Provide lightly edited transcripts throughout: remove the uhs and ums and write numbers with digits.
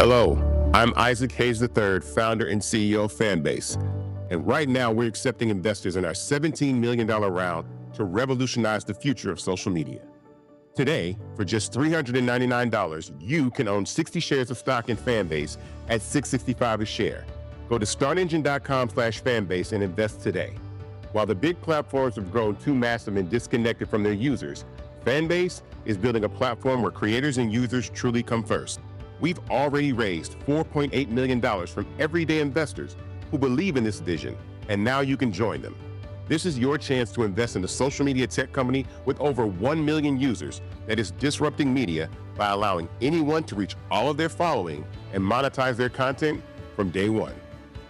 Hello, I'm Isaac Hayes III, founder and CEO of Fanbase. And right now we're accepting investors in our $17 million round to revolutionize the future of social media. Today, for just $399, you can own 60 shares of stock in Fanbase at $665 a share. Go to startengine.com/fanbase and invest today. While the big platforms have grown too massive and disconnected from their users, Fanbase is building a platform where creators and users truly come first. We've already raised $4.8 million from everyday investors who believe in this vision, and now you can join them. This is your chance to invest in a social media tech company with over 1 million users that is disrupting media by allowing anyone to reach all of their following and monetize their content from day one.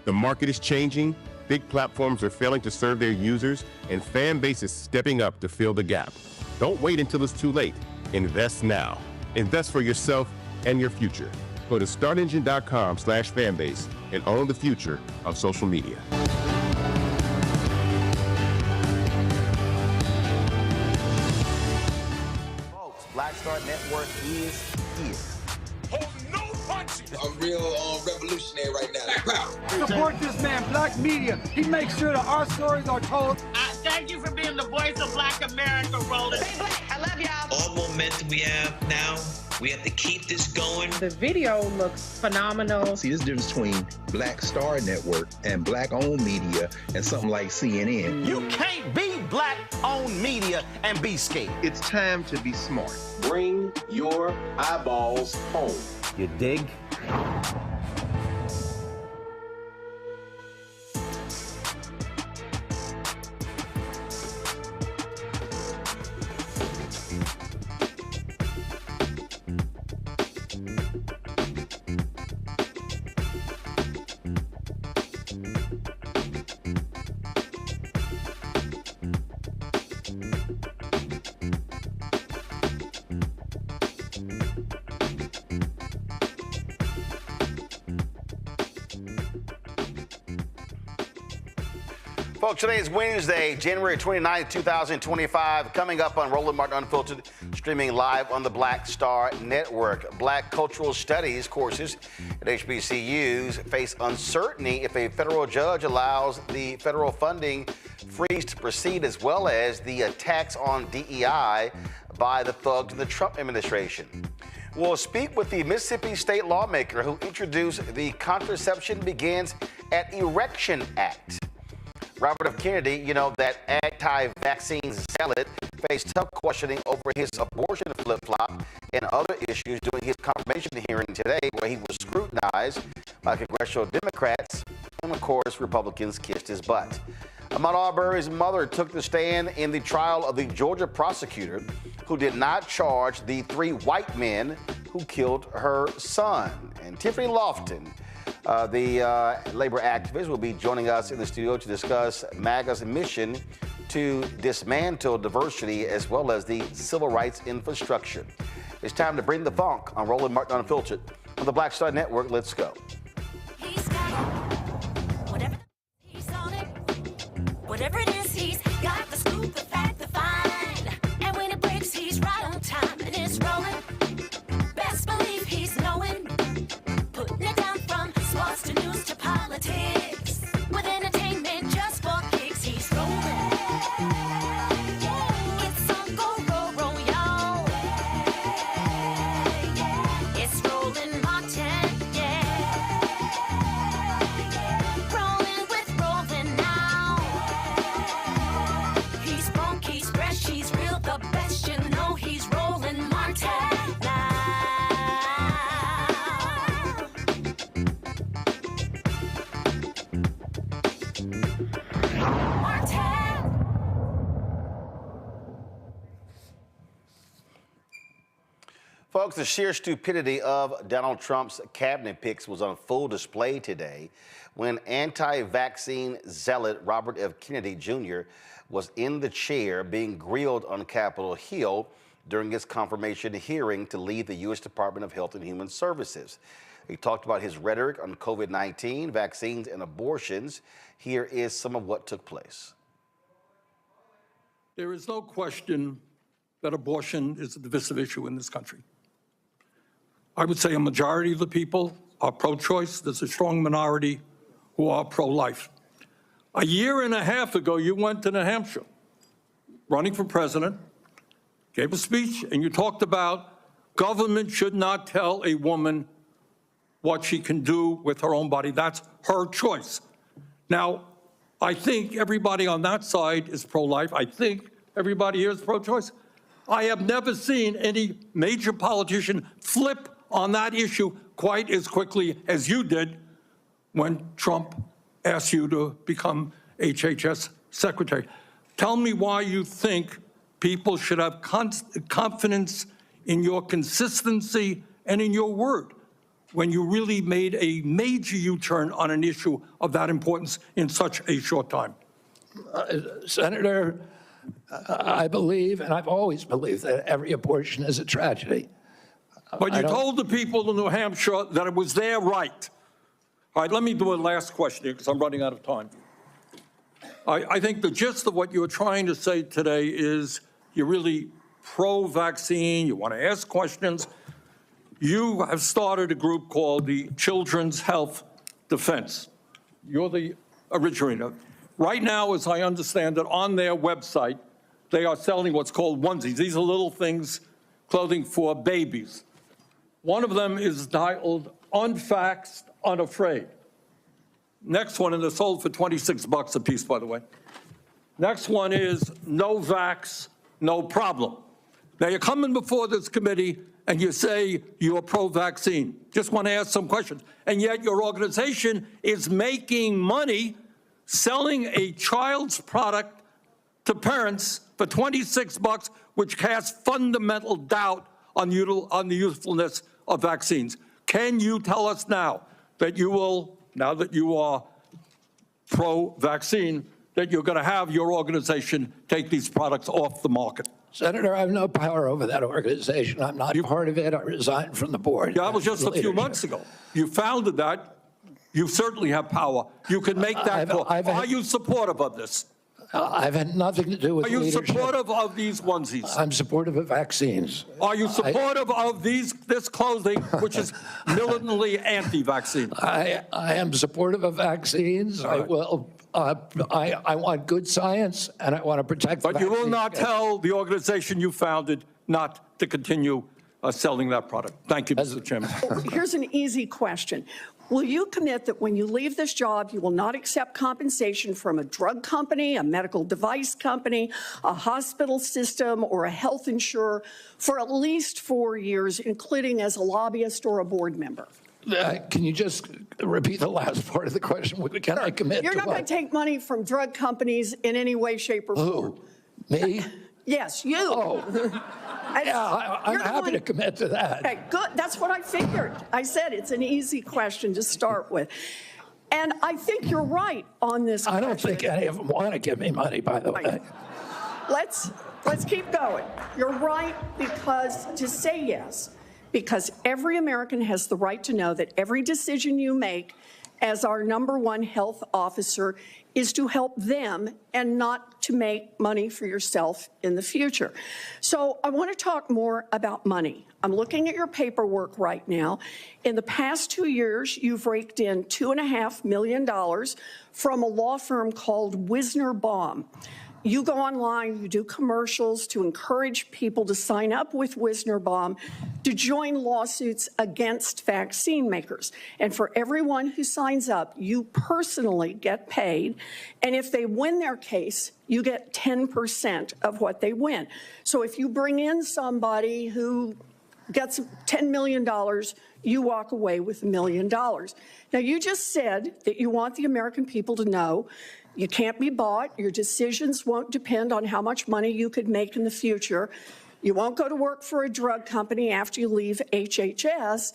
The market is changing, big platforms are failing to serve their users, and Fanbase is stepping up to fill the gap. Don't wait until it's too late. Invest now. Invest for yourself and your future. Go to startengine.com/fanbase and own the future of social media. Folks, Black Star Network is here. Hold no punches. I'm real revolutionary right now. Support this man, Black Media. He makes sure that our stories are told. Thank you for being the voice of Black America, Roland. Stay black. I love y'all. All momentum we have now, we have to keep this going. The video looks phenomenal. See, there's a difference between Black Star Network and Black-owned media and something like CNN. You can't be Black-owned media and be scared. It's time to be smart. Bring your eyeballs home. You dig? Folks, today is Wednesday, January 29th, 2025. Coming up on Roland Martin Unfiltered, streaming live on the Black Star Network. Black cultural studies courses at HBCUs face uncertainty if a federal judge allows the federal funding freeze to proceed, as well as the attacks on DEI by the thugs in the Trump administration. We'll speak with the Mississippi state lawmaker who introduced the Contraception Begins at Erection Act. Robert F. Kennedy, that anti-vaccine zealot, faced tough questioning over his abortion flip-flop and other issues during his confirmation hearing today, where he was scrutinized by congressional Democrats, and of course, Republicans kissed his butt. Ahmaud Arbery's mother took the stand in the trial of the Georgia prosecutor who did not charge the 3 white men who killed her son. And Tiffany Lofin, the labor activist, will be joining us in the studio to discuss MAGA's mission to dismantle diversity as well as the civil rights infrastructure. It's time to bring the funk on Roland Martin Unfiltered on the Black Star Network. Let's go. He's got it. Whatever he's on it. Whatever it is, he's got the scoop, the fact, the find. And when it breaks, he's right on time and it's rolling. Best believe he's knowing. Putting it down from sports to news to politics. With entertainment just for kicks, he's rolling. It's on Go, roll, y'all. It's Roland Martin, yeah. Rolling with Roland now. He's funky, he's fresh, he's real, the best, you know he's Roland Martin now. Folks, the sheer stupidity of Donald Trump's cabinet picks was on full display today when anti-vaccine zealot Robert F. Kennedy Jr. was in the chair being grilled on Capitol Hill during his confirmation hearing to lead the U.S. Department of Health and Human Services. He talked about his rhetoric on COVID-19, vaccines, and abortions. Here is some of what took place. There is no question that abortion is a divisive issue in this country. I would say a majority of the people are pro-choice. There's a strong minority who are pro-life. A year and a half ago, you went to New Hampshire, running for president, gave a speech, and you talked about government should not tell a woman what she can do with her own body. That's her choice. Now, I think everybody on that side is pro-life. I think everybody here is pro-choice. I have never seen any major politician flip on that issue quite as quickly as you did when Trump asked you to become HHS secretary. Tell me why you think people should have confidence in your consistency and in your word when you really made a major U-turn on an issue of that importance in such a short time. Senator, I believe, and I've always believed, that every abortion is a tragedy. But you told the people in New Hampshire that it was their right. All right, let me do a last question here because I'm running out of time. I think the gist of what you're trying to say today is you're really pro-vaccine, you want to ask questions. You have started a group called the Children's Health Defense. You're the originator. Right now, as I understand it, on their website, they are selling what's called onesies. These are little things, clothing for babies. One of them is titled Unvaxxed, Unafraid. Next one, and they're sold for $26 a piece, by the way. Next one is No Vax, No Problem. Now, you're coming before this committee and you say you're pro-vaccine. Just want to ask some questions. And yet your organization is making money selling a child's product to parents for $26, which casts fundamental doubt on the usefulness of vaccines. Can you tell us now that you will, now that you are pro-vaccine, that you're going to have your organization take these products off the market? Senator, I have no power over that organization. I'm not part of it. I resigned from the board. Yeah, that was just a few months ago. You founded that. You certainly have power. You can make that call. Are you supportive of this? I've had nothing to do with leadership. Are you supportive of these onesies? I'm supportive of vaccines. Are you supportive of this clothing, which is militantly anti-vaccine? I am supportive of vaccines. I will. I want good science, and I want to protect. But you will not tell the organization you founded not to continue selling that product. Thank you, Mr. Chairman. Here's an easy question. Will you commit that when you leave this job, you will not accept compensation from a drug company, a medical device company, a hospital system, or a health insurer for at least 4 years, including as a lobbyist or a board member? Can you just repeat the last part of the question? Can I commit You're to not going to take money from drug companies in any way, shape, or form. Who? Me? Yes, you. Oh. Yeah, I'm happy to commit to that. Okay, good. That's what I figured. I said it's an easy question to start with. And I think you're right on this question. I don't think any of them want to give me money, by the way. Let's keep going. You're right because to say yes, because every American has the right to know that every decision you make as our #1 health officer is to help them and not to make money for yourself in the future. So I want to talk more about money. I'm looking at your paperwork right now. In the past 2 years, you've raked in $2.5 million from a law firm called Wisner Baum. You go online, you do commercials to encourage people to sign up with Wisner Baum to join lawsuits against vaccine makers. And for everyone who signs up, you personally get paid. And if they win their case, you get 10% of what they win. So if you bring in somebody who gets $10 million, you walk away with $1 million. Now, you just said that you want the American people to know you can't be bought. Your decisions won't depend on how much money you could make in the future. You won't go to work for a drug company after you leave HHS.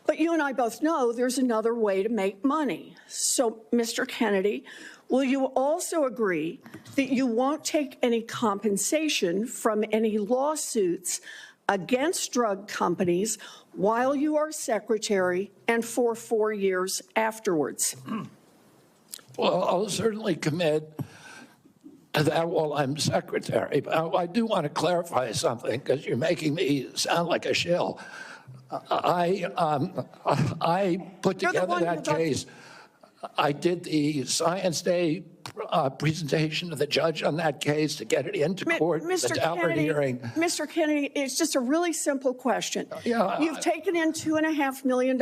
But you and I both know there's another way to make money. So, Mr. Kennedy, will you also agree that you won't take any compensation from any lawsuits against drug companies while you are secretary and for 4 years afterwards? Well, I'll certainly commit to that while I'm secretary. But I do want to clarify something because you're making me sound like a shill. I put together that case. I did the Science Day presentation to the judge on that case to get it into court. Mr. The Daubert hearing. Mr. Kennedy, it's just a really simple question. Yeah, You've taken in $2.5 million.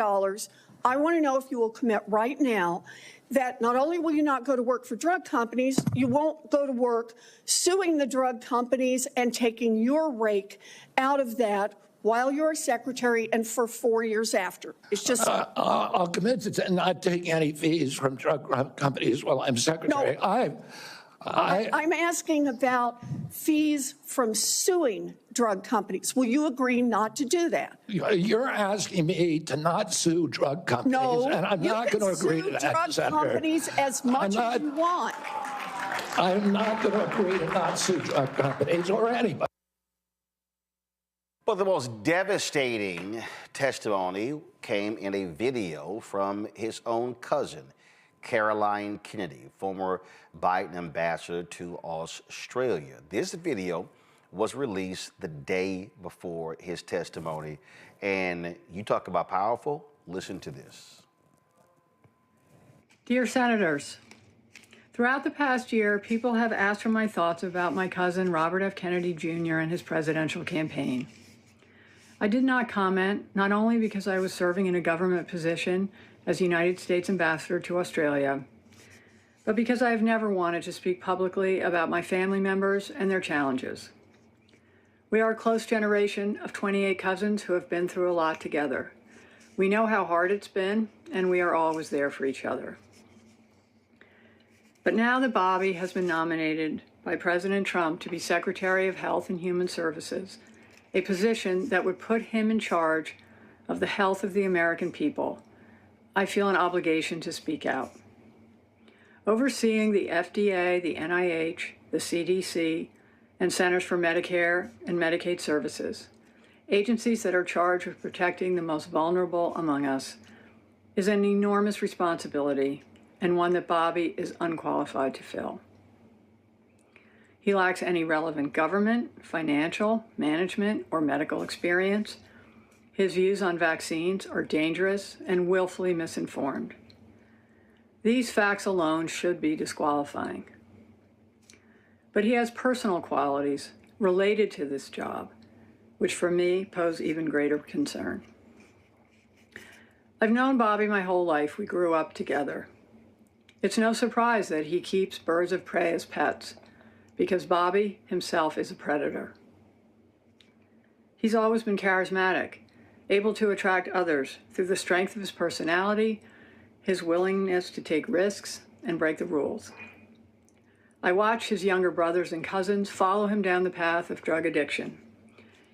I want to know if you will commit right now that not only will you not go to work for drug companies, you won't go to work suing the drug companies and taking your rake out of that while you're a secretary and for 4 years after. It's just... I'll commit to not taking any fees from drug companies while I'm secretary. No, I'm asking about fees from suing drug companies. Will you agree not to do that? You're asking me to not sue drug companies, no, and I'm not going to agree to that, drug Senator. Companies as much as you want. I'm not going to agree to not sue drug companies or anybody. But the most devastating testimony came in a video from his own cousin, Caroline Kennedy, former Biden ambassador to Australia. This video was released the day before his testimony. And you talk about powerful, listen to this. Dear Senators, throughout the past year, people have asked for my thoughts about my cousin, Robert F. Kennedy Jr. and his presidential campaign. I did not comment, not only because I was serving in a government position as United States Ambassador to Australia, but because I have never wanted to speak publicly about my family members and their challenges. We are a close generation of 28 cousins who have been through a lot together. We know how hard it's been, and we are always there for each other. But now that Bobby has been nominated by President Trump to be Secretary of Health and Human Services, a position that would put him in charge of the health of the American people, I feel an obligation to speak out. Overseeing the FDA, the NIH, the CDC, and Centers for Medicare and Medicaid Services, agencies that are charged with protecting the most vulnerable among us, is an enormous responsibility and one that Bobby is unqualified to fill. He lacks any relevant government, financial, management, or medical experience. His views on vaccines are dangerous and willfully misinformed. These facts alone should be disqualifying. But he has personal qualities related to this job, which for me pose even greater concern. I've known Bobby my whole life. We grew up together. It's no surprise that he keeps birds of prey as pets, because Bobby himself is a predator. He's always been charismatic, able to attract others through the strength of his personality, his willingness to take risks and break the rules. I watch his younger brothers and cousins follow him down the path of drug addiction.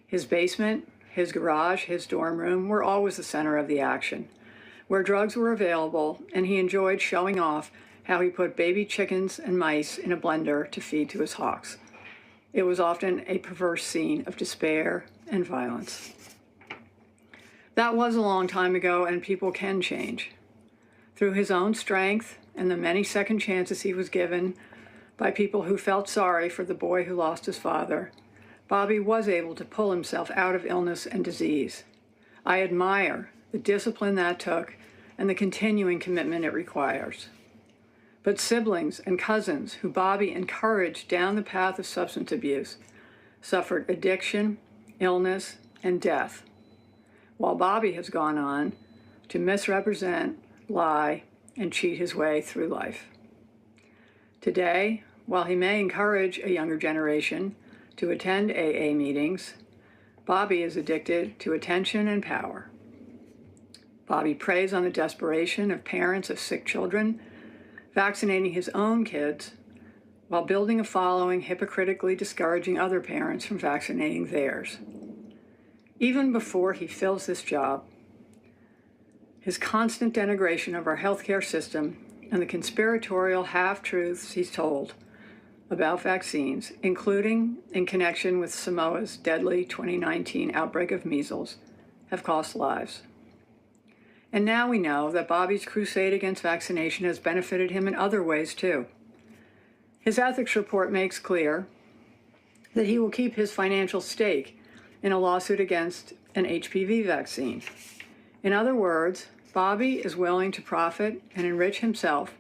His basement, his garage, his dorm room were always the center of the action, where drugs were available, and he enjoyed showing off how he put baby chickens and mice in a blender to feed to his hawks. It was often a perverse scene of despair and violence. That was a long time ago, and people can change. Through his own strength and the many second chances he was given by people who felt sorry for the boy who lost his father, Bobby was able to pull himself out of illness and disease. I admire the discipline that took and the continuing commitment it requires. But siblings and cousins who Bobby encouraged down the path of substance abuse suffered addiction, illness, and death, while Bobby has gone on to misrepresent, lie, and cheat his way through life. Today, while he may encourage a younger generation to attend AA meetings, Bobby is addicted to attention and power. Bobby preys on the desperation of parents of sick children, vaccinating his own kids while building a following hypocritically discouraging other parents from vaccinating theirs. Even before he fills this job, his constant denigration of our healthcare system and the conspiratorial half-truths he's told about vaccines, including in connection with Samoa's deadly 2019 outbreak of measles, have cost lives. And now we know that Bobby's crusade against vaccination has benefited him in other ways, too. His ethics report makes clear that he will keep his financial stake in a lawsuit against an HPV vaccine. In other words, Bobby is willing to profit and enrich himself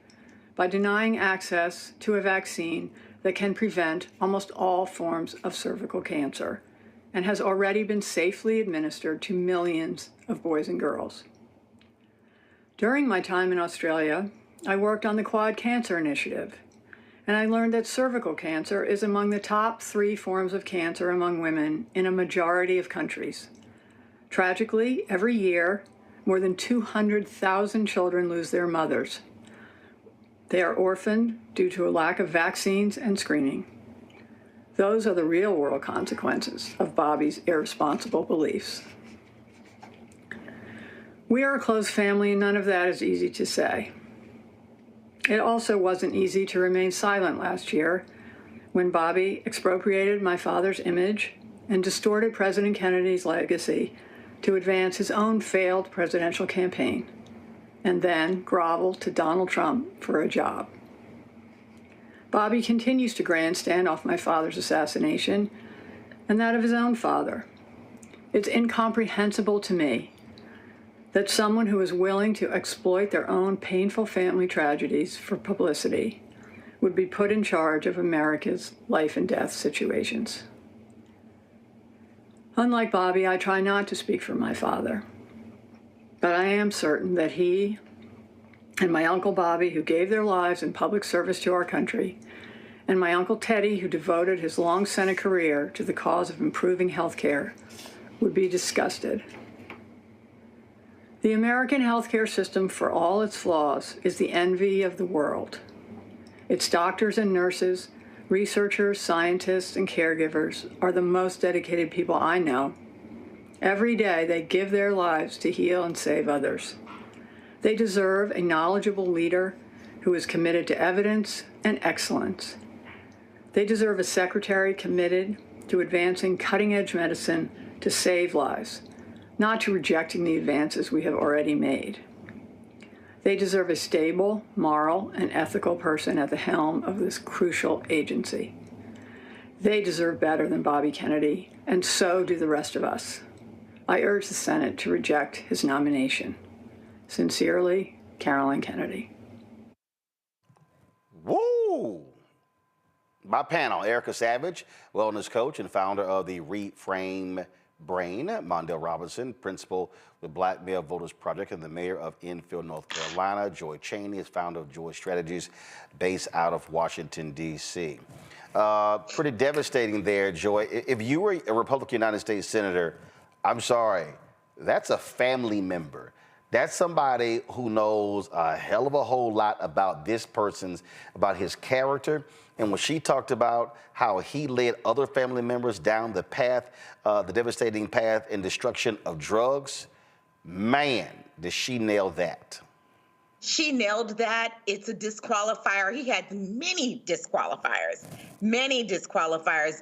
by denying access to a vaccine that can prevent almost all forms of cervical cancer and has already been safely administered to millions of boys and girls. During my time in Australia, I worked on the Quad Cancer Initiative, and I learned that cervical cancer is among the top 3 forms of cancer among women in a majority of countries. Tragically, every year, more than 200,000 children lose their mothers. They are orphaned due to a lack of vaccines and screening. Those are the real-world consequences of Bobby's irresponsible beliefs. We are a close family, and none of that is easy to say. It also wasn't easy to remain silent last year when Bobby expropriated my father's image and distorted President Kennedy's legacy to advance his own failed presidential campaign, and then groveled to Donald Trump for a job. Bobby continues to grandstand off my father's assassination and that of his own father. It's incomprehensible to me that someone who is willing to exploit their own painful family tragedies for publicity would be put in charge of America's life and death situations. Unlike Bobby, I try not to speak for my father, but I am certain that he and my Uncle Bobby, who gave their lives in public service to our country, and my Uncle Teddy, who devoted his long Senate career to the cause of improving health care, would be disgusted. The American healthcare system, for all its flaws, is the envy of the world. Its doctors and nurses, researchers, scientists, and caregivers are the most dedicated people I know. Every day they give their lives to heal and save others. They deserve a knowledgeable leader who is committed to evidence and excellence. They deserve a secretary committed to advancing cutting-edge medicine to save lives, not to rejecting the advances we have already made. They deserve a stable, moral, and ethical person at the helm of this crucial agency. They deserve better than Bobby Kennedy, and so do the rest of us. I urge the Senate to reject his nomination. Sincerely, Carolyn Kennedy. Woo! My panel, Erica Savage, wellness coach and founder of the Reframe Brain, Mondale Robinson, principal with Black Male Voters Project and the mayor of Enfield, North Carolina. Joy Cheney is founder of Joy Strategies, based out of Washington, D.C. Pretty devastating there, Joy. If you were a Republican United States Senator, I'm sorry, that's a family member. That's somebody who knows a hell of a whole lot about about his character. And when she talked about how he led other family members down the path, the devastating path and destruction of drugs, man, did she nail that. She nailed that. It's a disqualifier. He had many disqualifiers,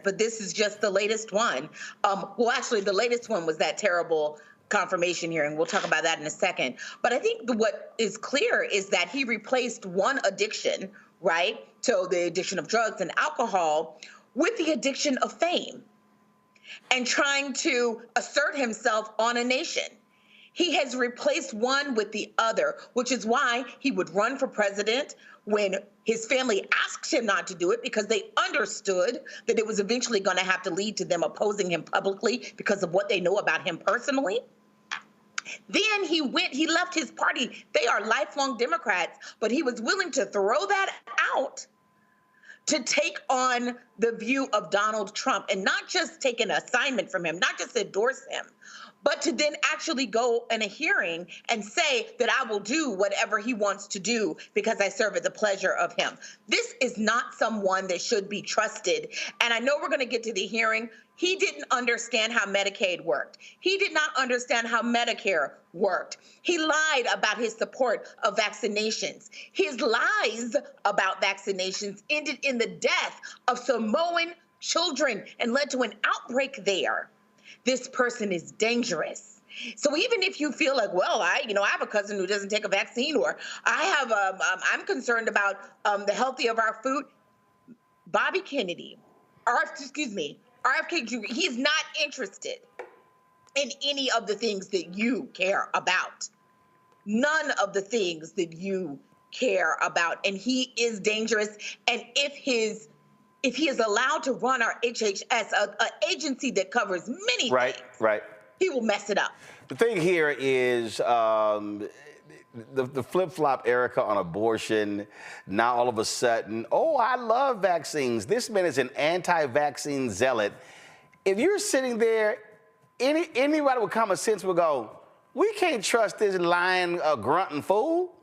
but this is just the latest one. Well, actually, the latest one was that terrible confirmation hearing. We'll talk about that in a second. But I think what is clear is that he replaced one addiction, right? So the addiction of drugs and alcohol with the addiction of fame and trying to assert himself on a nation. He has replaced one with the other, which is why he would run for president when his family asked him not to do it, because they understood that it was eventually going to have to lead to them opposing him publicly because of what they know about him personally. Then he left his party. They are lifelong Democrats, but he was willing to throw that out to take on the view of Donald Trump and not just take an assignment from him, not just endorse him, but to then actually go in a hearing and say that I will do whatever he wants to do because I serve at the pleasure of him. This is not someone that should be trusted. And I know we're going to get to the hearing. He didn't understand how Medicaid worked. He did not understand how Medicare worked. He lied about his support of vaccinations. His lies about vaccinations ended in the death of Samoan children and led to an outbreak there. This person is dangerous. So even if you feel like, well, I have a cousin who doesn't take a vaccine, or I'm concerned about the health of our food. Bobby Kennedy, RFK Jr., he's not interested in any of the things that you care about. None of the things that you care about. And he is dangerous. And if he is allowed to run our HHS, an agency that covers many things, he will mess it up. The thing here is the flip-flop, Erica, on abortion. Now all of a sudden, oh, I love vaccines. This man is an anti-vaccine zealot. If you're sitting there, anybody with common sense would go, we can't trust this lying, grunting fool.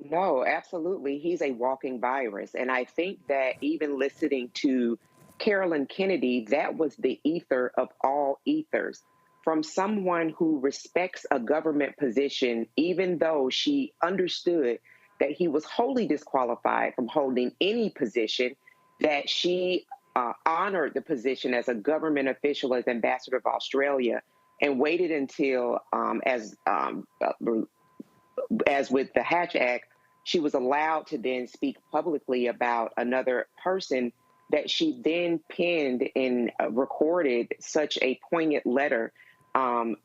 No, absolutely. He's a walking virus. And I think that even listening to Carolyn Kennedy, that was the ether of all ethers. From someone who respects a government position, even though she understood that he was wholly disqualified from holding any position, that she honored the position as a government official, as ambassador of Australia, and waited until, as with the Hatch Act, she was allowed to then speak publicly about another person, that she then penned and recorded such a poignant letter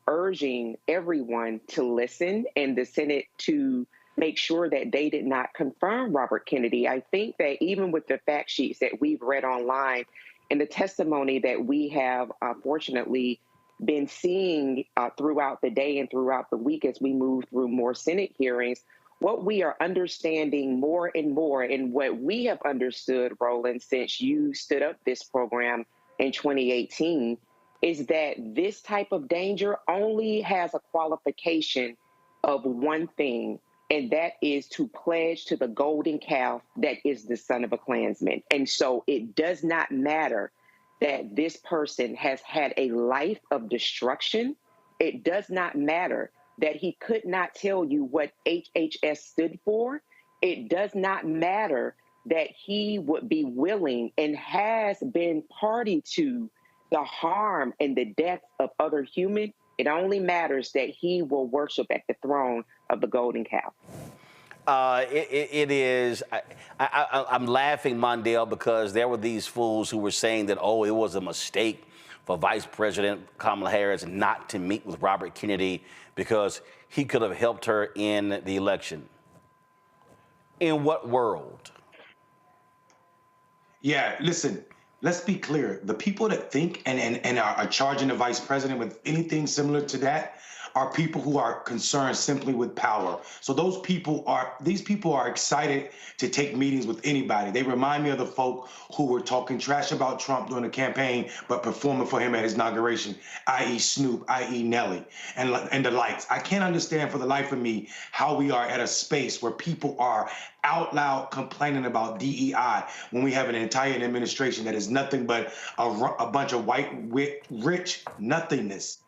urging everyone to listen and the Senate to make sure that they did not confirm Robert Kennedy. I think that even with the fact sheets that we've read online and the testimony that we have fortunately been seeing throughout the day and throughout the week as we move through more Senate hearings, what we are understanding more and more, and what we have understood, Roland, since you stood up this program in 2018, is that this type of danger only has a qualification of one thing, and that is to pledge to the golden calf that is the son of a Klansman. And so it does not matter that this person has had a life of destruction. It does not matter that he could not tell you what HHS stood for. It does not matter that he would be willing and has been party to the harm and the death of other humans. It only matters that he will worship at the throne of the golden calf. It is. I'm laughing, Mondale, because there were these fools who were saying that, oh, it was a mistake for Vice President Kamala Harris not to meet with Robert Kennedy because he could have helped her in the election. In what world? Yeah, listen, let's be clear. The people that think and are charging the vice president with anything similar to that are people who are concerned simply with power. So these people are excited to take meetings with anybody. They remind me of the folk who were talking trash about Trump during the campaign, but performing for him at his inauguration, i.e. Snoop, i.e. Nelly, and the likes. I can't understand for the life of me how we are at a space where people are out loud complaining about DEI when we have an entire administration that is nothing but a bunch of white, rich nothingness.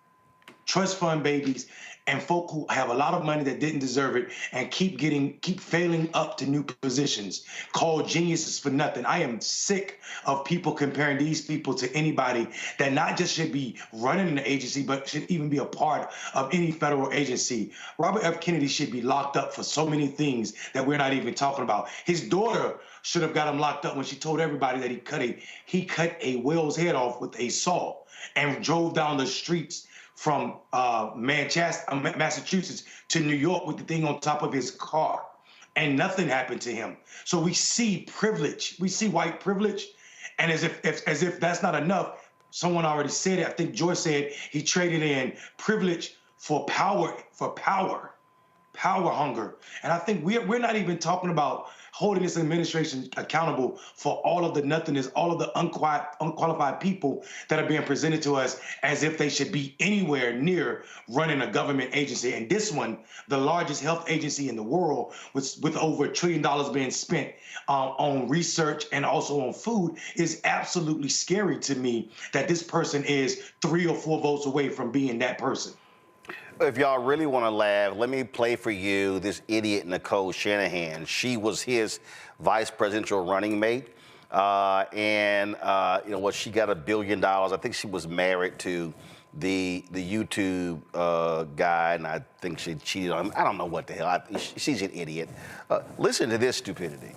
Trust fund babies and folk who have a lot of money that didn't deserve it and keep failing up to new positions, called geniuses for nothing. I am sick of people comparing these people to anybody that not just should be running an agency, but should even be a part of any federal agency. Robert F. Kennedy should be locked up for so many things that we're not even talking about. His daughter should have got him locked up when she told everybody that he cut a whale's head off with a saw and drove down the streets from Massachusetts to New York with the thing on top of his car, and nothing happened to him. So we see privilege, we see white privilege, and as if that's not enough, someone already said it. I think Joyce said he traded in privilege for power hunger. And I think we're not even talking about holding this administration accountable for all of the nothingness, all of the unqualified people that are being presented to us as if they should be anywhere near running a government agency. And this one, the largest health agency in the world, with over $1 trillion being spent on research and also on food, is absolutely scary to me that this person is 3 or 4 votes away from being that person. If y'all really want to laugh, let me play for you this idiot Nicole Shanahan. She was his vice presidential running mate. She got $1 billion. I think she was married to the YouTube guy, and I think she cheated on him. I don't know what the hell. She's an idiot. Listen to this stupidity.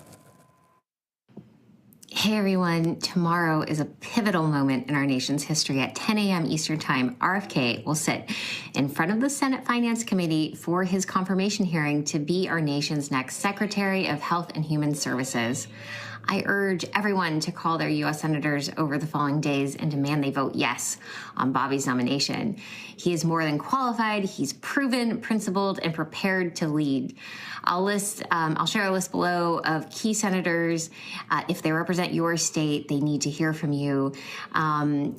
Hey everyone, tomorrow is a pivotal moment in our nation's history. At 10 a.m. Eastern Time, RFK will sit in front of the Senate Finance Committee for his confirmation hearing to be our nation's next Secretary of Health and Human Services. I urge everyone to call their U.S. senators over the following days and demand they vote yes on Bobby's nomination. He is more than qualified. He's proven, principled, and prepared to lead. I'll share a list below of key senators. If they represent your state, they need to hear from you.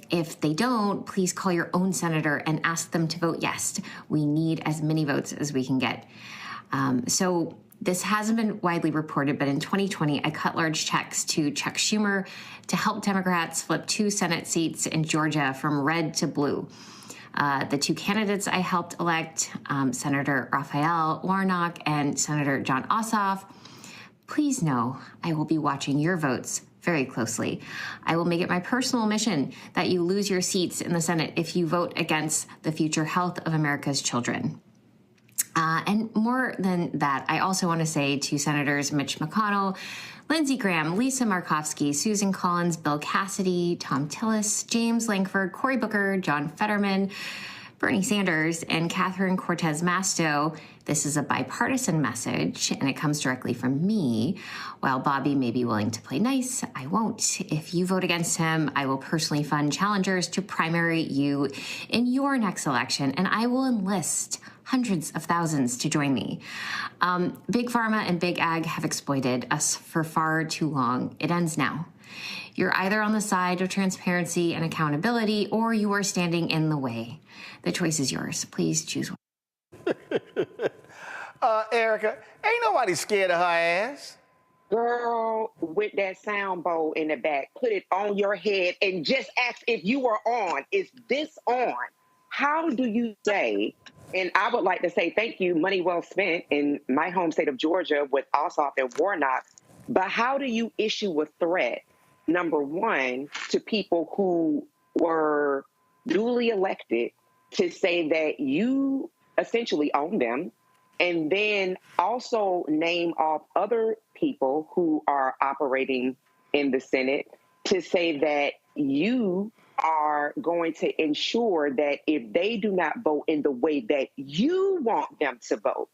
If they don't, please call your own senator and ask them to vote yes. We need as many votes as we can get. This hasn't been widely reported, but in 2020, I cut large checks to Chuck Schumer to help Democrats flip 2 Senate seats in Georgia from red to blue. The 2 candidates I helped elect, Senator Raphael Warnock and Senator John Ossoff, please know I will be watching your votes very closely. I will make it my personal mission that you lose your seats in the Senate if you vote against the future health of America's children. And more than that, I also want to say to Senators Mitch McConnell, Lindsey Graham, Lisa Murkowski, Susan Collins, Bill Cassidy, Tom Tillis, James Lankford, Cory Booker, John Fetterman, Bernie Sanders, and Catherine Cortez Masto, this is a bipartisan message, and it comes directly from me. While Bobby may be willing to play nice, I won't. If you vote against him, I will personally fund challengers to primary you in your next election, and I will enlist hundreds of thousands to join me. Big Pharma and Big Ag have exploited us for far too long. It ends now. You're either on the side of transparency and accountability, or you are standing in the way. The choice is yours. Please choose one. Erica, ain't nobody scared of her ass. Girl, with that sound bowl in the back, put it on your head and just ask if you are on. Is this on? How do you say, and I would like to say thank you, money well spent in my home state of Georgia with Ossoff and Warnock, but how do you issue a threat, number one, to people who were duly elected to say that you essentially own them, and then also name off other people who are operating in the Senate to say that you are going to ensure that if they do not vote in the way that you want them to vote,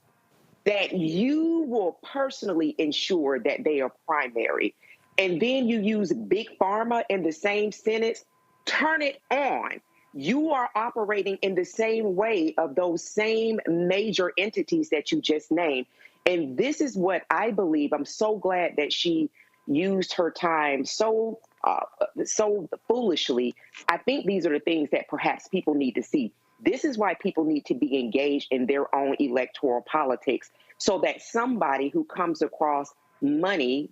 that you will personally ensure that they are primary. And then you use Big Pharma in the same sentence, turn it on. You are operating in the same way of those same major entities that you just named. And this is what I believe. I'm so glad that she used her time so foolishly. I think these are the things that perhaps people need to see. This is why people need to be engaged in their own electoral politics, so that somebody who comes across money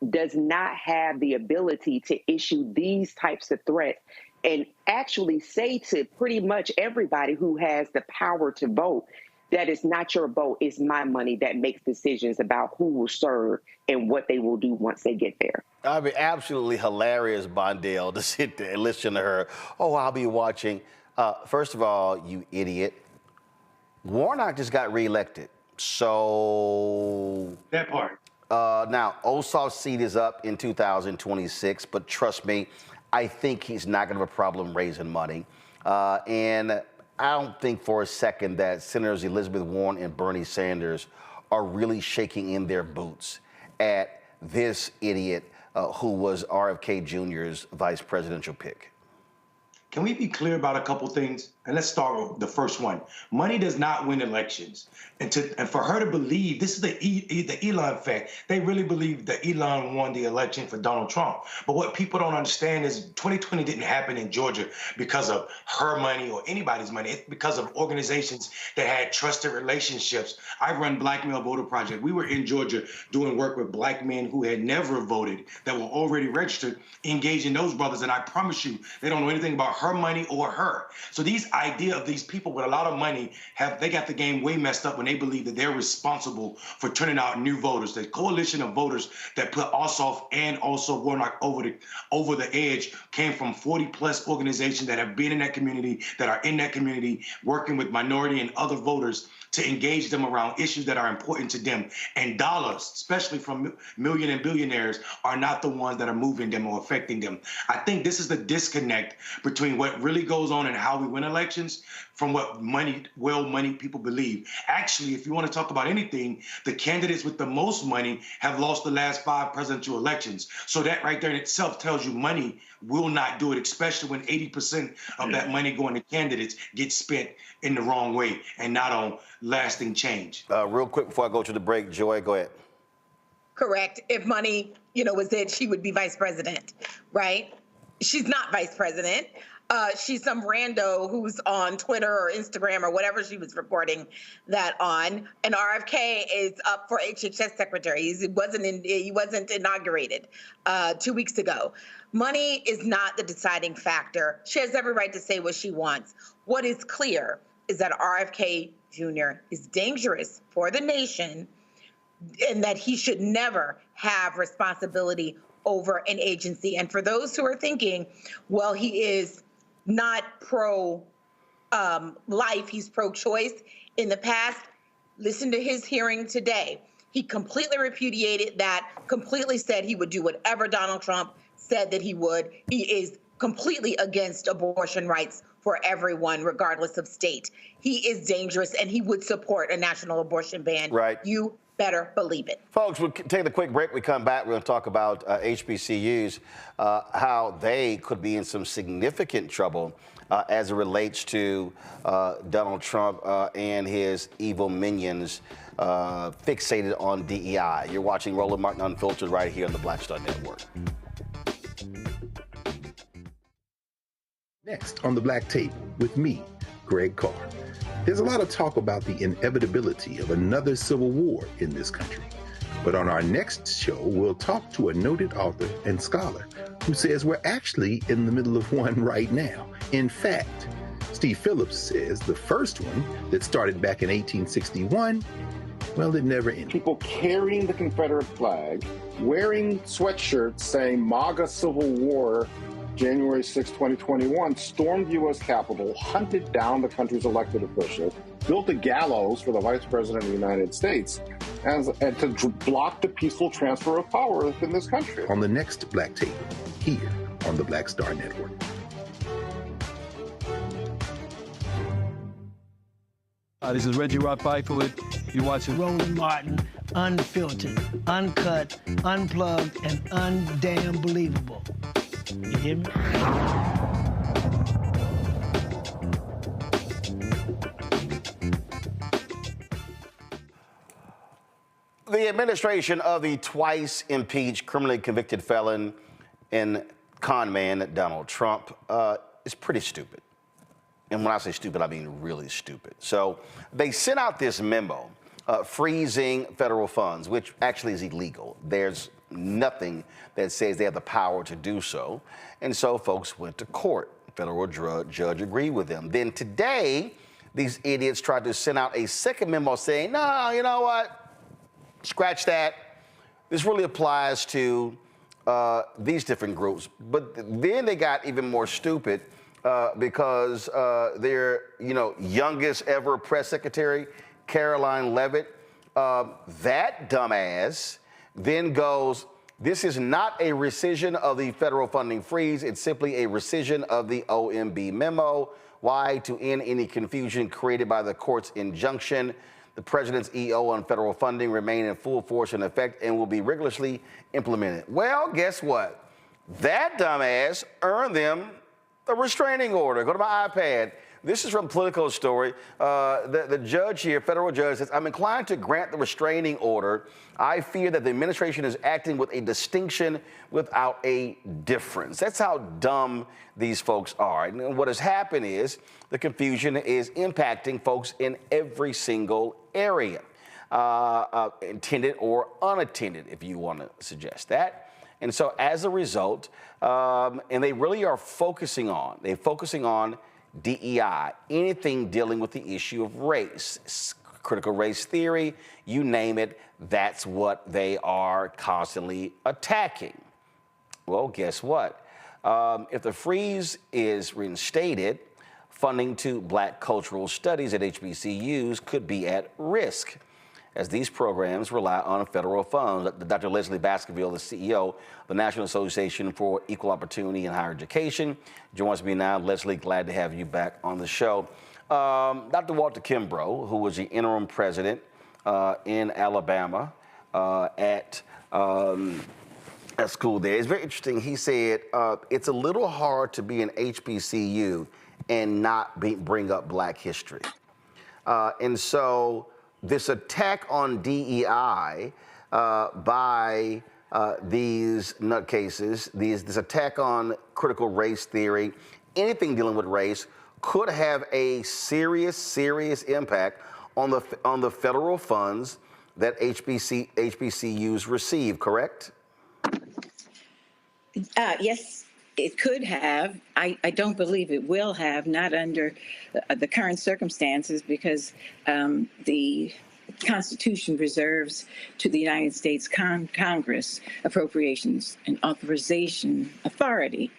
does not have the ability to issue these types of threats and actually say to pretty much everybody who has the power to vote, that it's not your vote, it's my money that makes decisions about who will serve and what they will do once they get there. I'd be absolutely hilarious, Bondale, to sit there and listen to her. Oh, I'll be watching. First of all, you idiot. Warnock just got reelected. So that part. Now, Ossoff's seat is up in 2026, but trust me, I think he's not going to have a problem raising money. And I don't think for a second that Senators Elizabeth Warren and Bernie Sanders are really shaking in their boots at this idiot who was RFK Jr.'s vice presidential pick. Can we be clear about a couple things? And let's start with the first one. Money does not win elections. And for her to believe, this is the Elon effect. They really believe that Elon won the election for Donald Trump. But what people don't understand is 2020 didn't happen in Georgia because of her money or anybody's money. It's because of organizations that had trusted relationships. I run Black Male Voter Project. We were in Georgia doing work with black men who had never voted, that were already registered, engaging those brothers. And I promise you, they don't know anything about her money or her. So these idea of these people with a lot of money they got the game way messed up when they believe that they're responsible for turning out new voters. The coalition of voters that put Ossoff and also Warnock over the edge came from 40+ organizations that have been in that community, that are in that community, working with minority and other voters to engage them around issues that are important to them. And dollars, especially from million and billionaires, are not the ones that are moving them or affecting them. I think this is the disconnect between what really goes on and how we win elections from what well-moneyed people believe. Actually, if you want to talk about anything, the candidates with the most money have lost the last 5 presidential elections. So that right there in itself tells you money will not do it, especially when 80% of that money going to candidates gets spent in the wrong way and not on lasting change. Real quick before I go to the break, Joy, go ahead. Correct. If money, was it, she would be vice president, right? She's not vice president. She's some rando who's on Twitter or Instagram or whatever she was reporting that on. And RFK is up for HHS secretary. He wasn't inaugurated 2 weeks ago. Money is not the deciding factor. She has every right to say what she wants. What is clear is that RFK Jr. is dangerous for the nation and that he should never have responsibility over an agency. And for those who are thinking, well, he is not pro-life, he's pro-choice. In the past, listen to his hearing today. He completely repudiated that, completely said he would do whatever Donald Trump said that he would. He is completely against abortion rights for everyone, regardless of state. He is dangerous, and he would support a national abortion ban. Right. You better believe it. Folks, we'll take a quick break. We come back, we're going to talk about HBCUs, how they could be in some significant trouble as it relates to Donald Trump and his evil minions fixated on DEI. You're watching Roland Martin Unfiltered right here on the Black Star Network. Next on the Black Table with me, Greg Carr. There's a lot of talk about the inevitability of another civil war in this country. But on our next show, we'll talk to a noted author and scholar who says we're actually in the middle of one right now. In fact, Steve Phillips says the first one that started back in 1861, well, it never ended. People carrying the Confederate flag, wearing sweatshirts saying MAGA Civil War, January 6, 2021, stormed the U.S. Capitol, hunted down the country's elected officials, built a gallows for the Vice President of the United States, and to block the peaceful transfer of power in this country. On the next Black Table, here on the Black Star Network. This is Reggie Rock Byford. You're watching Roland Martin, unfiltered, uncut, unplugged, and undamn believable. You hear me? The administration of the twice impeached, criminally convicted felon and con man Donald Trump is pretty stupid. And when I say stupid, I mean really stupid. So they sent out this memo freezing federal funds, which actually is illegal. There's nothing that says they have the power to do so. And so folks went to court. Federal judge agreed with them. Then today, these idiots tried to send out a second memo saying, no, you know what? Scratch that. This really applies to these different groups. But then they got even more stupid because their, youngest ever press secretary, Caroline Leavitt, that dumbass then goes, this is not a rescission of the federal funding freeze. It's simply a rescission of the OMB memo. Why? To end any confusion created by the court's injunction. The president's EO on federal funding remain in full force and effect and will be rigorously implemented. Well, guess what? That dumbass earned them a restraining order. Go to my iPad. This is from Politico Story. The judge here, federal judge, says, I'm inclined to grant the restraining order. I fear that the administration is acting with a distinction without a difference. That's how dumb these folks are. And what has happened is the confusion is impacting folks in every single area, intended or unattended, if you want to suggest that. And so as a result, and they really are focusing on DEI, anything dealing with the issue of race, critical race theory, you name it, that's what they are constantly attacking. Well, guess what? If the freeze is reinstated, funding to Black cultural studies at HBCUs could be at risk, as these programs rely on federal funds. Dr. Leslie Baskerville, the CEO of the National Association for Equal Opportunity in Higher Education, joins me now. Leslie, glad to have you back on the show. Dr. Walter Kimbrough, who was the interim president in Alabama at school there, it's very interesting. He said it's a little hard to be an HBCU and not bring up Black history. And so this attack on DEI by these nutcases, this attack on critical race theory, anything dealing with race, could have a serious impact on the federal funds that HBCUs receive, correct? Yes, it could have. I don't believe it will have, not under the current circumstances, because the Constitution reserves to the United States Congress appropriations and authorization authority,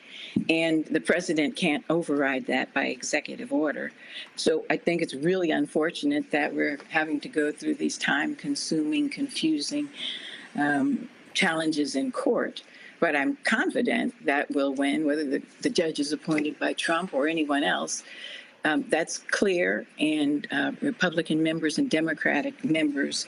and the president can't override that by executive order. So I think it's really unfortunate that we're having to go through these time-consuming, confusing challenges in court. But I'm confident that we'll win, whether the judge is appointed by Trump or anyone else. That's clear, and Republican members and Democratic members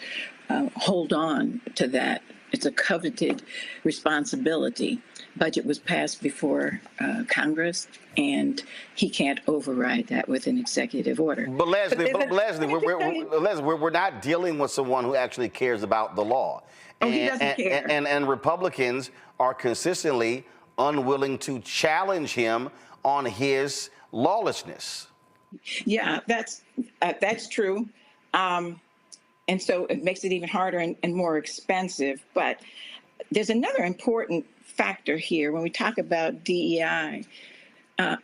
hold on to that. It's a coveted responsibility. Budget was passed before Congress, and he can't override that with an executive order. But Leslie, we're not dealing with someone who actually cares about the law. Oh, he doesn't care. And Republicans are consistently unwilling to challenge him on his lawlessness. Yeah, that's true. And so it makes it even harder and more expensive. But there's another important factor here when we talk about DEI.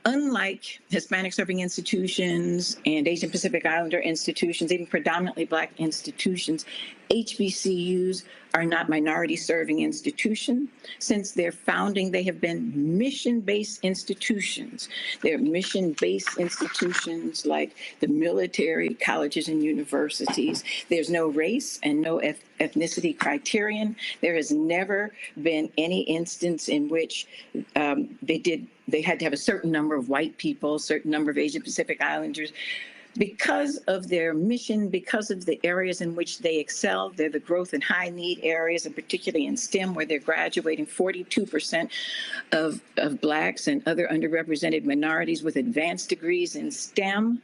Unlike Hispanic serving institutions and Asian Pacific Islander institutions, even predominantly Black institutions, HBCUs are not minority serving institutions. Since their founding, they have been mission-based institutions. They're mission-based institutions like the military, colleges, and universities. There's no race and no ethnicity criterion. There has never been any instance in which they had to have a certain number of white people, a certain number of Asian Pacific Islanders. Because of their mission, because of the areas in which they excel, they're the growth and high need areas, and particularly in STEM, where they're graduating 42% of Blacks and other underrepresented minorities with advanced degrees in STEM.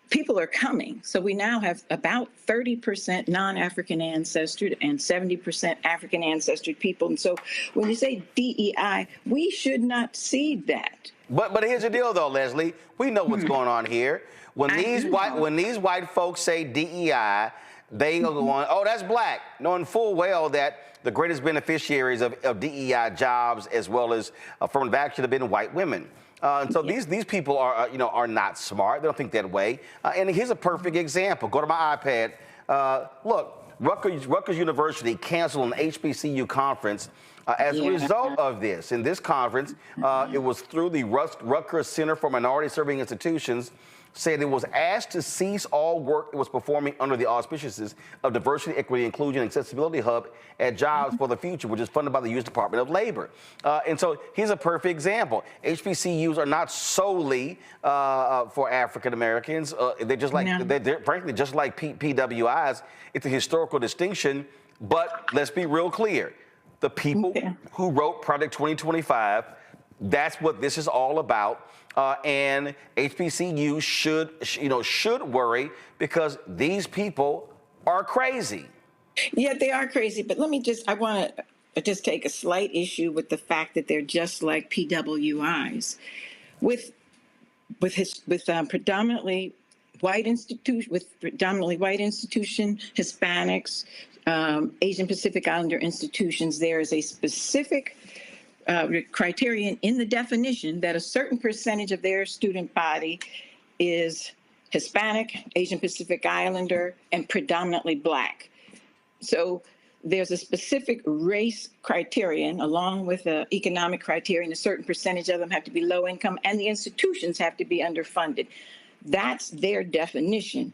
People are coming. So we now have about 30% non-African ancestry and 70% African ancestry people. And so when you say DEI, we should not cede that. But here's the deal, though, Leslie. We know what's going on here. When these white folks say DEI, they go on, oh, that's Black, knowing full well that the greatest beneficiaries of DEI jobs as well as affirmative action have been white women. And so these people are not smart. They don't think that way. And here's a perfect example. Go to my iPad. Look, Rutgers University canceled an HBCU conference as a result of this. In this conference, it was through the Rutgers Center for Minority Serving Institutions, said it was asked to cease all work it was performing under the auspices of Diversity, Equity, Inclusion, and Accessibility Hub at Jobs for the Future, which is funded by the U.S. Department of Labor. And so here's a perfect example. HBCUs are not solely for African Americans. They're just like, they're frankly, just like PWIs. It's a historical distinction, but let's be real clear. The people who wrote Project 2025, that's what this is all about. And HBCUs should worry because these people are crazy. Yeah, they are crazy. But I want to just take a slight issue with the fact that they're just like PWIs, with predominantly white institution, Hispanics, Asian Pacific Islander institutions. There is a specific criterion in the definition that a certain percentage of their student body is Hispanic, Asian Pacific Islander, and predominantly Black. So there's a specific race criterion along with the economic criterion. A certain percentage of them have to be low income, and the institutions have to be underfunded. That's their definition.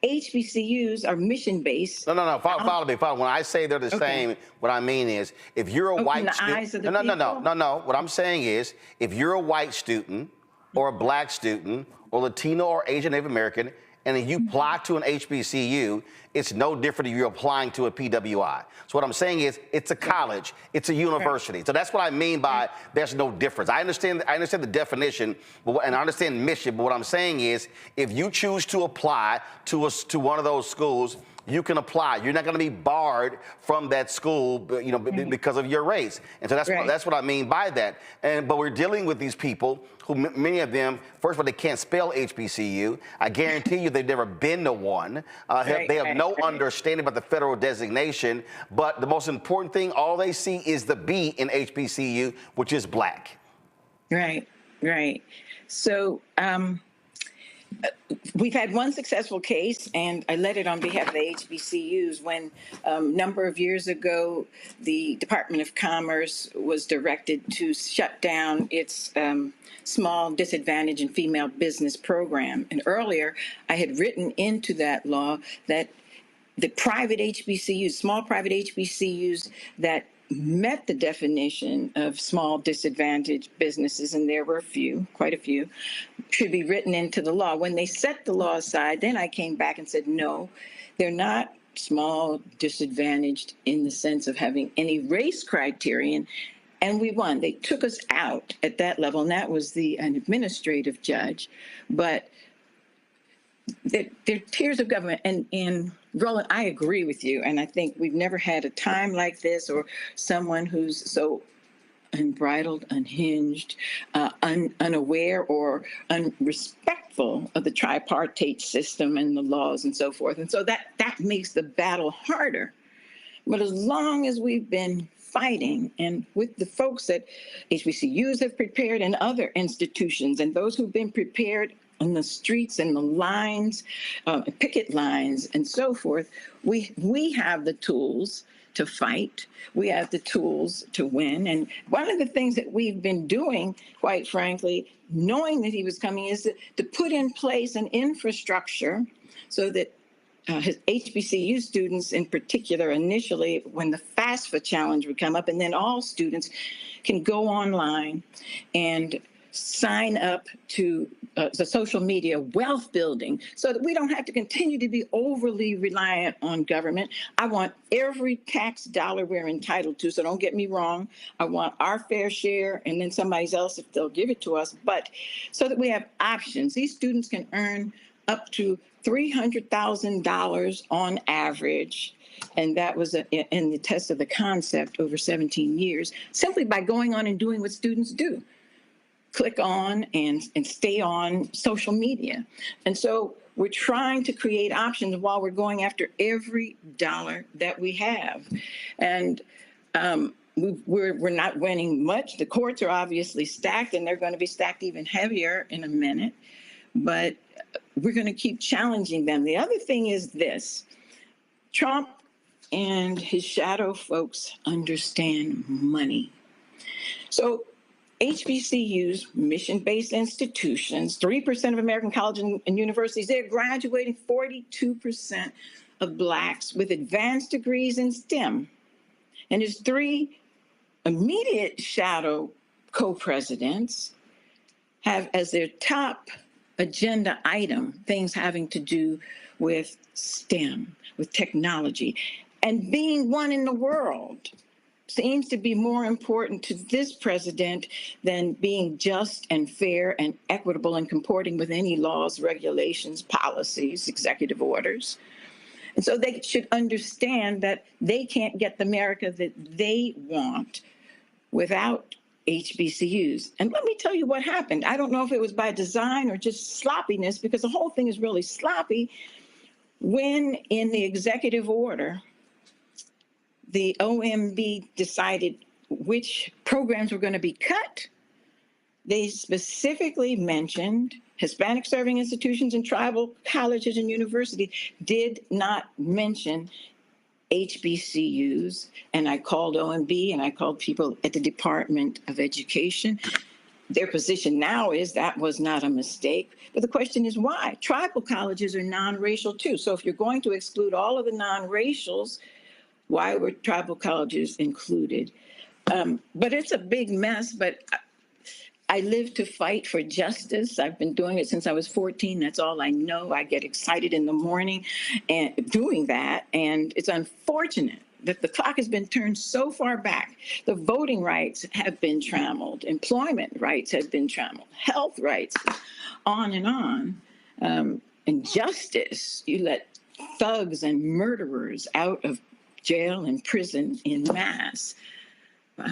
HBCUs are mission-based. No. Follow me. When I say they're the same, what I mean is if you're a white student. No. What I'm saying is if you're a white student or a Black student or Latino or Asian Native American, and then you apply to an HBCU, it's no different if you're applying to a PWI. So what I'm saying is it's a college, it's a university. So that's what I mean by there's no difference. I understand the definition, and I understand mission, but what I'm saying is if you choose to apply to one of those schools, you can apply. You're not going to be barred from that school, because of your race. And so that's what I mean by that. But we're dealing with these people who, many of them, first of all, they can't spell HBCU. I guarantee you they've never been to one. They have no understanding about the federal designation. But the most important thing, all they see is the B in HBCU, which is Black. Right. So we've had one successful case, and I led it on behalf of the HBCUs when a number of years ago, the Department of Commerce was directed to shut down its small disadvantaged and female business program. And earlier, I had written into that law that the private HBCUs, small private HBCUs that met the definition of small disadvantaged businesses, and there were quite a few, should be written into the law. When they set the law aside, then I came back and said, no, they're not small disadvantaged in the sense of having any race criterion. And we won. They took us out at that level, and that was an administrative judge. But they're tiers of government. And Roland, I agree with you. And I think we've never had a time like this or someone who's so unbridled, unhinged, unaware, or unrespectful of the tripartite system and the laws and so forth. And so that makes the battle harder. But as long as we've been fighting, and with the folks that HBCUs have prepared and other institutions, and those who've been prepared on the streets and the lines, picket lines and so forth, we have the tools to fight. We have the tools to win. And one of the things that we've been doing, quite frankly, knowing that he was coming, is to put in place an infrastructure so that his HBCU students in particular, initially when the FAFSA challenge would come up, and then all students can go online and sign up to the social media wealth building so that we don't have to continue to be overly reliant on government. I want every tax dollar we're entitled to, so don't get me wrong. I want our fair share and then somebody else if they'll give it to us, but so that we have options. These students can earn up to $300,000 on average, and that was in the test of the concept over 17 years, simply by going on and doing what students do. Click on and stay on social media. And so we're trying to create options while we're going after every dollar that we have. And we're not winning much. The courts are obviously stacked, and they're going to be stacked even heavier in a minute. But we're going to keep challenging them. The other thing is this: Trump and his shadow folks understand money. So HBCUs, mission-based institutions, 3% of American colleges and universities, they're graduating 42% of Blacks with advanced degrees in STEM. And his three immediate shadow co-presidents have as their top agenda item things having to do with STEM, with technology. And being one in the world seems to be more important to this president than being just and fair and equitable and comporting with any laws, regulations, policies, executive orders. And so they should understand that they can't get the America that they want without HBCUs. And let me tell you what happened. I don't know if it was by design or just sloppiness, because the whole thing is really sloppy. When in the executive order, the OMB decided which programs were going to be cut, they specifically mentioned Hispanic serving institutions and tribal colleges and universities, did not mention HBCUs. And I called OMB and I called people at the Department of Education. Their position now is that was not a mistake. But the question is why? Tribal colleges are non-racial too. So if you're going to exclude all of the non-racials, why were tribal colleges included? But it's a big mess. But I live to fight for justice. I've been doing it since I was 14. That's all I know. I get excited in the morning and doing that. And it's unfortunate that the clock has been turned so far back. The voting rights have been trammeled. Employment rights have been trammeled. Health rights, on and on. And justice, you let thugs and murderers out of jail and prison en masse.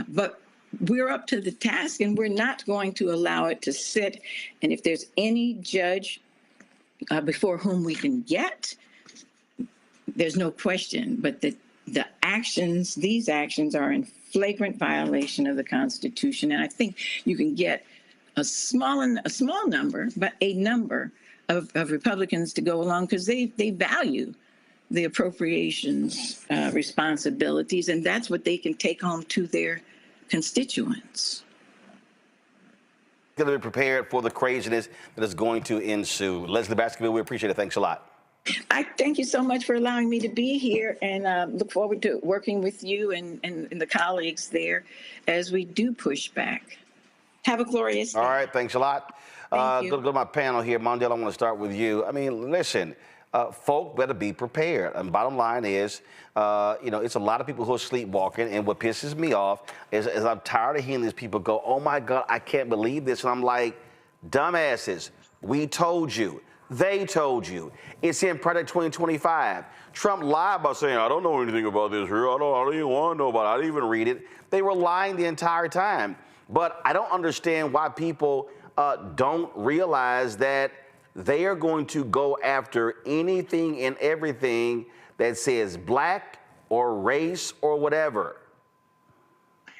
But we're up to the task, and we're not going to allow it to sit. And if there's any judge before whom we can get, there's no question, but the actions, these actions are in flagrant violation of the Constitution. And I think you can get a small number, but a number of Republicans to go along because they value the appropriations responsibilities, and that's what they can take home to their constituents. Going to be prepared for the craziness that is going to ensue. Leslie Baskerville, we appreciate it. Thanks a lot. I thank you so much for allowing me to be here, and look forward to working with you and the colleagues there as we do push back. Have a glorious day. All right, thanks a lot. Thank you. Go to my panel here. Mondale, I want to start with you. I mean, listen, folk better be prepared. And bottom line is, it's a lot of people who are sleepwalking. And what pisses me off is I'm tired of hearing these people go, oh, my God, I can't believe this. And I'm like, dumbasses, we told you. They told you. It's in Project 2025. Trump lied by saying, I don't know anything about this here. I don't even want to know about it. I didn't even read it. They were lying the entire time. But I don't understand why people don't realize that they are going to go after anything and everything that says black or race or whatever.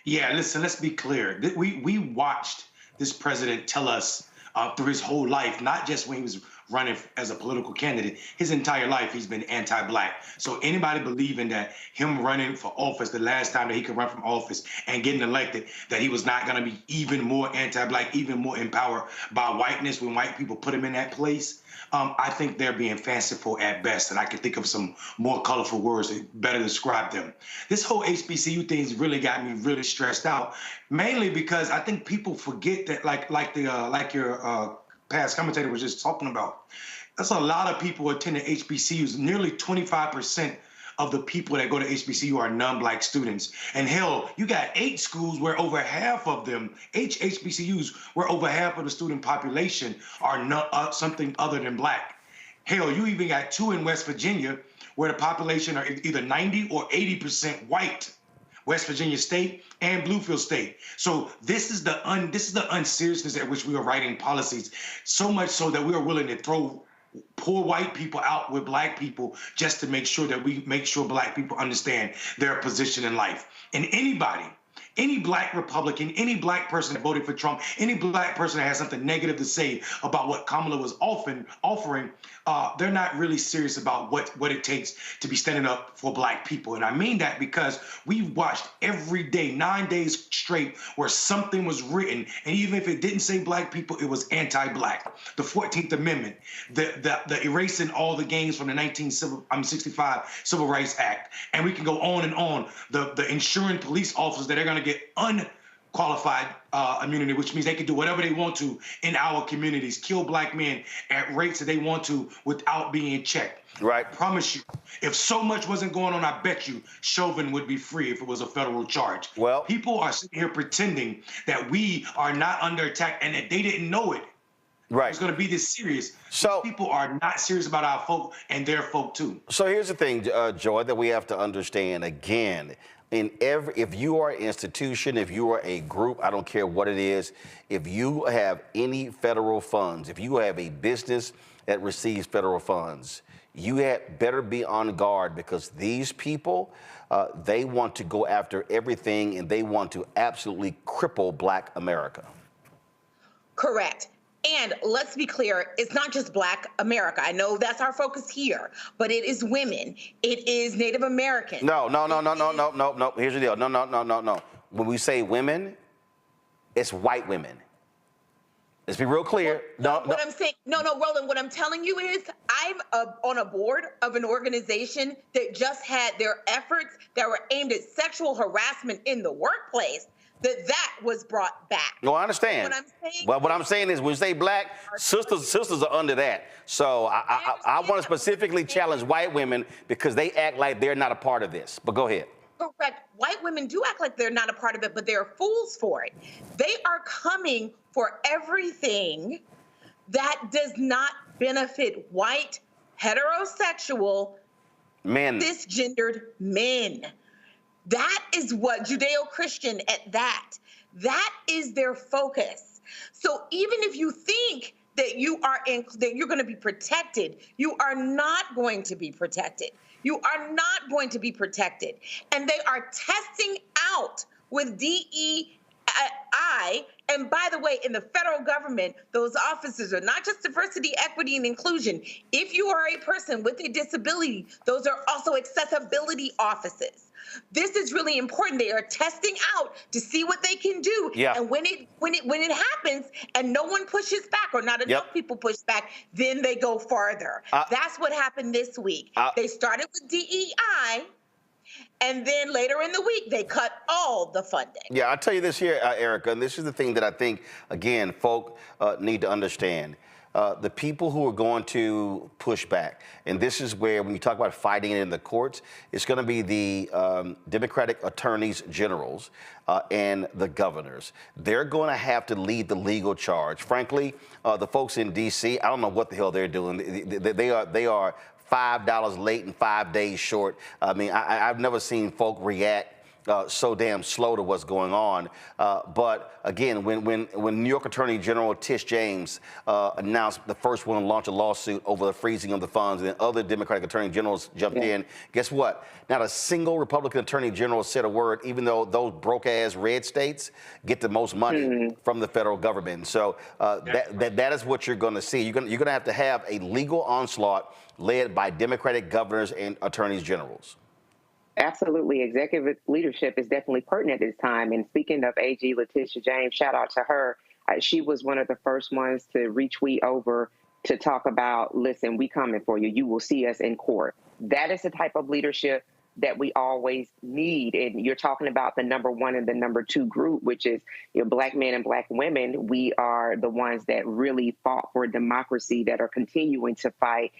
Yeah, listen, let's be clear. We watched this president tell us through his whole life, not just when he was running as a political candidate, his entire life he's been anti-black. So anybody believing that him running for office the last time that he could run from office and getting elected, that he was not going to be even more anti-black, even more empowered by whiteness when white people put him in that place, I think they're being fanciful at best, and I can think of some more colorful words that better describe them. This whole HBCU thing's really got me really stressed out, mainly because I think people forget that, like your past commentator was just talking about, that's a lot of people attending HBCUs. Nearly 25% of the people that go to HBCU are non-black students. And hell, you got 8 schools where over half of them, HBCUs, where over half of the student population are not something other than black. Hell, you even got 2 in West Virginia where the population are either 90 or 80% white. West Virginia State and Bluefield State. So this is the unseriousness at which we are writing policies, so much so that we are willing to throw poor white people out with black people just to make sure that we make sure black people understand their position in life. And anybody, any black Republican, any black person that voted for Trump, any black person that has something negative to say about what Kamala was offering, they're not really serious about what it takes to be standing up for black people. And I mean that because we've watched every day, 9 days straight, where something was written, and even if it didn't say black people, it was anti-black. The 14th Amendment, the erasing all the gains from the 1965 Civil Rights Act, and we can go on and on. The ensuring police officers that are going to get unqualified immunity, which means they can do whatever they want to in our communities, kill black men at rates that they want to without being checked. Right. I promise you, if so much wasn't going on, I bet you Chauvin would be free if it was a federal charge. Well, people are sitting here pretending that we are not under attack and that they didn't know it. Right. It's going to be this serious. So people are not serious about our folk and their folk too. So here's the thing, Joy, that we have to understand again. If you are an institution, if you are a group, I don't care what it is, if you have any federal funds, if you have a business that receives federal funds, you had better be on guard, because these people, they want to go after everything, and they want to absolutely cripple Black America. Correct. And let's be clear, it's not just Black America. I know that's our focus here, but it is women. It is Native Americans. No. Here's the deal. No. When we say women, it's white women. Let's be real clear. What I'm saying, Roland, what I'm telling you is I'm on a board of an organization that just had their efforts that were aimed at sexual harassment in the workplace, that was brought back. No, I understand. What I'm saying is, when you say Black, sisters are under that. So I want to specifically challenge white women, because they act like they're not a part of this. But go ahead. Correct. White women do act like they're not a part of it, but they're fools for it. They are coming for everything that does not benefit white, heterosexual, cisgendered men. That is what Judeo-Christian at that. That is their focus. So even if you think that that you're going to be protected, you are not going to be protected. You are not going to be protected. And they are testing out with DEI. And by the way, in the federal government, those offices are not just diversity, equity, and inclusion. If you are a person with a disability, those are also accessibility offices. This is really important. They are testing out to see what they can do. Yeah. And when it happens and no one pushes back, or not enough people push back, then they go farther. That's what happened this week. They started with DEI, and then later in the week, they cut all the funding. Yeah, I'll tell you this here, Erica, and this is the thing that I think, again, folk need to understand. The people who are going to push back, and this is where, when you talk about fighting it in the courts, it's going to be the Democratic attorneys generals and the governors. They're going to have to lead the legal charge. Frankly, the folks in D.C., I don't know what the hell they're doing. They are $5 late and 5 days short. I mean, I've never seen folk react so damn slow to what's going on. But again, when New York Attorney General Tish James announced the first one to launch a lawsuit over the freezing of the funds, and then other Democratic Attorney Generals jumped in, guess what? Not a single Republican Attorney General said a word, even though those broke-ass red states get the most money from the federal government. So that is what you're going to see. You're going to have a legal onslaught led by Democratic governors and attorneys generals. Absolutely. Executive leadership is definitely pertinent at this time. And speaking of AG Letitia James, shout out to her. She was one of the first ones to retweet over to talk about, listen, we coming for you. You will see us in court. That is the type of leadership that we always need. And you're talking about the number one and the number two group, which is Black men and Black women. We are the ones that really fought for democracy, that are continuing to fight,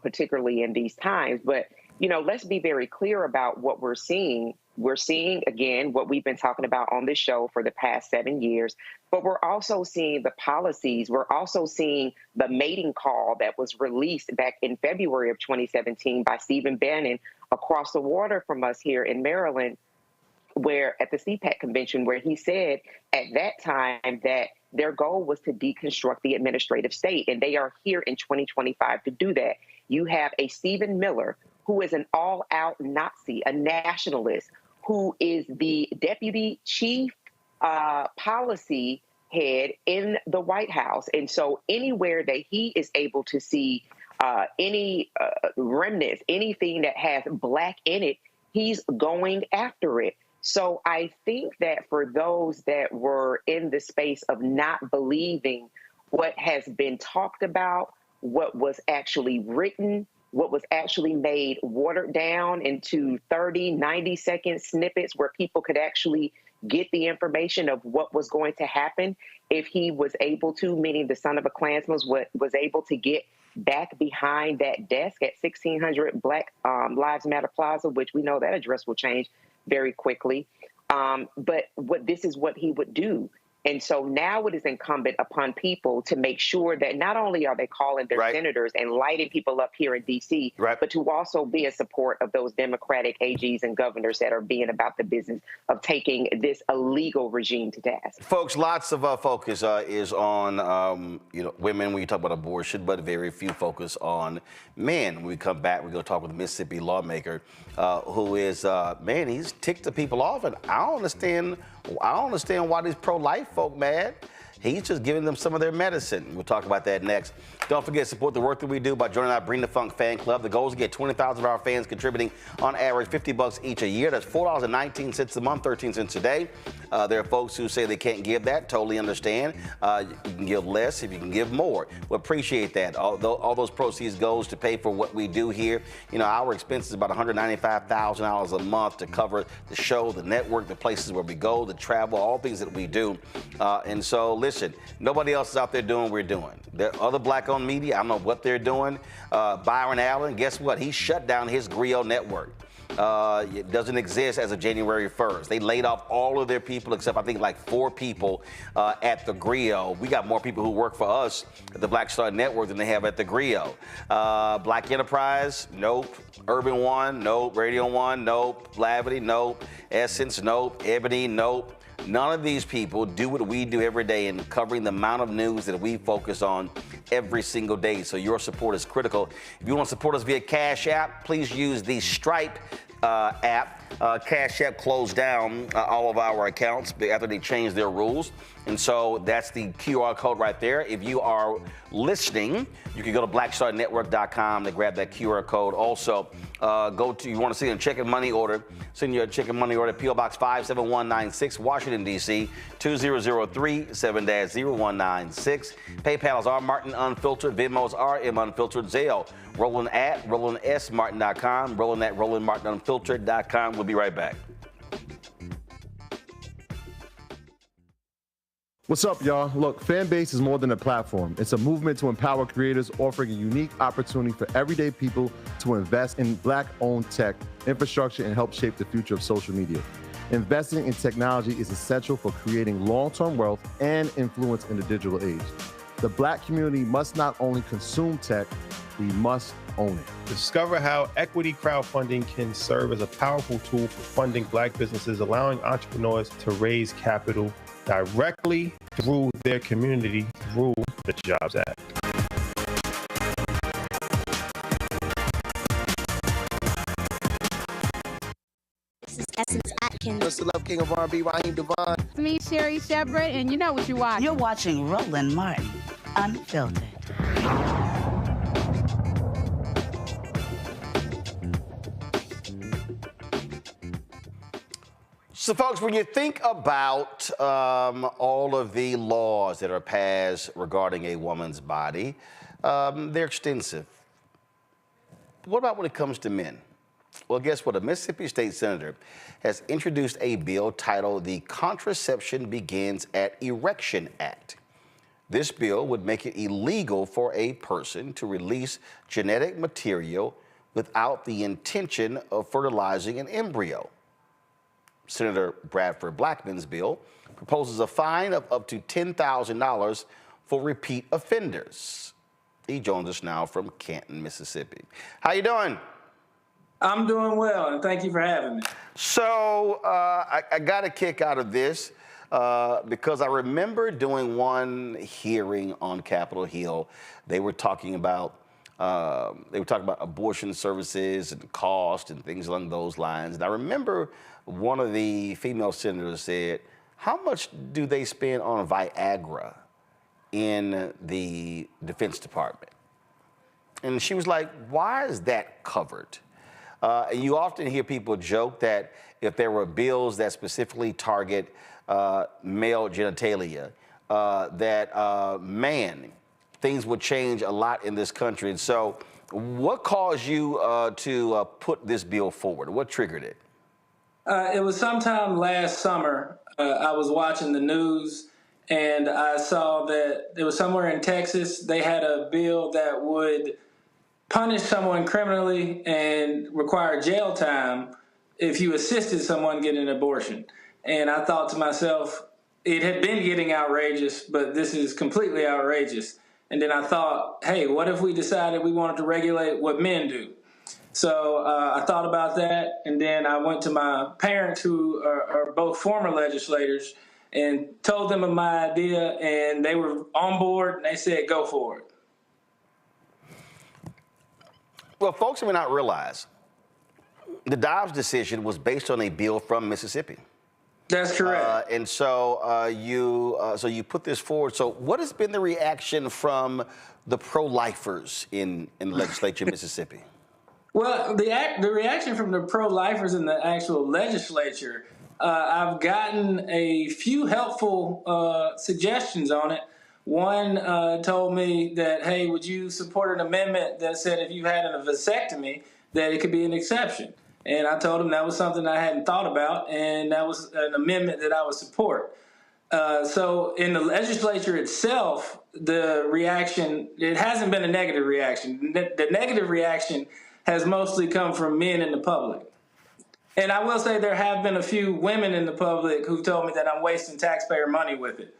particularly in these times. But let's be very clear about what we're seeing. We're seeing, again, what we've been talking about on this show for the past 7 years, but we're also seeing the policies. We're also seeing the mating call that was released back in February of 2017 by Stephen Bannon across the water from us here in Maryland, where at the CPAC convention, where he said at that time that their goal was to deconstruct the administrative state, and they are here in 2025 to do that. You have a Stephen Miller, who is an all-out Nazi, a nationalist, who is the deputy chief policy head in the White House. And so anywhere that he is able to see any remnants, anything that has Black in it, he's going after it. So I think that for those that were in the space of not believing what has been talked about, what was actually written, what was actually made watered down into 30, 90-second snippets where people could actually get the information of what was going to happen if he was able to, meaning the son of a Klansman was able to get back behind that desk at 1600 Black Lives Matter Plaza, which we know that address will change very quickly. But this is what he would do. And so now it is incumbent upon people to make sure that not only are they calling their senators and lighting people up here in D.C., but to also be in support of those Democratic AGs and governors that are being about the business of taking this illegal regime to task. Folks, lots of focus is on women when you talk about abortion, but very few focus on men. When we come back, we're going to talk with a Mississippi lawmaker who is, he's ticked the people off, and I don't understand why these pro-life folk mad. He's just giving them some of their medicine. We'll talk about that next. Don't forget to support the work that we do by joining our Bring the Funk fan club. The goal is to get 20,000 of our fans contributing on average $50 each a year. That's $4.19 a month, 13 cents a day. There are folks who say they can't give that. Totally understand. You can give less if you can give more. We appreciate that. All those proceeds goes to pay for what we do here. Our expenses about $195,000 a month to cover the show, the network, the places where we go, the travel, all things that we do. And so, listen, nobody else is out there doing what we're doing. There are other black-owned media. I don't know what they're doing. Byron Allen, guess what? He shut down his Griot network. It doesn't exist as of January 1st. They laid off all of their people except I think like 4 people at the Griot. We got more people who work for us at the Black Star Network than they have at the Griot. Black Enterprise, nope. Urban One, nope. Radio One, nope. Blavity, nope. Essence, nope. Ebony, nope. None of these people do what we do every day in covering the amount of news that we focus on every single day. So your support is critical. If you want to support us via Cash App, please use the Stripe app. Cash App closed down all of our accounts after they changed their rules. And so that's the QR code right there. If you are listening, you can go to blackstarnetwork.com to grab that QR code. Also, you want to see a check and money order, send your check and money order to P.O. Box 57196, Washington, D.C., 2003 7-0196. PayPal is R Martin Unfiltered. Venmo is RM Unfiltered. Zelle, Roland at RolandSMartin.com, Roland at RolandMartinUnfiltered.com. We'll be right back. What's up, y'all? Look, Fanbase is more than a platform. It's a movement to empower creators, offering a unique opportunity for everyday people to invest in Black-owned tech, infrastructure, and help shape the future of social media. Investing in technology is essential for creating long-term wealth and influence in the digital age. The Black community must not only consume tech, we must own it. Discover how equity crowdfunding can serve as a powerful tool for funding Black businesses, allowing entrepreneurs to raise capital directly through their community through the Jobs Act. This is Essence Atkins. What's the love king of R&B, Raheem Devon? It's me, Sherry Shepard, and you know what you're watching. You're watching Roland Martin Unfiltered. So, folks, when you think about all of the laws that are passed regarding a woman's body, they're extensive. What about when it comes to men? Well, guess what? A Mississippi state senator has introduced a bill titled the Contraception Begins at Erection Act. This bill would make it illegal for a person to release genetic material without the intention of fertilizing an embryo. Senator Bradford Blackmon's bill proposes a fine of up to $10,000 for repeat offenders. He joins us now from Canton, Mississippi. How you doing? I'm doing well, and thank you for having me. So I got a kick out of this because I remember doing one hearing on Capitol Hill. They were talking about abortion services and cost and things along those lines. And I remember one of the female senators said, how much do they spend on Viagra in the Defense Department? And she was like, why is that covered? And you often hear people joke that if there were bills that specifically target male genitalia, things would change a lot in this country. And so what caused you to put this bill forward? What triggered it? It was sometime last summer. I was watching the news, and I saw that it was somewhere in Texas. They had a bill that would punish someone criminally and require jail time if you assisted someone getting an abortion. And I thought to myself, it had been getting outrageous, but this is completely outrageous. And then I thought, hey, what if we decided we wanted to regulate what men do? So I thought about that, and then I went to my parents, who are both former legislators, and told them of my idea, and they were on board, and they said, go for it. Well, folks may not realize the Dobbs decision was based on a bill from Mississippi. That's correct. And so you put this forward. So what has been the reaction from the pro-lifers in the legislature in Mississippi? Well, the reaction from the pro-lifers in the actual legislature, I've gotten a few helpful suggestions on it. One told me that, hey, would you support an amendment that said if you had a vasectomy, that it could be an exception? And I told him that was something I hadn't thought about, and that was an amendment that I would support. So in the legislature itself, the reaction, it hasn't been a negative reaction. The negative reaction has mostly come from men in the public. And I will say there have been a few women in the public who told me that I'm wasting taxpayer money with it.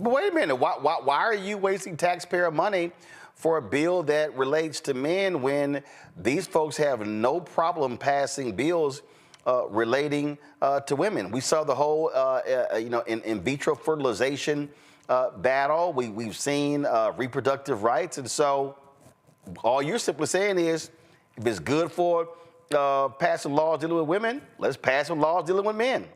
But wait a minute, why are you wasting taxpayer money for a bill that relates to men when these folks have no problem passing bills relating to women? We saw the whole, in vitro fertilization battle. We've seen reproductive rights. And so all you're simply saying is, if it's good for passing laws dealing with women, let's pass some laws dealing with men.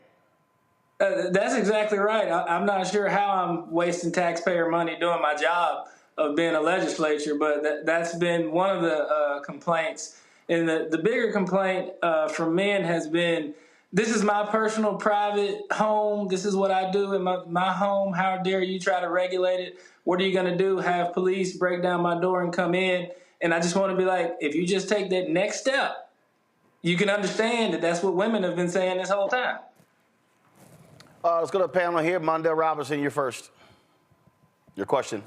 That's exactly right. I'm not sure how I'm wasting taxpayer money doing my job of being a legislature, but that's been one of the complaints. And the bigger complaint from men has been, this is my personal private home. This is what I do in my home. How dare you try to regulate it? What are you going to do? Have police break down my door and come in? And I just want to be like, if you just take that next step, you can understand that that's what women have been saying this whole time. Let's go to the panel here. Mondale Robinson, you're first. Your question.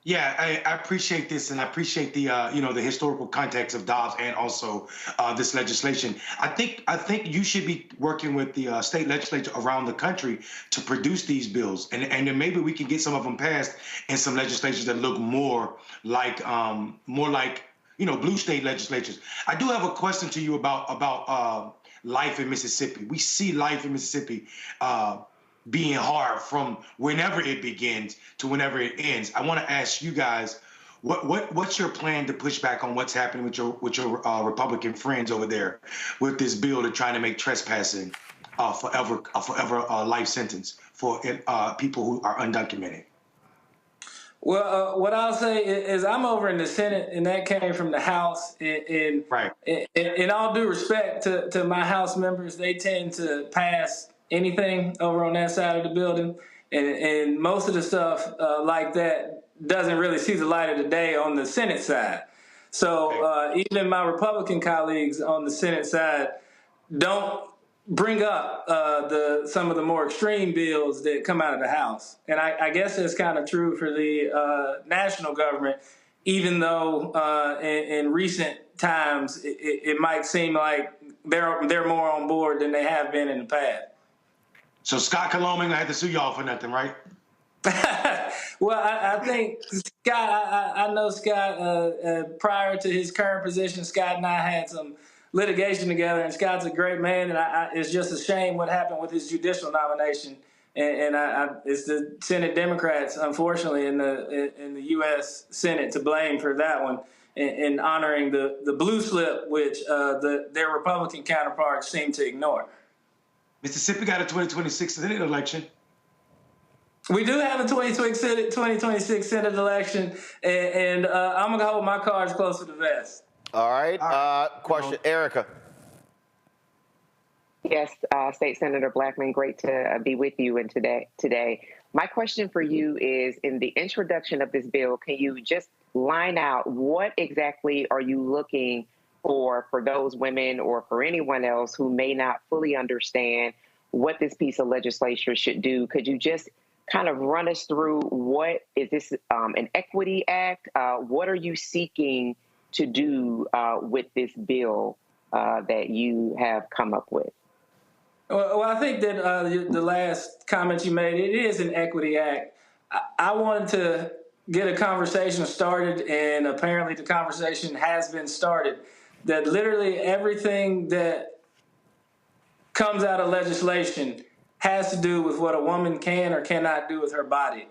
Yeah, I appreciate this, and I appreciate the the historical context of Dobbs and also this legislation. I think you should be working with the state legislature around the country to produce these bills, and then maybe we can get some of them passed in some legislatures that look more like blue state legislatures. I do have a question to you about life in Mississippi. We see life in Mississippi being hard from whenever it begins to whenever it ends. I want to ask you guys, what's your plan to push back on what's happening with your Republican friends over there with this bill to trying to make trespassing forever life sentence for people who are undocumented? Well, what I'll say is I'm over in the Senate, and that came from the House. And in all due respect to my House members, they tend to pass anything over on that side of the building. And most of the stuff like that doesn't really see the light of the day on the Senate side. So even my Republican colleagues on the Senate side don't bring up some of the more extreme bills that come out of the House. And I guess that's kind of true for the national government, even though in recent times it might seem like they're more on board than they have been in the past. So Scott Coloming had to sue y'all for nothing, right? Well, I think Scott, I know Scott prior to his current position. Scott and I had some litigation together, and Scott's a great man, and it's just a shame what happened with his judicial nomination. And it's the Senate Democrats, unfortunately, in the U.S. Senate to blame for that one, in honoring the blue slip, which their Republican counterparts seem to ignore. Mississippi got a 2026 Senate election. We do have a 2026 Senate election, and I'm going to hold my cards close to the vest. All right. Question, Erica. Yes, State Senator Blackman, great to be with you today. My question for you is, in the introduction of this bill, can you just line out what exactly are you looking for those women or for anyone else who may not fully understand what this piece of legislation should do? Could you just kind of run us through what is this, an equity act? What are you seeking to do with this bill that you have come up with? Well, I think that the last comment you made, it is an equity act. I wanted to get a conversation started, and apparently the conversation has been started, that literally everything that comes out of legislation has to do with what a woman can or cannot do with her body.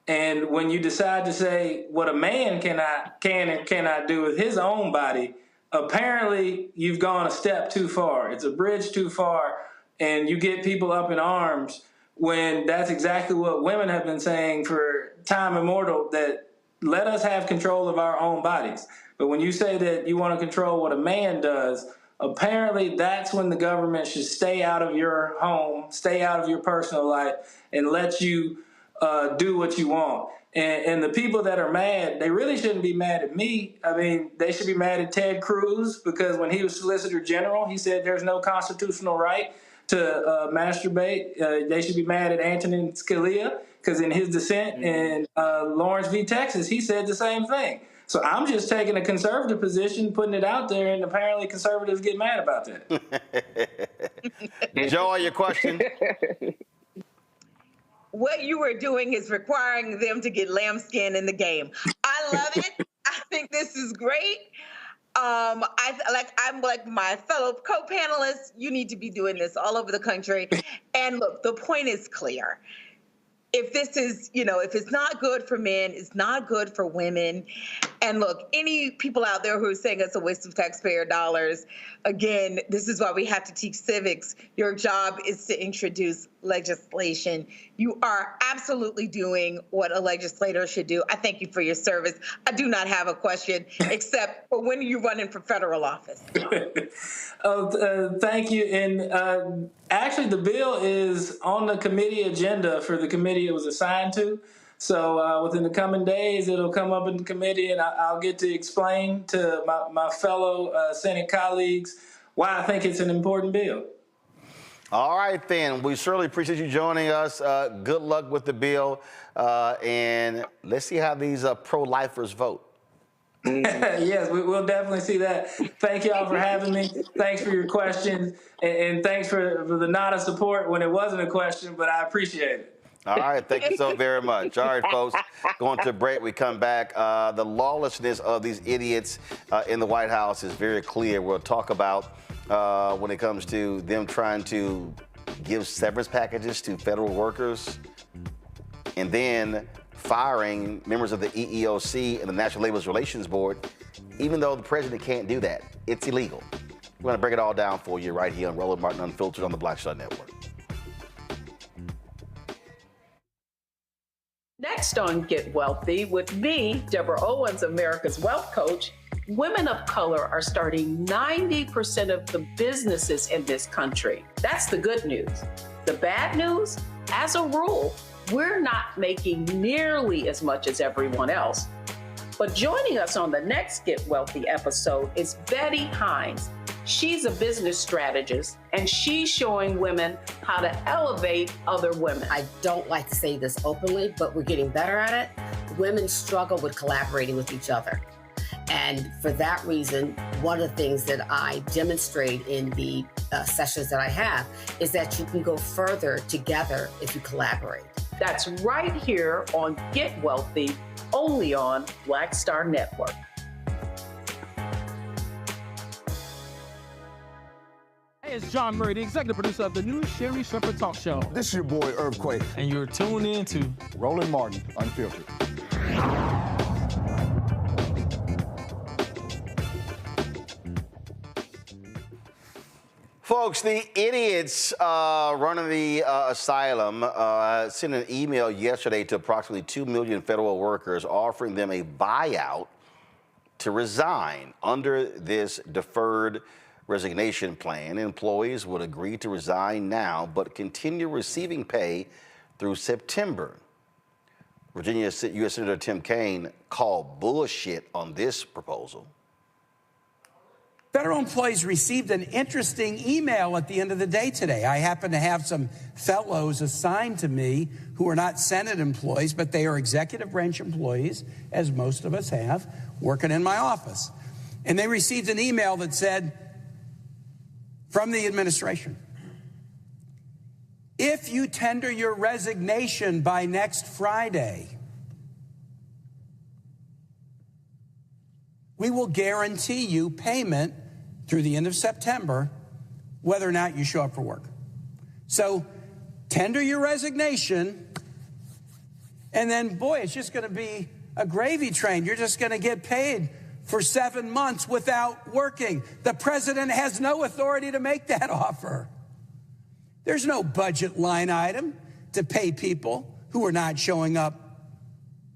And when you decide to say what a man can and cannot do with his own body, apparently you've gone a step too far. It's a bridge too far, and you get people up in arms when that's exactly what women have been saying for time immemorial, that let us have control of our own bodies. But when you say that you want to control what a man does, apparently that's when the government should stay out of your home, stay out of your personal life, and let you do what you want. And the people that are mad, they really shouldn't be mad at me. I mean, they should be mad at Ted Cruz, because when he was Solicitor General, he said there's no constitutional right to masturbate. They should be mad at Antonin Scalia, because in his dissent in Lawrence v. Texas, he said the same thing. So I'm just taking a conservative position, putting it out there, and apparently conservatives get mad about that. Joe, your question? What you are doing is requiring them to get lambskin in the game. I love it. I think this is great. I'm like my fellow co-panelists. You need to be doing this all over the country. And look, the point is clear. If this is, if it's not good for men, it's not good for women. And look, any people out there who are saying it's a waste of taxpayer dollars, again, this is why we have to teach civics. Your job is to introduce legislation. You are absolutely doing what a legislator should do. I thank you for your service. I do not have a question, except for when are you running for federal office? Thank you. And actually, the bill is on the committee agenda for the committee it was assigned to. So within the coming days, it'll come up in the committee, and I'll get to explain to my fellow Senate colleagues why I think it's an important bill. All right, then. We certainly appreciate you joining us. Good luck with the bill. And let's see how these pro-lifers vote. Yes, we'll definitely see that. Thank you all for having me. Thanks for your questions. And thanks for the nod of support when it wasn't a question, but I appreciate it. All right, thank you so very much. All right, folks, going to break. We come back. The lawlessness of these idiots in the White House is very clear. We'll talk about when it comes to them trying to give severance packages to federal workers, and then firing members of the EEOC and the National Labor Relations Board, even though the president can't do that. It's illegal. We're going to break it all down for you right here on Roland Martin Unfiltered on the Black Star Network. Next on Get Wealthy, with me, Deborah Owens, America's Wealth Coach, women of color are starting 90% of the businesses in this country. That's the good news. The bad news, as a rule, we're not making nearly as much as everyone else. But joining us on the next Get Wealthy episode is Betty Hines. She's a business strategist, and she's showing women how to elevate other women. I don't like to say this openly, but we're getting better at it. Women struggle with collaborating with each other. And for that reason, one of the things that I demonstrate in the sessions that I have is that you can go further together if you collaborate. That's right here on Get Wealthy, only on Black Star Network. Hey, it's John Murray, the executive producer of the new Sherry Shepherd Talk Show. This is your boy, Earthquake. And you're tuned in to Roland Martin Unfiltered. Folks, the idiots running the asylum sent an email yesterday to approximately 2 million federal workers offering them a buyout to resign. Under this deferred resignation plan, employees would agree to resign now but continue receiving pay through September. Virginia U.S. Senator Tim Kaine called bullshit on this proposal. Federal employees received an interesting email at the end of the day today. I happen to have some fellows assigned to me who are not Senate employees, but they are executive branch employees, as most of us have, working in my office. And they received an email that said, from the administration, If you tender your resignation by next Friday, we will guarantee you payment through the end of September, whether or not you show up for work. So tender your resignation, and then, boy, it's just going to be a gravy train. You're just going to get paid for 7 months without working. The president has no authority to make that offer. There's no budget line item to pay people who are not showing up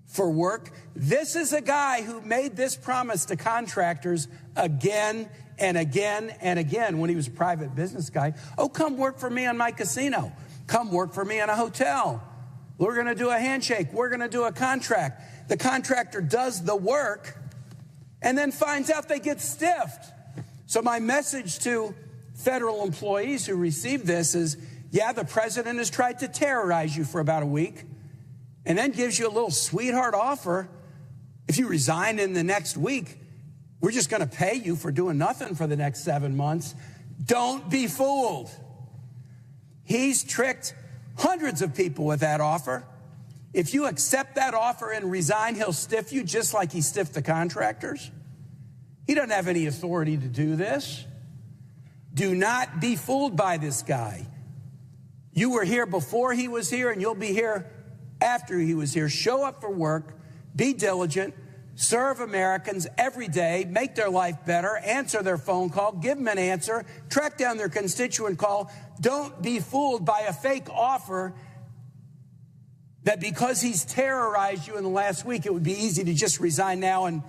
for work. This is a guy who made this promise to contractors again and again and again when he was a private business guy. Oh, come work for me on my casino. Come work for me on a hotel. We're going to do a handshake. We're going to do a contract. The contractor does the work and then finds out they get stiffed. So my message to federal employees who receive this is, yeah, the president has tried to terrorize you for about a week and then gives you a little sweetheart offer. If you resign in the next week, we're just going to pay you for doing nothing for the next 7 months. Don't be fooled. He's tricked hundreds of people with that offer. If you accept that offer and resign, he'll stiff you just like he stiffed the contractors. He doesn't have any authority to do this. Do not be fooled by this guy. You were here before he was here, and you'll be here after he was here. Show up for work, be diligent, serve Americans every day, make their life better, answer their phone call, give them an answer, track down their constituent call. Don't be fooled by a fake offer that because he's terrorized you in the last week, it would be easy to just resign now and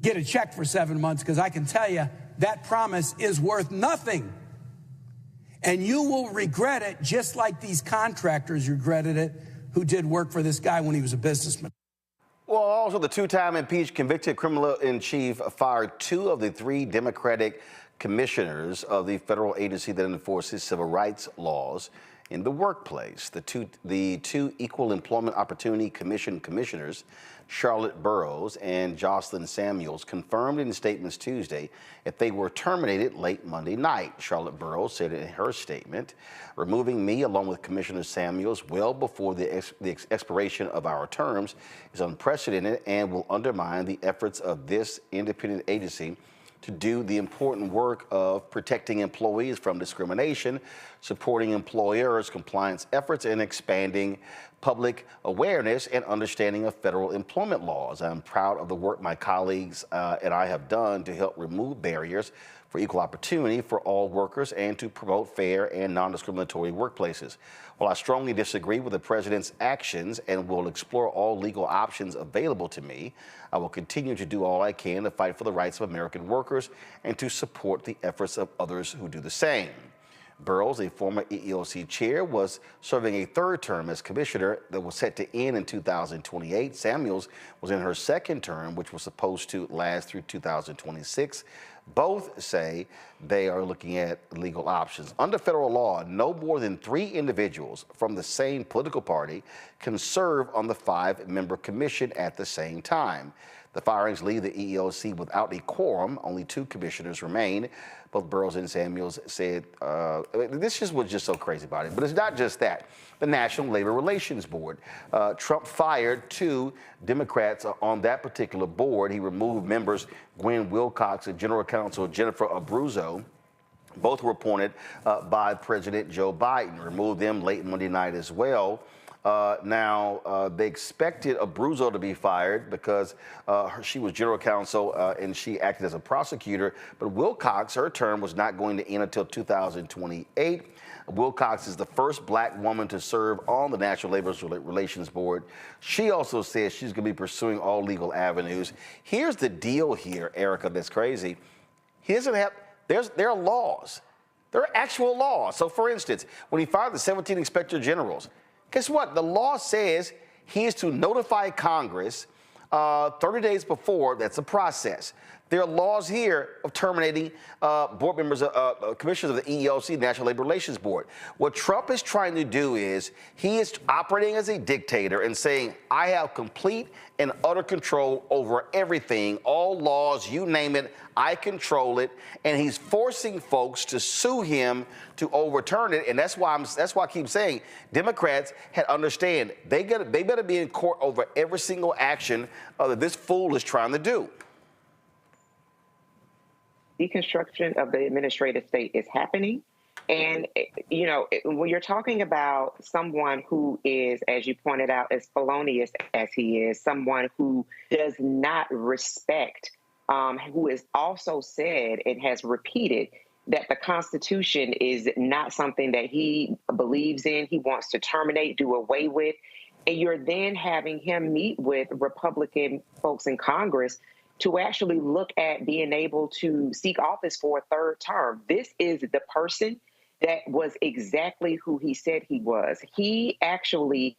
get a check for 7 months, because I can tell you that promise is worth nothing. And you will regret it just like these contractors regretted it who did work for this guy when he was a businessman. Well, also the two-time impeached convicted criminal-in-chief fired 2 of the 3 Democratic commissioners of the federal agency that enforces civil rights laws in the workplace. The two Equal Employment Opportunity Commission commissioners, Charlotte Burrows and Jocelyn Samuels, confirmed in statements Tuesday that they were terminated late Monday night. Charlotte Burrows said in her statement, "Removing me along with Commissioner Samuels well before the expiration of our terms is unprecedented and will undermine the efforts of this independent agency to do the important work of protecting employees from discrimination, supporting employers' compliance efforts, and expanding public awareness and understanding of federal employment laws. I'm proud of the work my colleagues and I have done to help remove barriers for equal opportunity for all workers and to promote fair and non-discriminatory workplaces. While I strongly disagree with the president's actions and will explore all legal options available to me, I will continue to do all I can to fight for the rights of American workers and to support the efforts of others who do the same." Burrows, a former EEOC chair, was serving a 3rd term as commissioner that was set to end in 2028. Samuels was in her 2nd term, which was supposed to last through 2026. Both say they are looking at legal options. Under federal law, no more than 3 individuals from the same political party can serve on the 5-member commission at the same time. The firings leave the EEOC without a quorum. Only 2 commissioners remain. Both Burrows and Samuels said, this was just so crazy about it. But it's not just that. The National Labor Relations Board. Trump fired 2 Democrats on that particular board. He removed members Gwen Wilcox and General Counsel Jennifer Abruzzo. Both were appointed by President Joe Biden. Removed them late Monday night as well. They expected Abruzzo to be fired because she was general counsel and she acted as a prosecutor. But Wilcox, her term was not going to end until 2028. Wilcox is the first black woman to serve on the National Labor Relations Board. She also says she's going to be pursuing all legal avenues. Here's the deal here, Erica, that's crazy. He doesn't have, there are laws. There are actual laws. So, for instance, when he fired the 17 inspector generals, guess what? The law says he is to notify Congress 30 days before. That's a process. There are laws here of terminating board members, commissioners of the EEOC, National Labor Relations Board. What Trump is trying to do is he is operating as a dictator and saying, I have complete and utter control over everything, all laws, you name it, I control it. And he's forcing folks to sue him to overturn it. And that's why I keep saying Democrats understand they better be in court over every single action that this fool is trying to do. Deconstruction of the administrative state is happening. And, you know, when you're talking about someone who is, as you pointed out, as felonious as he is, someone who does not respect, who has also said and has repeated that the Constitution is not something that he believes in, he wants to terminate, do away with. And you're then having him meet with Republican folks in Congress to actually look at being able to seek office for a third term. This is the person that was exactly who he said he was. He actually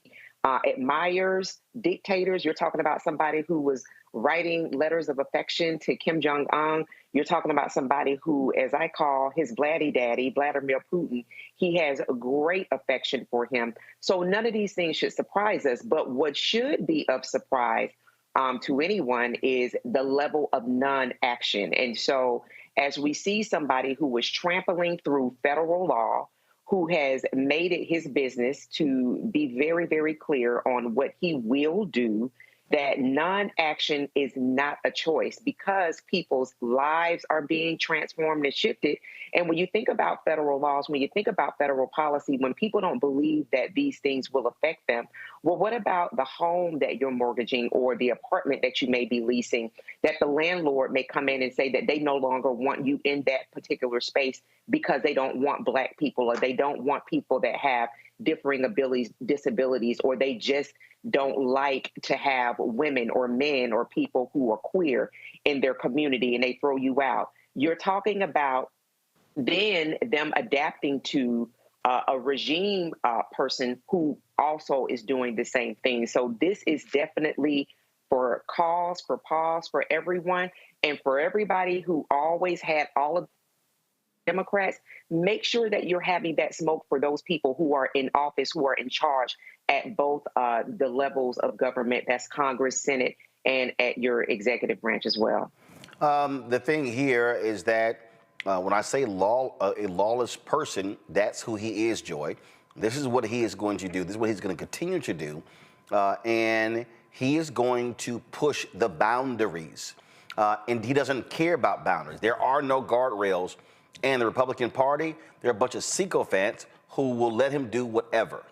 admires dictators. You're talking about somebody who was writing letters of affection to Kim Jong-un. You're talking about somebody who, as I call his Vladdy Daddy, Vladimir Putin, he has a great affection for him. So none of these things should surprise us. But what should be of surprise to anyone is the level of non-action. And so as we see somebody who was trampling through federal law, who has made it his business to be very, very clear on what he will do, that non-action is not a choice because people's lives are being transformed and shifted. And when you think about federal laws, when you think about federal policy, when people don't believe that these things will affect them, well, what about the home that you're mortgaging or the apartment that you may be leasing, that the landlord may come in and say that they no longer want you in that particular space because they don't want Black people or they don't want people that have differing abilities, disabilities, or they just don't like to have women or men or people who are queer in their community and they throw you out. You're talking about then them adapting to a regime person who also is doing the same thing. So this is definitely for cause, for pause, for everyone, and for everybody who always had all of Democrats, make sure that you're having that smoke for those people who are in office, who are in charge at both the levels of government, that's Congress, Senate, and at your executive branch as well. The thing here is that when I say a lawless person, that's who he is, Joy. This is what he is going to do. This is what he's going to continue to do. And he is going to push the boundaries. And he doesn't care about boundaries. There are no guardrails. And the Republican Party, they're a bunch of sycophants who will let him do whatever.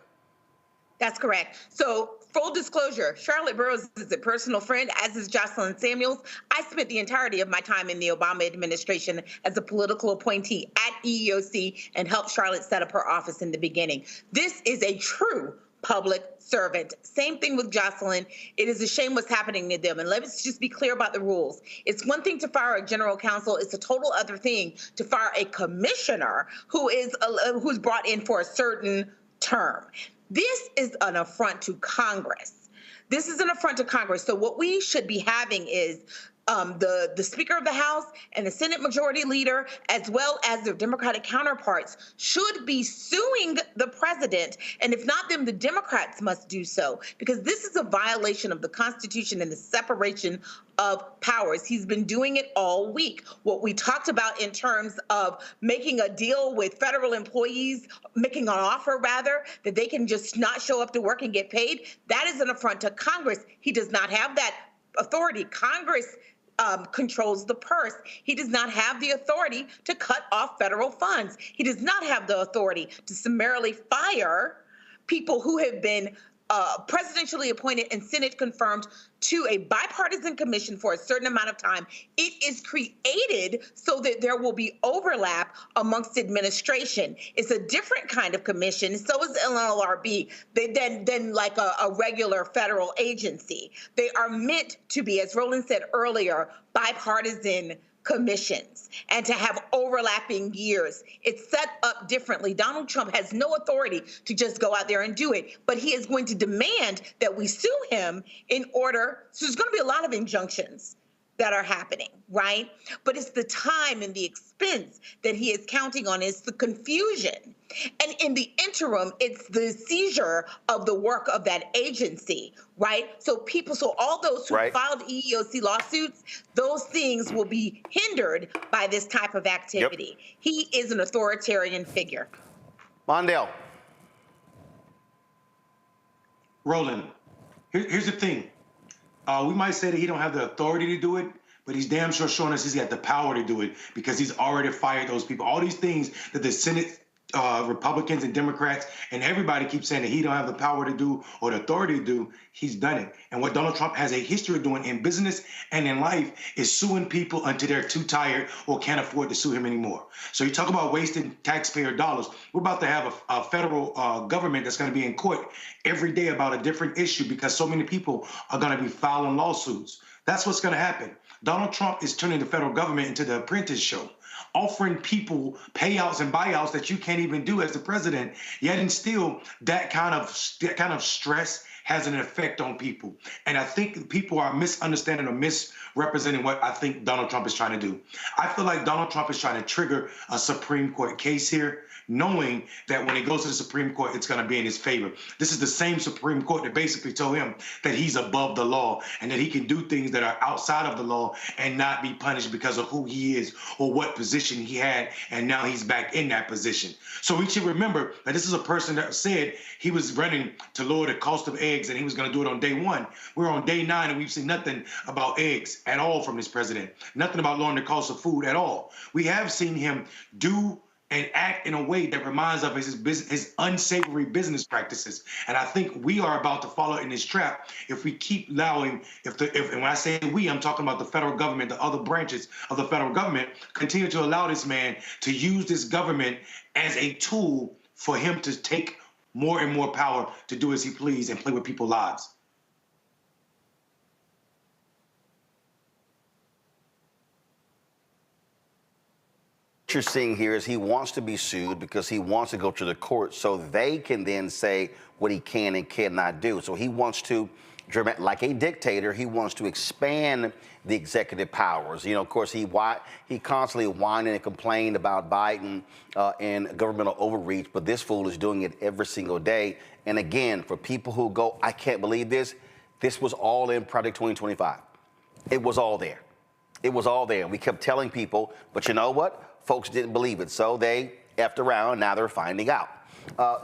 That's correct. So full disclosure, Charlotte Burrows is a personal friend, as is Jocelyn Samuels. I spent the entirety of my time in the Obama administration as a political appointee at EEOC and helped Charlotte set up her office in the beginning. This is a true public servant. Same thing with Jocelyn. It is a shame what's happening to them. And let's just be clear about the rules. It's one thing to fire a general counsel. It's a total other thing to fire a commissioner who's brought in for a certain term. This is an affront to Congress. This is an affront to Congress. So what we should be having is the Speaker of the House and the Senate Majority Leader, as well as their Democratic counterparts, should be suing the president. And if not them, the Democrats must do so, because this is a violation of the Constitution and the separation of powers. He's been doing it all week. What we talked about in terms of making a deal with federal employees, making an offer rather, that they can just not show up to work and get paid, that is an affront to Congress. He does not have that authority. Congress controls the purse. He does not have the authority to cut off federal funds. He does not have the authority to summarily fire people who have been presidentially appointed and Senate confirmed to a bipartisan commission for a certain amount of time. It is created so that there will be overlap amongst administration. It's a different kind of commission. So is NLRB than like a regular federal agency. They are meant to be, as Roland said earlier, bipartisan commissions and to have overlapping years. It's set up differently. Donald Trump has no authority to just go out there and do it, but he is going to demand that we sue him in order. So there's going to be a lot of injunctions that are happening, right? But it's the time and the expense that he is counting on. It's the confusion. And in the interim, it's the seizure of the work of that agency, right? So all those who filed EEOC lawsuits, those things will be hindered by this type of activity. Yep. He is an authoritarian figure. Mondale. Roland, here's the thing. We might say that he don't have the authority to do it, but he's damn sure showing us he's got the power to do it because he's already fired those people. All these things that the Senate Republicans and Democrats and everybody keeps saying that he don't have the power to do or the authority to do, he's done it. And what Donald Trump has a history of doing in business and in life is suing people until they're too tired or can't afford to sue him anymore. So you talk about wasting taxpayer dollars. We're about to have a federal government that's going to be in court every day about a different issue because so many people are going to be filing lawsuits. That's what's going to happen. Donald Trump is turning the federal government into the Apprentice show, offering people payouts and buyouts that you can't even do as the president. Yet and still, that kind of stress has an effect on people. And I think people are misunderstanding or misrepresenting what I think Donald Trump is trying to do. I feel like Donald Trump is trying to trigger a Supreme Court case here, knowing that when it goes to the Supreme Court, it's going to be in his favor. This is the same Supreme Court that basically told him that he's above the law and that he can do things that are outside of the law and not be punished because of who he is or what position he had, and now he's back in that position. So we should remember that this is a person that said he was running to lower the cost of eggs and he was going to do it on day one. We're on day 9 and we've seen nothing about eggs at all from this president, nothing about lowering the cost of food at all. We have seen him do and act in a way that reminds of his unsavory business practices. And I think we are about to follow in this trap if we keep allowing, and when I say we, I'm talking about the federal government, the other branches of the federal government, continue to allow this man to use this government as a tool for him to take more and more power to do as he please and play with people's lives. What you're seeing here is he wants to be sued because he wants to go to the court so they can then say what he can and cannot do. So he wants to, like a dictator, he wants to expand the executive powers. You know, of course, he constantly whined and complained about Biden and governmental overreach, but this fool is doing it every single day. And again, for people who go, I can't believe this was all in Project 2025. It was all there. It was all there. We kept telling people, but you know what? Folks didn't believe it, so they effed around. Now they're finding out.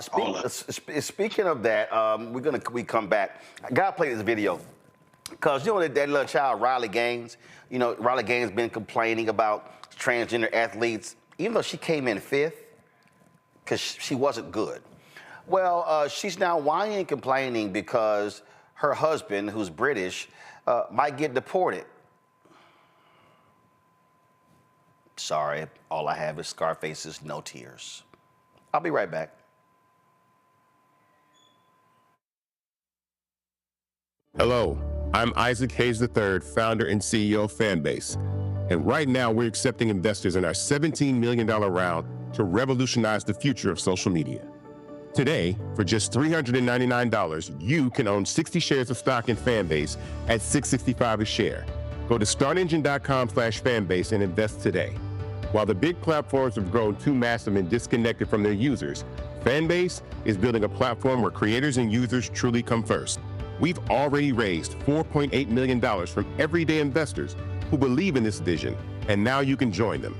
Speaking of that, we come back. I gotta play this video because you know that little child Riley Gaines. You know Riley Gaines been complaining about transgender athletes, even though she came in 5th because she wasn't good. Well, she's now whining and complaining because her husband, who's British, might get deported. Sorry, all I have is Scarface's No Tears. I'll be right back. Hello, I'm Isaac Hayes III, founder and CEO of Fanbase. And right now we're accepting investors in our $17 million round to revolutionize the future of social media. Today, for just $399, you can own 60 shares of stock in Fanbase at $665 a share. Go to startengine.com/fanbase and invest today. While the big platforms have grown too massive and disconnected from their users, Fanbase is building a platform where creators and users truly come first. We've already raised $4.8 million from everyday investors who believe in this vision, and now you can join them.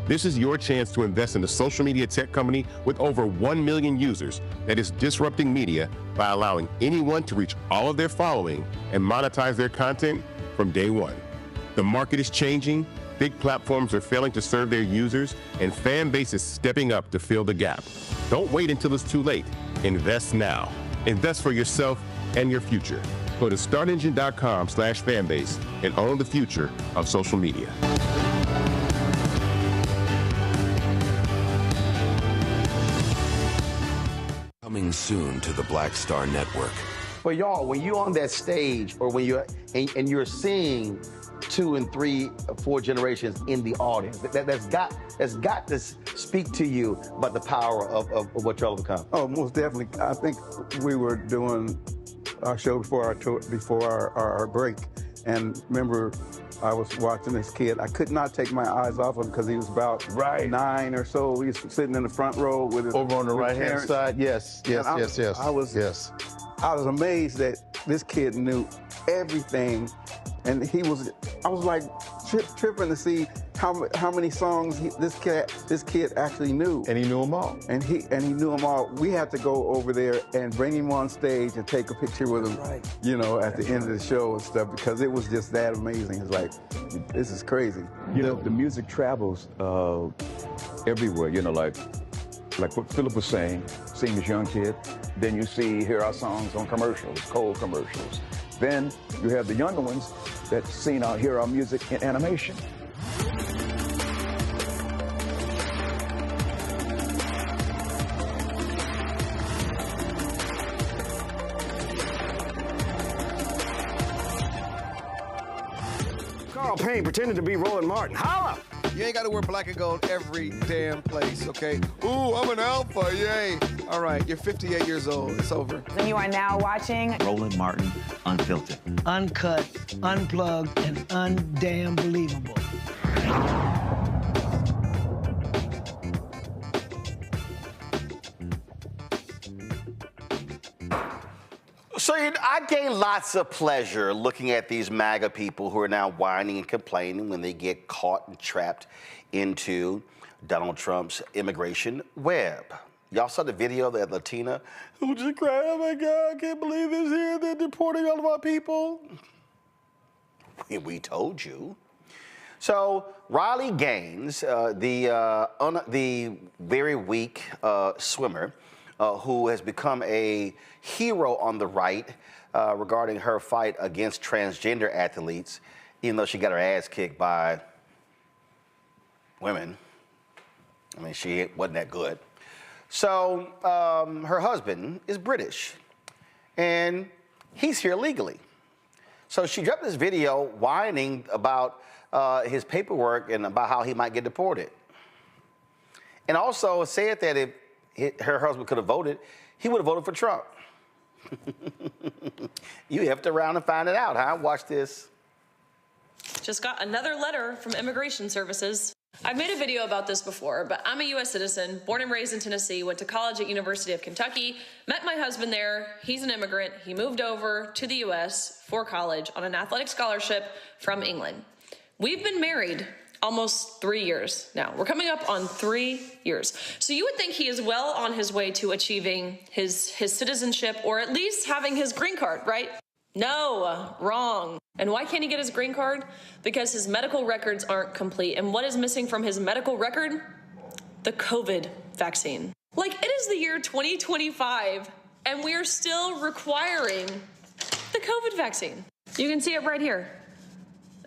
This is your chance to invest in a social media tech company with over 1 million users that is disrupting media by allowing anyone to reach all of their following and monetize their content from day one. The market is changing. Big platforms are failing to serve their users, and Fanbase is stepping up to fill the gap. Don't wait until it's too late. Invest now. Invest for yourself and your future. Go to startengine.com/fanbase and own the future of social media. Coming soon to the Black Star Network. For y'all, when you're on that stage or when you're and you're seeing 2 and 3, 4 generations in the audience, that's got to speak to you about the power of what y'all have become. Oh, most definitely. I think we were doing our show before our break, and remember I was watching this kid. I could not take my eyes off him because he was about 9 or so. He was sitting in the front row with his, over on the right-hand parents. side. Yes. I was amazed that this kid knew everything, and I was like tripping to see how many songs this kid actually knew. And he knew them all. And he knew them all. We had to go over there and bring him on stage and take a picture with him, you know, at the end of the show and stuff, because it was just that amazing. It's like, this is crazy. You know, the music travels everywhere, you know, like what Philip was saying, seeing this young kid. Then you hear our songs on commercials, cold commercials. Then you have the younger ones that hear our music in animation. Carl Payne pretending to be Roland Martin. Holla! You ain't got to wear black and gold every damn place, okay? Ooh, I'm an alpha, yay. All right, you're 58 years old. It's over. And you are now watching Roland Martin Unfiltered. Uncut, unplugged, and undamn believable. So I gain lots of pleasure looking at these MAGA people who are now whining and complaining when they get caught and trapped into Donald Trump's immigration web. Y'all saw the video of that Latina who just cried, oh my God, I can't believe this here, they're deporting all of our people. We told you. So Riley Gaines, the very weak swimmer, who has become a hero on the right regarding her fight against transgender athletes, even though she got her ass kicked by women. I mean, she wasn't that good. So her husband is British, and he's here legally. So she dropped this video whining about his paperwork and about how he might get deported. And also said that if her husband could have voted, he would have voted for Trump. You have to round and find it out, huh? Watch this. Just got another letter from Immigration Services. I've made a video about this before, but I'm a U.S. citizen, born and raised in Tennessee, went to college at University of Kentucky, met my husband there. He's an immigrant. He moved over to the U.S. for college on an athletic scholarship from England. We've been married almost 3 years now. We're coming up on 3 years. So you would think he is well on his way to achieving his citizenship, or at least having his green card, right? No, wrong. And why can't he get his green card? Because his medical records aren't complete. And what is missing from his medical record? The COVID vaccine. Like, it is the year 2025, and we are still requiring the COVID vaccine. You can see it right here.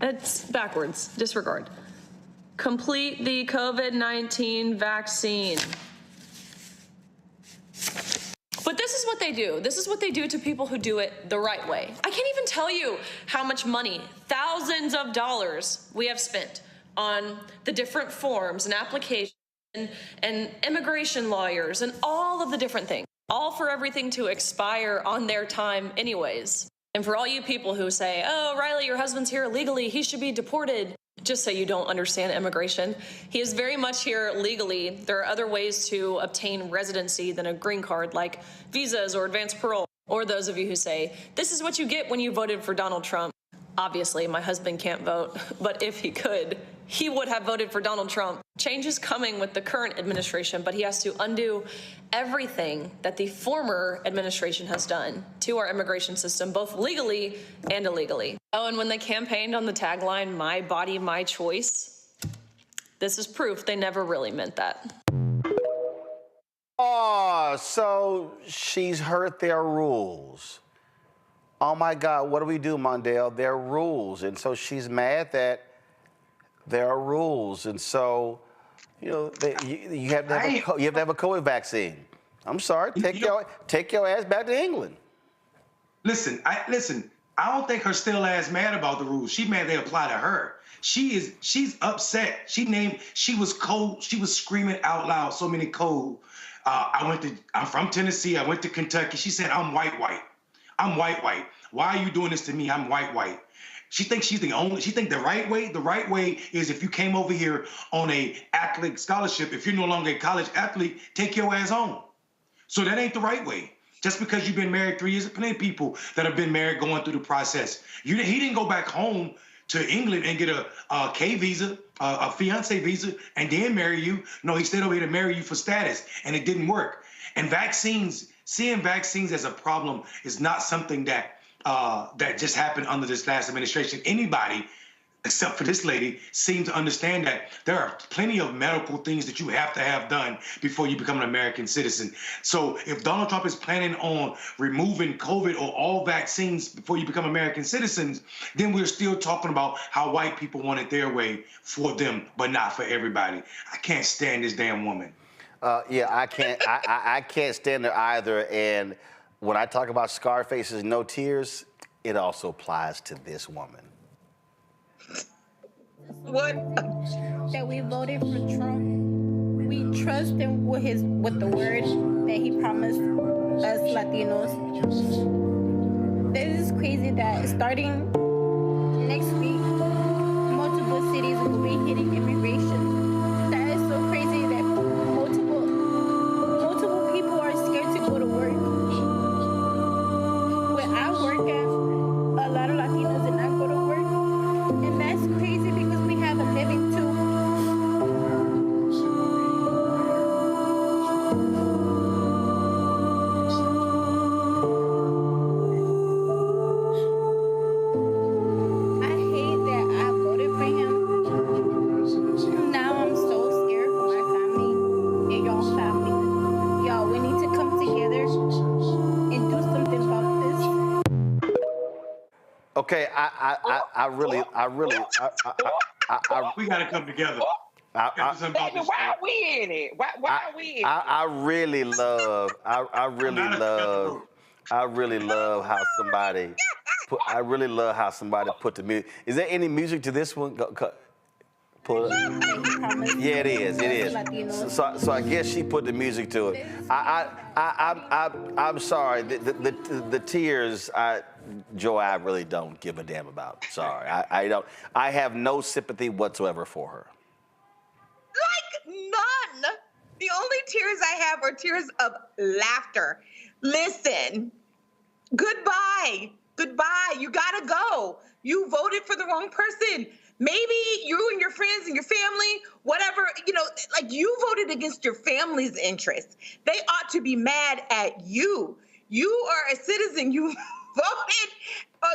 It's backwards. Disregard. Complete the COVID-19 vaccine. But this is what they do. This is what they do to people who do it the right way. I can't even tell you how much money, thousands of dollars, we have spent on the different forms and applications and immigration lawyers and all of the different things, all for everything to expire on their time anyways. And for all you people who say, oh, Riley, your husband's here illegally, he should be deported. Just so you don't understand immigration, he is very much here legally. There are other ways to obtain residency than a green card, like visas or advanced parole. Or those of you who say, this is what you get when you voted for Donald Trump. Obviously, my husband can't vote, but if he could, he would have voted for Donald Trump. Change is coming with the current administration, but he has to undo everything that the former administration has done to our immigration system, both legally and illegally. Oh, and when they campaigned on the tagline, my body, my choice, this is proof they never really meant that. Oh, so she's hurt their rules. Oh my God, what do we do, Mondale? There are rules. And so she's mad that there are rules. And so, you know, you have to have a COVID vaccine. I'm sorry, take your ass back to England. Listen, I don't think her still ass mad about the rules. She mad they apply to her. She's upset. She was cold. She was screaming out loud so many cold. I'm from Tennessee. I went to Kentucky. She said, I'm white. I'm white. Why are you doing this to me? I'm white. She thinks she's the only. She thinks the right way is if you came over here on a athletic scholarship. If you're no longer a college athlete, take your ass home. So that ain't the right way. Just because you've been married 3 years, plenty of people that have been married going through the process. He didn't go back home to England and get a K visa, a fiance visa, and then marry you. No, he stayed over here to marry you for status, and it didn't work. And seeing vaccines as a problem is not something that that just happened under this last administration. Anybody, except for this lady, seems to understand that there are plenty of medical things that you have to have done before you become an American citizen. So if Donald Trump is planning on removing COVID or all vaccines before you become American citizens, then we're still talking about how white people want it their way for them, but not for everybody. I can't stand this damn woman. Yeah, I can't. I can't stand her either. And when I talk about Scarface's no tears, it also applies to this woman. What? That we voted for Trump. We trust him with the word that he promised us Latinos. This is crazy that starting next week, multiple cities will be hitting immigration. That is so crazy that multiple people are scared to go to work. When I work at, a lot of Latinos did not go to work, and that's crazy because we have a living too. Okay, I really. We gotta come together. Baby, why are we in it? Why are we in it? I really love how somebody put the music. Is there any music to this one? Yeah, it is. So I guess she put the music to it. I'm sorry. The tears. Joy, I really don't give a damn about. Sorry, I don't. I have no sympathy whatsoever for her. Like none. The only tears I have are tears of laughter. Listen, goodbye. You gotta go. You voted for the wrong person. Maybe you and your friends and your family, whatever, like you voted against your family's interests. They ought to be mad at you. You are a citizen. You voted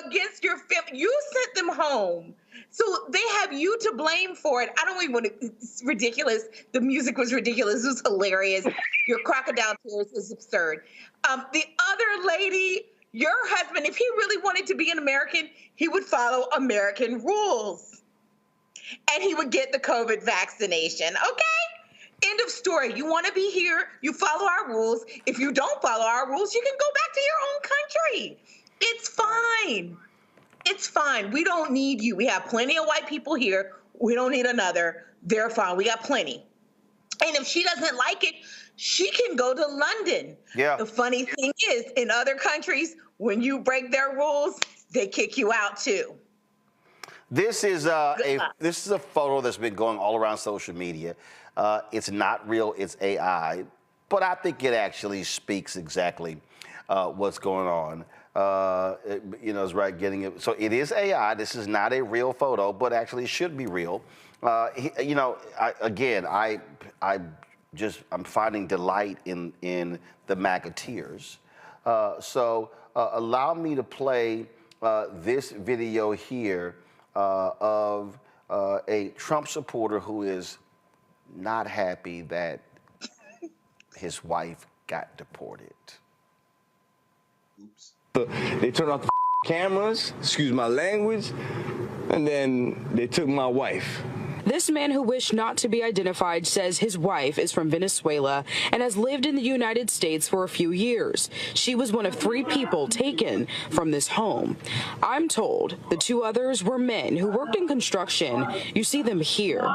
against your family. You sent them home. So they have you to blame for it. I don't even want to, it's ridiculous. The music was ridiculous. It was hilarious. Your crocodile tears is absurd. The other lady, your husband, if he really wanted to be an American, he would follow American rules. And he would get the COVID vaccination, okay? End of story. You want to be here, you follow our rules. If you don't follow our rules, you can go back to your own country. It's fine. It's fine. We don't need you. We have plenty of white people here. We don't need another. They're fine. We got plenty. And if she doesn't like it, she can go to London. Yeah. The funny thing is, in other countries, when you break their rules, they kick you out too. This is a photo that's been going all around social media. It's not real. It's AI, but I think it actually speaks exactly what's going on. It's right getting it. So it is AI. This is not a real photo, but actually should be real. I'm finding delight in the MAGA tears. So allow me to play this video here of a Trump supporter who is not happy that his wife got deported. Oops. They turned off the cameras, excuse my language, and then they took my wife. This man who wished not to be identified says his wife is from Venezuela and has lived in the United States for a few years. She was one of 3 people taken from this home. I'm told the 2 others were men who worked in construction. You see them here.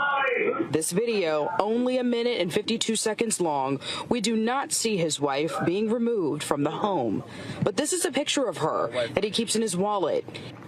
This video, only a minute and 52 seconds long, we do not see his wife being removed from the home. But this is a picture of her that he keeps in his wallet.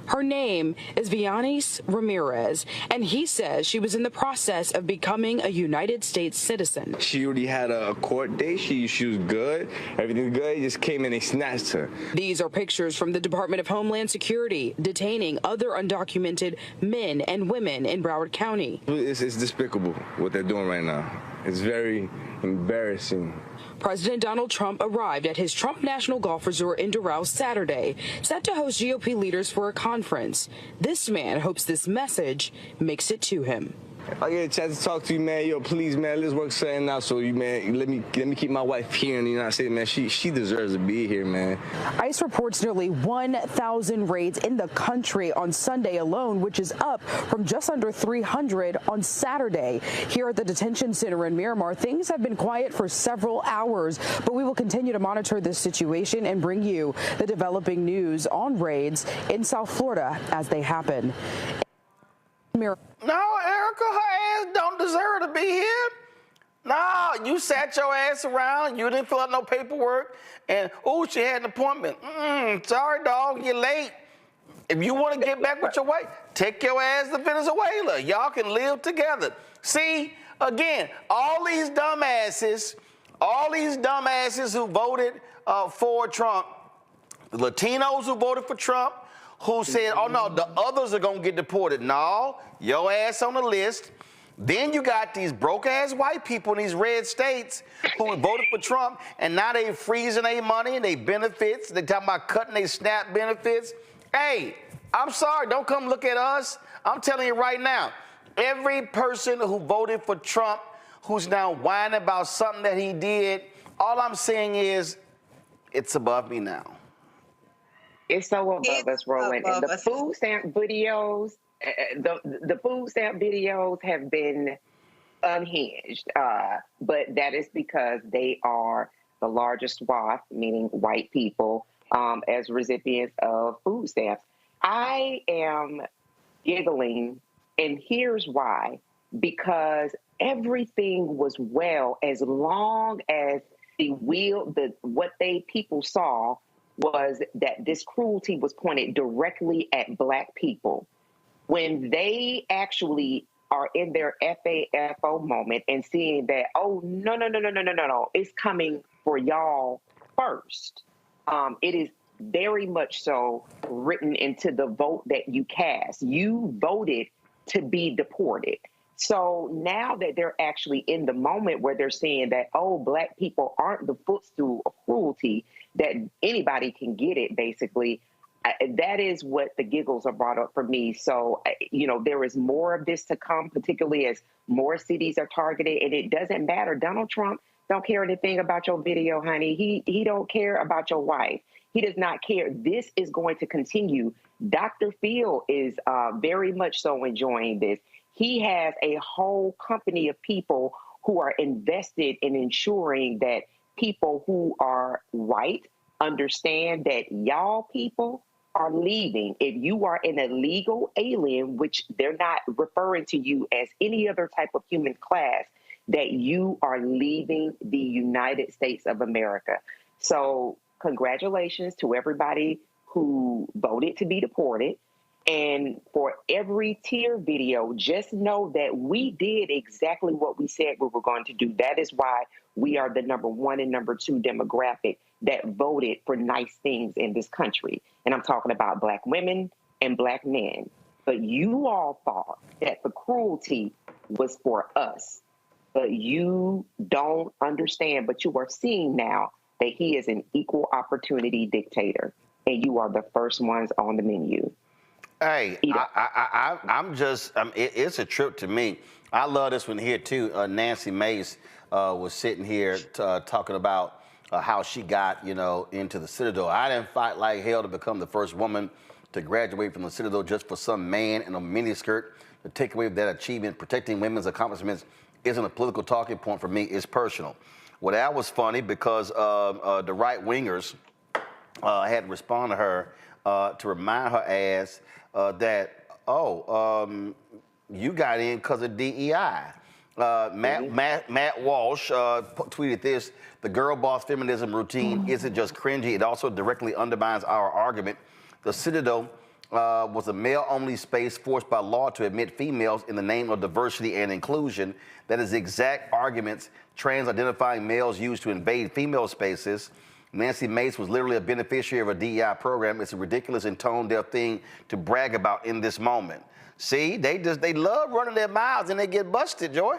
Her name is Vianis Ramirez, and he says she was in the process of becoming a United States citizen. She already had a court date. She was good. Everything was good. He just came in and snatched her. These are pictures from the Department of Homeland Security detaining other undocumented men and women in Broward County. It's despicable what they're doing right now. It's very embarrassing. President Donald Trump arrived at his Trump National Golf Resort in Doral Saturday, set to host GOP leaders for a conference. This man hopes this message makes it to him. If I get a chance to talk to you, man, yo, please, man, let's work something out. So you, man, let me keep my wife here in the United States, man. She deserves to be here, man. ICE reports nearly 1,000 raids in the country on Sunday alone, which is up from just under 300 on Saturday. Here at the detention center in Miramar, things have been quiet for several hours, but we will continue to monitor this situation and bring you the developing news on raids in South Florida as they happen. No, Erica, her ass don't deserve to be here. No, you sat your ass around. You didn't fill out no paperwork. And, oh, she had an appointment. Sorry, dog, you're late. If you want to get back with your wife, take your ass to Venezuela. Y'all can live together. See, again, all these dumbasses who voted for Trump, the Latinos who voted for Trump, who said, oh, no, the others are going to get deported. No, your ass on the list. Then you got these broke-ass white people in these red states who voted for Trump, and now they freezing their money and their benefits. They talking about cutting their SNAP benefits. Hey, I'm sorry. Don't come look at us. I'm telling you right now, every person who voted for Trump who's now whining about something that he did, all I'm saying is it's above me now. It's so above us, Roland. And the food stamp videos, the food stamp videos have been unhinged. But that is because they are the largest swath, meaning white people, as recipients of food stamps. I am giggling, and here's why. Because everything was well as long as what people saw was that this cruelty was pointed directly at Black people. When they actually are in their FAFO moment and seeing that, oh, no, it's coming for y'all first. It is very much so written into the vote that you cast. You voted to be deported. So now that they're actually in the moment where they're saying that, oh, Black people aren't the footstool of cruelty, that anybody can get it, basically, that is what the giggles are brought up for me. So, there is more of this to come, particularly as more cities are targeted, and it doesn't matter. Donald Trump don't care anything about your video, honey. He don't care about your wife. He does not care. This is going to continue. Dr. Phil is very much so enjoying this. He has a whole company of people who are invested in ensuring that people who are white understand that y'all people are leaving. If you are an illegal alien, which they're not referring to you as any other type of human class, that you are leaving the United States of America. So congratulations to everybody who voted to be deported. And for every tier video, just know that we did exactly what we said we were going to do. That is why we are the #1 and #2 demographic that voted for nice things in this country. And I'm talking about Black women and Black men. But you all thought that the cruelty was for us. But you don't understand, but you are seeing now that he is an equal opportunity dictator. And you are the first ones on the menu. Hey, it's a trip to me. I love this one here, too. Nancy Mace was sitting here talking about how she got, into the Citadel. I didn't fight like hell to become the first woman to graduate from the Citadel just for some man in a miniskirt. To take away that achievement, protecting women's accomplishments isn't a political talking point for me. It's personal. Well, that was funny because the right-wingers had to respond to her to remind her ass that, you got in because of DEI. Matt Walsh tweeted this: the girl boss feminism routine isn't just cringy, it also directly undermines our argument. The Citadel was a male-only space forced by law to admit females in the name of diversity and inclusion. That is the exact arguments trans-identifying males use to invade female spaces. Nancy Mace was literally a beneficiary of a DEI program. It's a ridiculous and tone-deaf thing to brag about in this moment. See, they love running their mouths and they get busted, Joy.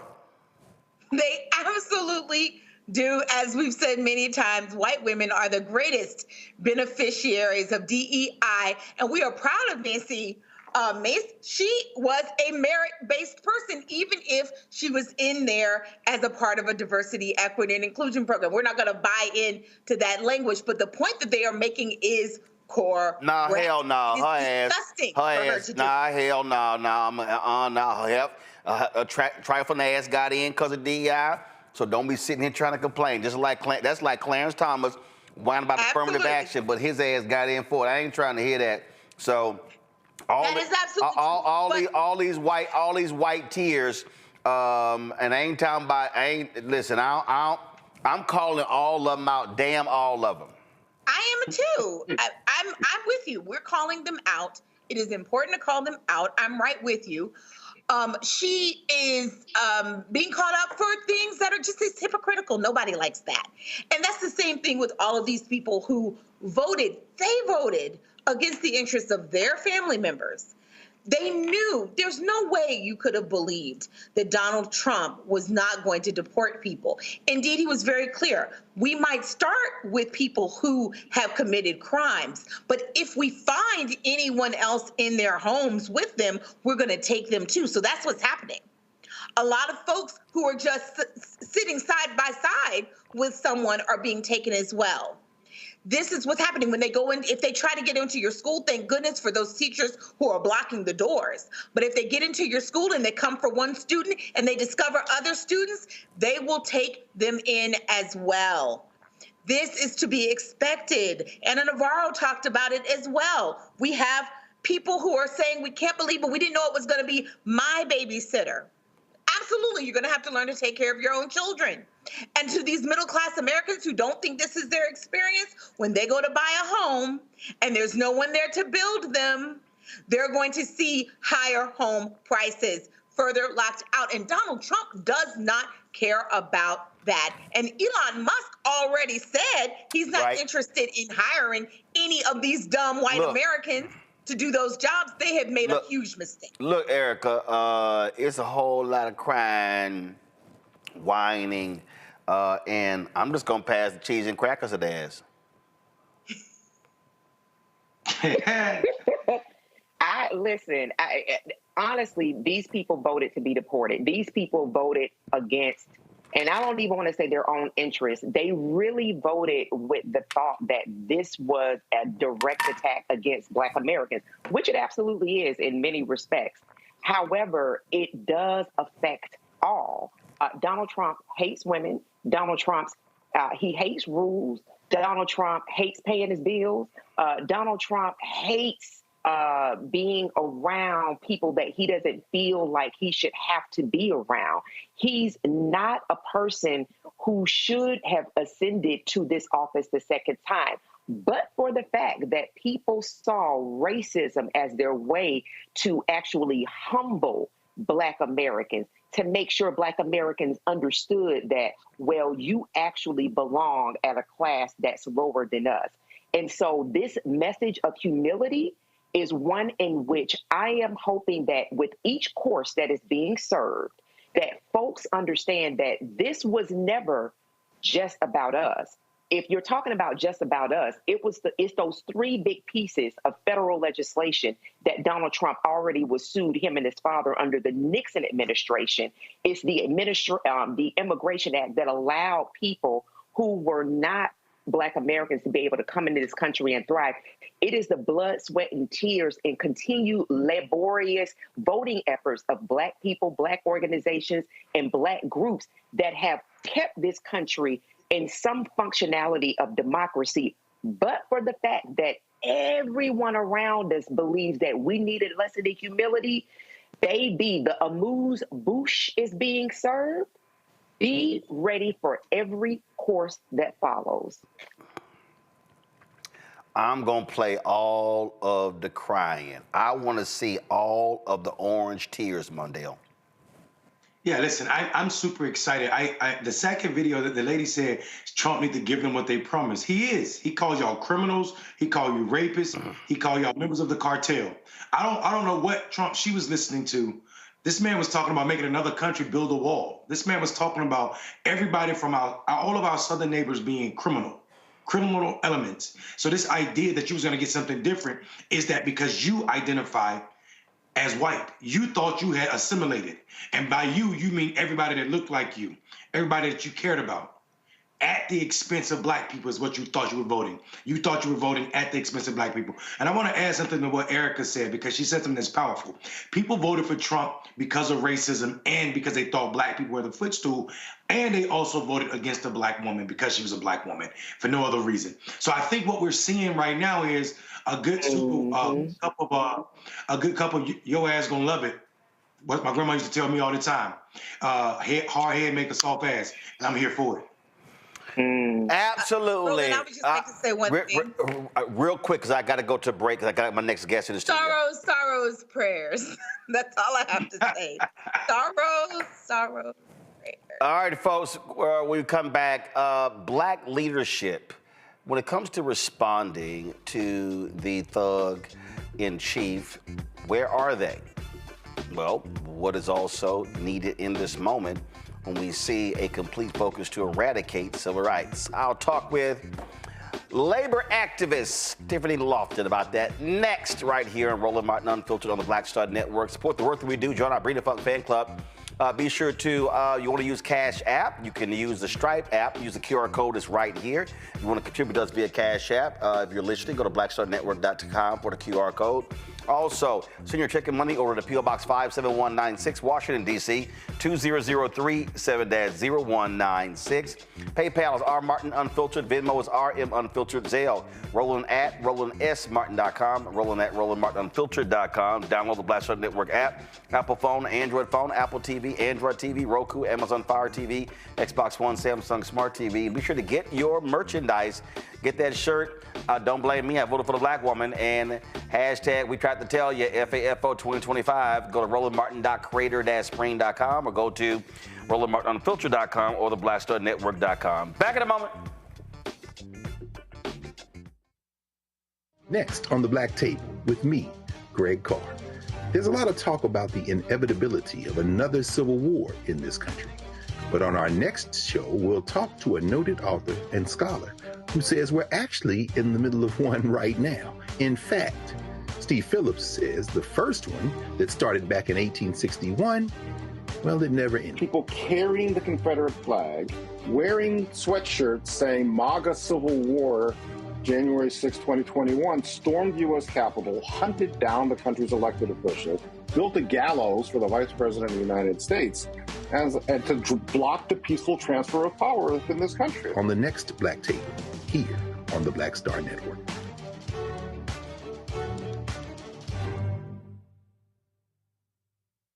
They absolutely do. As we've said many times, white women are the greatest beneficiaries of DEI, and we are proud of Nancy Mace. She was a merit-based person, even if she was in there as a part of a diversity, equity, and inclusion program. We're not going to buy into that language, but the point that they are making is core. Nah, hell no. Nah. Her ass. Nah, hell no. Nah. Trifling ass got in because of DEI, so don't be sitting here trying to complain. That's like Clarence Thomas whining about affirmative action, but his ass got in for it. I ain't trying to hear that. So all these white tears, and I ain't talking about. Listen. I'm calling all of them out. Damn, all of them. I am too. I'm with you. We're calling them out. It is important to call them out. I'm right with you. She is being called out for things that are just as hypocritical. Nobody likes that. And that's the same thing with all of these people who voted. They voted against the interests of their family members. They knew there's no way you could have believed that Donald Trump was not going to deport people. Indeed, he was very clear. We might start with people who have committed crimes, but if we find anyone else in their homes with them, we're going to take them too. So that's what's happening. A lot of folks who are just sitting side by side with someone are being taken as well. This is what's happening when they go in. If they try to get into your school, thank goodness for those teachers who are blocking the doors. But if they get into your school and they come for one student and they discover other students, they will take them in as well. This is to be expected. Anna Navarro talked about it as well. We have people who are saying, we can't believe it. We didn't know it was going to be my babysitter. Absolutely, you're going to have to learn to take care of your own children. And to these middle-class Americans who don't think this is their experience, when they go to buy a home and there's no one there to build them, they're going to see higher home prices further locked out. And Donald Trump does not care about that. And Elon Musk already said he's not interested in hiring any of these dumb white Americans to do those jobs. They have made a huge mistake. Look, Erica, it's a whole lot of crying, whining, and I'm just going to pass the cheese and crackers at the ass. Honestly, these people voted to be deported. These people voted against, and I don't even want to say their own interests. They really voted with the thought that this was a direct attack against Black Americans, which it absolutely is in many respects. However, it does affect all. Donald Trump hates women. Donald Trump, he hates rules. Donald Trump hates paying his bills. Donald Trump hates being around people that he doesn't feel like he should have to be around. He's not a person who should have ascended to this office the second time. But for the fact that people saw racism as their way to actually humble Black Americans, to make sure Black Americans understood that, well, you actually belong at a class that's lower than us. And so this message of humility is one in which I am hoping that with each course that is being served, that folks understand that this was never just about us. If you're talking about just about us, it's those three big pieces of federal legislation that Donald Trump already was sued, him and his father, under the Nixon administration. It's the Immigration Act that allowed people who were not Black Americans to be able to come into this country and thrive. It is the blood, sweat, and tears and continued laborious voting efforts of Black people, Black organizations, and Black groups that have kept this country in some functionality of democracy. But for the fact that everyone around us believes that we needed lessons in humility, Baby, the amuse-bouche is being served. Be ready for every course that follows. I'm going to play all of the crying. I want to see all of the orange tears, Mondale. Yeah, listen, I'm super excited. The second video that the lady said Trump need to give them what they promised. He is. He calls y'all criminals. He called you rapists. He called y'all members of the cartel. I don't know what Trump she was listening to. This man was talking about making another country build a wall. This man was talking about everybody from all of our southern neighbors being criminal elements. So this idea that you was going to get something different is that because you identify as white, you thought you had assimilated. And by you mean everybody that looked like you, everybody that you cared about. At the expense of black people is what you thought you were voting. You thought you were voting at the expense of black people. And I want to add something to what Erica said, because she said something that's powerful. People voted for Trump because of racism and because they thought black people were the footstool. And they also voted against a black woman because she was a black woman for no other reason. So I think what we're seeing right now is a good couple, your ass gonna love it. What my grandma used to tell me all the time. Hard head make a soft ass, and I'm here for it. Absolutely. I was just going to say one thing. Real quick, because I got to go to a break, because I got my next guest in the studio. Sorrows, prayers. That's all I have to say. Sorrows, prayers. All right, folks, when we come back, black leadership, when it comes to responding to the thug in chief, where are they? Well, what is also needed in this moment when we see a complete focus to eradicate civil rights? I'll talk with labor activist Tiffany Lofin about that next, right here on Roland Martin Unfiltered on the Black Star Network. Support the work that we do. Join our Breeding Funk fan club. Be sure to, you want to use Cash App, you can use the Stripe app, use the QR code that's right here. If you want to contribute to us via Cash App, if you're listening, go to blackstarnetwork.com for the QR code. Also, send your check and money over to P.O. Box 57196, Washington, D.C., 20037-0196. PayPal is R Martin Unfiltered. Venmo is RM Unfiltered. Zelle, Roland at RolandSMartin.com, Roland at RolandMartinUnfiltered.com. Download the Black Star Network app, Apple phone, Android phone, Apple TV, Android TV, Roku, Amazon Fire TV, Xbox One, Samsung Smart TV. Be sure to get your merchandise. Get that shirt. Don't blame me. I voted for the black woman. And hashtag we tried to tell you, FAFO 2025. Go to RolandMartin.creator-spring.com or go to RolandMartinUnfiltered.com or the BlackStarNetwork.com. Back in a moment. Next on the Black Table with me, Greg Carr. There's a lot of talk about the inevitability of another civil war in this country. But on our next show, we'll talk to a noted author and scholar who says we're actually in the middle of one right now. In fact, Steve Phillips says the first one that started back in 1861, well, it never ended. People carrying the Confederate flag, wearing sweatshirts saying MAGA Civil War, January 6, 2021, stormed the U.S. Capitol, hunted down the country's elected officials, built a gallows for the Vice President of the United States, and to block the peaceful transfer of power within this country. On the next Black Table, here on the Black Star Network.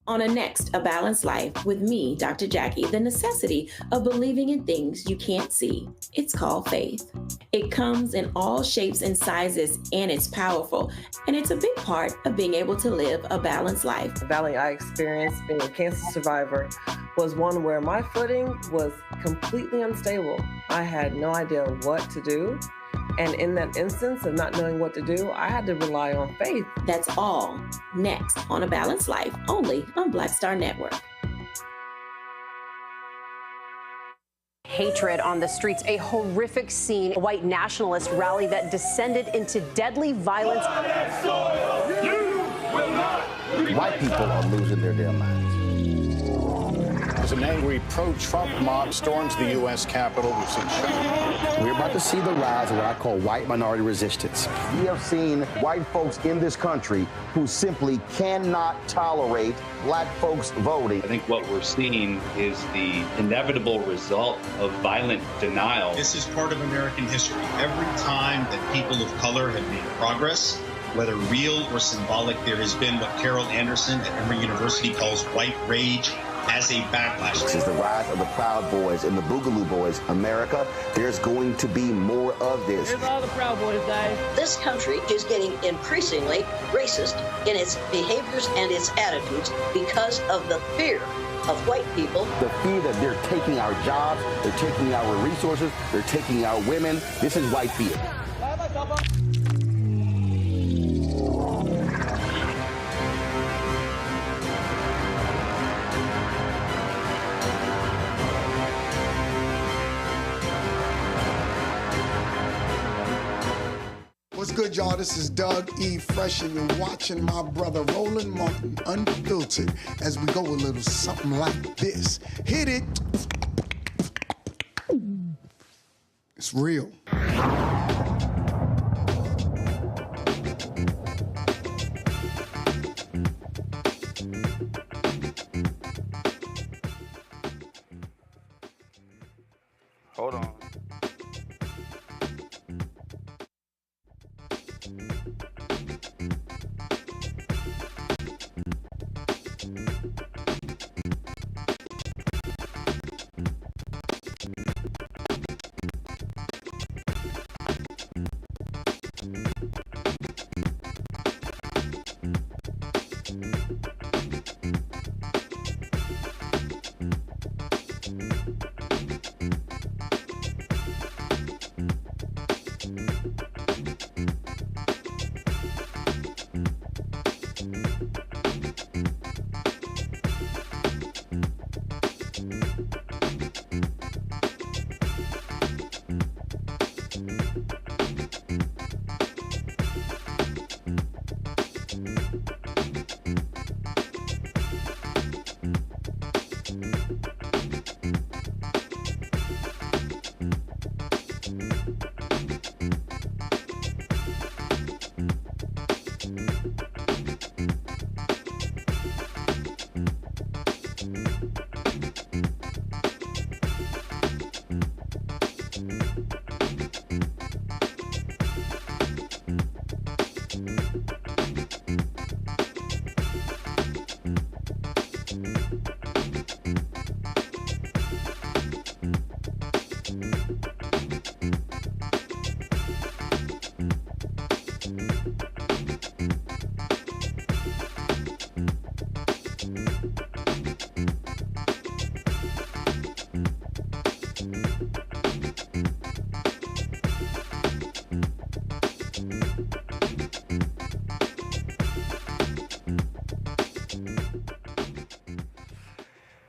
On a next, A Balanced Life with me, Dr. Jackie, the necessity of believing in things you can't see. It's called faith. It comes in all shapes and sizes, and it's powerful. And it's a big part of being able to live a balanced life. The valley I experienced being a cancer survivor was one where my footing was completely unstable. I had no idea what to do. And in that instance of not knowing what to do, I had to rely on faith. That's all next on A Balanced Life, only on Black Star Network. Hatred on the streets, a horrific scene, a white nationalist rally that descended into deadly violence. White people are losing their damn minds. As an angry pro-Trump mob storms the U.S. Capitol, we've seen shooting. We're about to see the rise of what I call white minority resistance. We have seen white folks in this country who simply cannot tolerate black folks voting. I think what we're seeing is the inevitable result of violent denial. This is part of American history. Every time that people of color have made progress, whether real or symbolic, there has been what Carol Anderson at Emory University calls white rage as a backlash. This is the rise of the Proud Boys and the Boogaloo Boys. America, there's going to be more of this. Here's all the Proud Boys, guys. This country is getting increasingly racist in its behaviors and its attitudes because of the fear of white people. The fear that they're taking our jobs, they're taking our resources, they're taking our women. This is white fear. What's good, y'all? This is Doug E. Fresh, and you're watching my brother Roland Martin Unfiltered as we go a little something like this. Hit it. It's real. Hold on.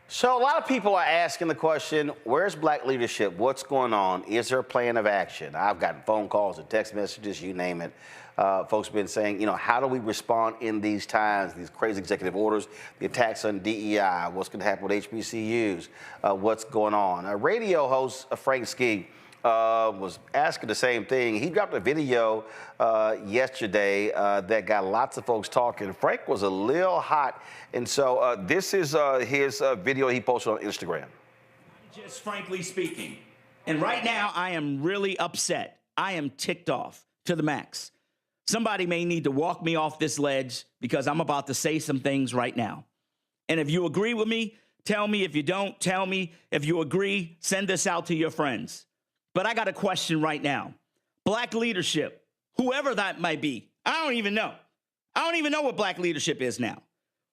So a lot of people are asking the question, where's black leadership? What's going on? Is there a plan of action? I've gotten phone calls and text messages, you name it. Folks have been saying, you know, how do we respond in these times, these crazy executive orders, the attacks on DEI, what's going to happen with HBCUs, what's going on? A radio host, Frank Ski, was asking the same thing. He dropped a video yesterday that got lots of folks talking. Frank was a little hot, and so this is his video he posted on Instagram. Just frankly speaking, and right now I am really upset. I am ticked off to the max. Somebody may need to walk me off this ledge because I'm about to say some things right now. And if you agree with me, tell me. If you don't, tell me. If you agree, send this out to your friends. But I got a question right now. Black leadership, whoever that might be, I don't even know. I don't even know what black leadership is now.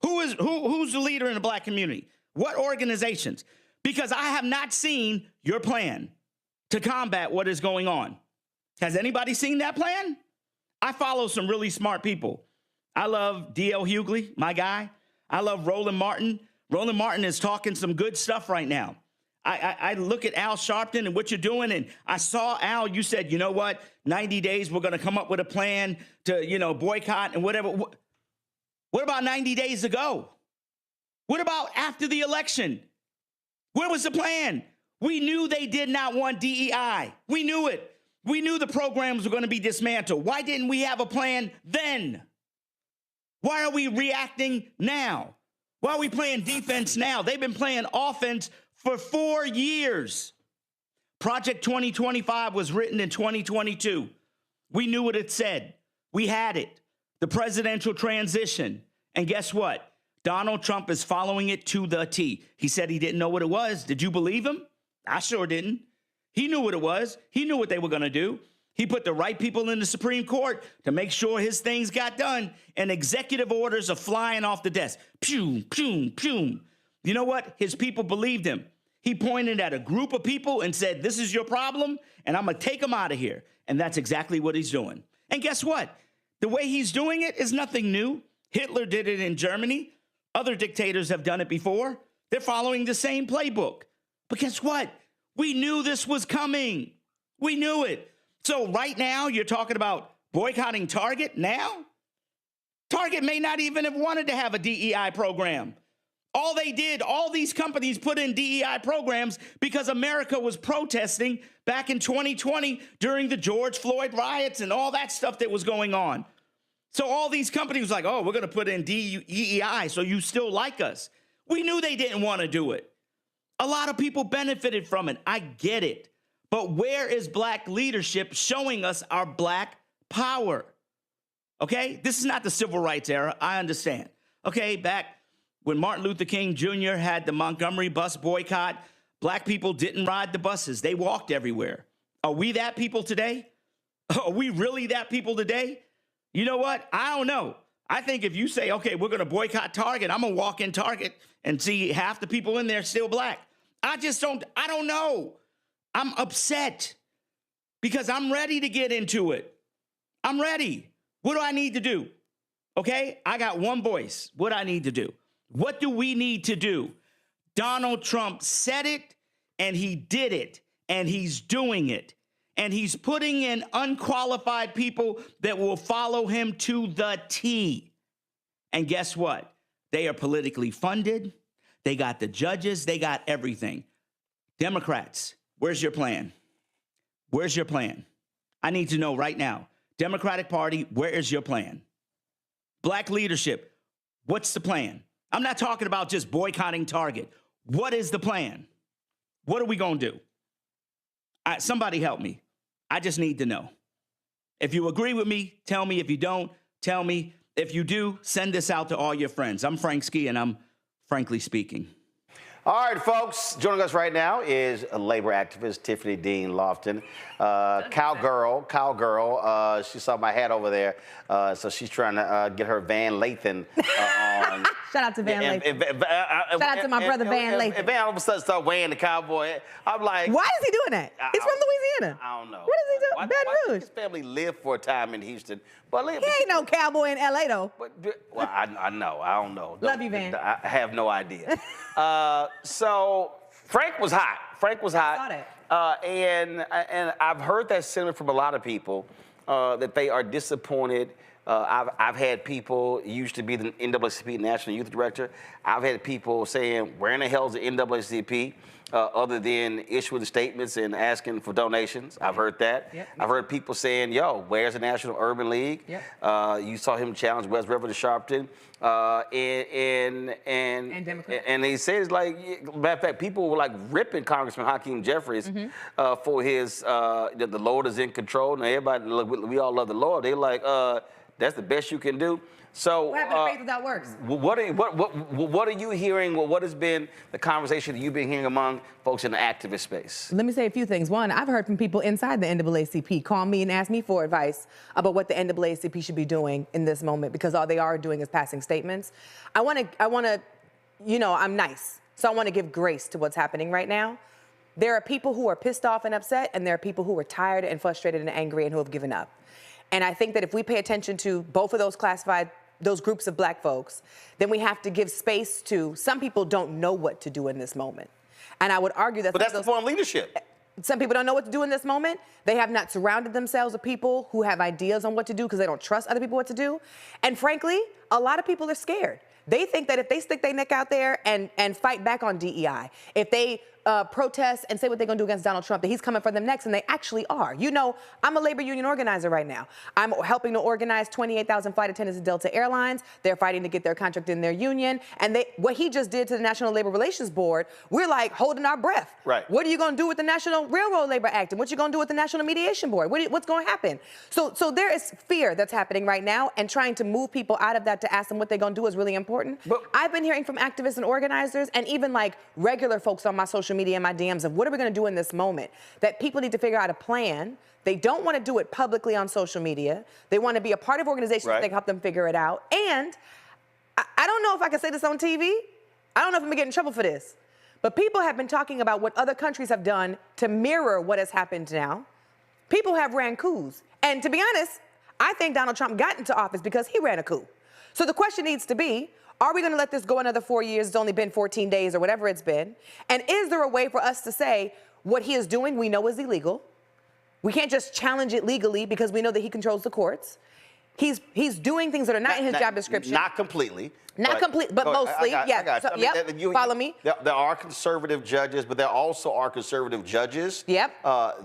Who's the leader in the black community? What organizations? Because I have not seen your plan to combat what is going on. Has anybody seen that plan? I follow some really smart people. I love D.L. Hughley, my guy. I love Roland Martin. Roland Martin is talking some good stuff right now. I look at Al Sharpton and what you're doing, and I saw, Al, you said, you know what, 90 days, we're going to come up with a plan to, you know, boycott and whatever. What about 90 days ago? What about after the election? Where was the plan? We knew they did not want DEI. We knew it. We knew the programs were going to be dismantled. Why didn't we have a plan then? Why are we reacting now? Why are we playing defense now? They've been playing offense for 4 years. Project 2025 was written in 2022. We knew what it said. We had it. the presidential transition. And guess what? Donald Trump is following it to the T. He said he didn't know what it was. Did you believe him? I sure didn't. He knew what it was. He knew what they were going to do. He put the right people in the Supreme Court to make sure his things got done, and executive orders are flying off the desk. Pew, pew, pew. You know what? His people believed him. He pointed at a group of people and said, this is your problem, and I'm going to take them out of here. And that's exactly what he's doing. And guess what? The way he's doing it is nothing new. Hitler did it in Germany. Other dictators have done it before. They're following the same playbook. But guess what? We knew this was coming. We knew it. So right now, you're talking about boycotting Target now? Target may not even have wanted to have a DEI program. All they did, all these companies put in DEI programs because America was protesting back in 2020 during the George Floyd riots and all that stuff that was going on. So all these companies was like, oh, we're going to put in DEI so you still like us. We knew they didn't want to do it. A lot of people benefited from it. I get it. But where is black leadership showing us our black power? Okay? This is not the civil rights era. I understand. Okay, back when Martin Luther King Jr. had the Montgomery bus boycott, black people didn't ride the buses. They walked everywhere. Are we that people today? Are we really that people today? You know what? I don't know. I think if you say, okay, we're going to boycott Target, I'm going to walk in Target and see half the people in there still black. I don't know. I'm upset because I'm ready to get into it. I'm ready. What do I need to do? Okay, I got one voice. What I need to do. What do we need to do? Donald Trump said it, and he did it, and he's doing it. And he's putting in unqualified people that will follow him to the T. And guess what? They are politically funded. They got the judges. They got everything. Democrats, where's your plan? Where's your plan? I need to know right now. Democratic Party, where is your plan? Black leadership, what's the plan? I'm not talking about just boycotting Target. What is the plan? What are we going to do? Somebody help me. I just need to know. If you agree with me, tell me. If you don't, tell me. If you do, send this out to all your friends. I'm Frank Ski, and I'm frankly speaking. All right, folks, joining us right now is a labor activist, Tiffany Lofin. Cowgirl. She saw my hat over there, so she's trying to get her Van Lathan on. Shout out to Van Lathan. Shout out to my brother Van Lathan. And Van all of a sudden start wearing the cowboy. I'm like, why is he doing that? He's from Louisiana. I don't know. What is he doing? Baton Rouge. His family lived for a time in Houston. But he ain't no cowboy in L.A. though. Well, I know. I don't know. Love you, Van. I have no idea. So Frank was hot. I saw that. And I've heard that sentiment from a lot of people that they are disappointed. I've had people, used to be the NAACP National Youth Director. I've had people saying, where in the hell is the NAACP? Other than issuing statements and asking for donations. I've heard that. Yep. I've heard people saying, yo, where's the National Urban League? Yep. You saw him challenge West River to Sharpton. And he says, like, matter of fact, people were like ripping Congressman Hakeem Jeffries for his, the Lord is in control. Now everybody, we all love the Lord. They're like, that's the best you can do. So, what happened to faith without works? What are you hearing? What has been the conversation that you've been hearing among folks in the activist space? Let me say a few things. One, I've heard from people inside the NAACP call me and ask me for advice about what the NAACP should be doing in this moment, because all they are doing is passing statements. I want to, I'm nice, so I want to give grace to what's happening right now. There are people who are pissed off and upset, and there are people who are tired and frustrated and angry and who have given up. And I think that if we pay attention to both of those groups of black folks, then we have to give space to, some people don't know what to do in this moment. And I would argue that— But that's the form of leadership. Some people don't know what to do in this moment. They have not surrounded themselves with people who have ideas on what to do because they don't trust other people what to do. And frankly, a lot of people are scared. They think that if they stick their neck out there and fight back on DEI, if they protest and say what they're going to do against Donald Trump, that he's coming for them next, and they actually are. You know, I'm a labor union organizer right now. I'm helping to organize 28,000 flight attendants at Delta Airlines. They're fighting to get their contract in their union. And what he just did to the National Labor Relations Board, we're like holding our breath. Right. What are you going to do with the National Railroad Labor Act? And what you going to do with the National Mediation Board? What's going to happen? So there is fear that's happening right now, and trying to move people out of that to ask them what they're going to do is really important. But I've been hearing from activists and organizers, and even like regular folks on my social media and my DMs, of what are we going to do in this moment, that people need to figure out a plan. They don't want to do it publicly on social media. They want to be a part of organizations that can help them figure it out. And I don't know if I can say this on TV. I don't know if I'm going to get in trouble for this. But people have been talking about what other countries have done to mirror what has happened now. People have ran coups. And to be honest, I think Donald Trump got into office because he ran a coup. So the question needs to be, are we going to let this go another 4 years? It's only been 14 days or whatever it's been. And is there a way for us to say what he is doing we know is illegal? We can't just challenge it legally because we know that he controls the courts. He's doing things that are not in his job description. Not completely. Not completely, but mostly. Yeah. So, follow me. There are conservative judges, but there also are conservative judges. Yep.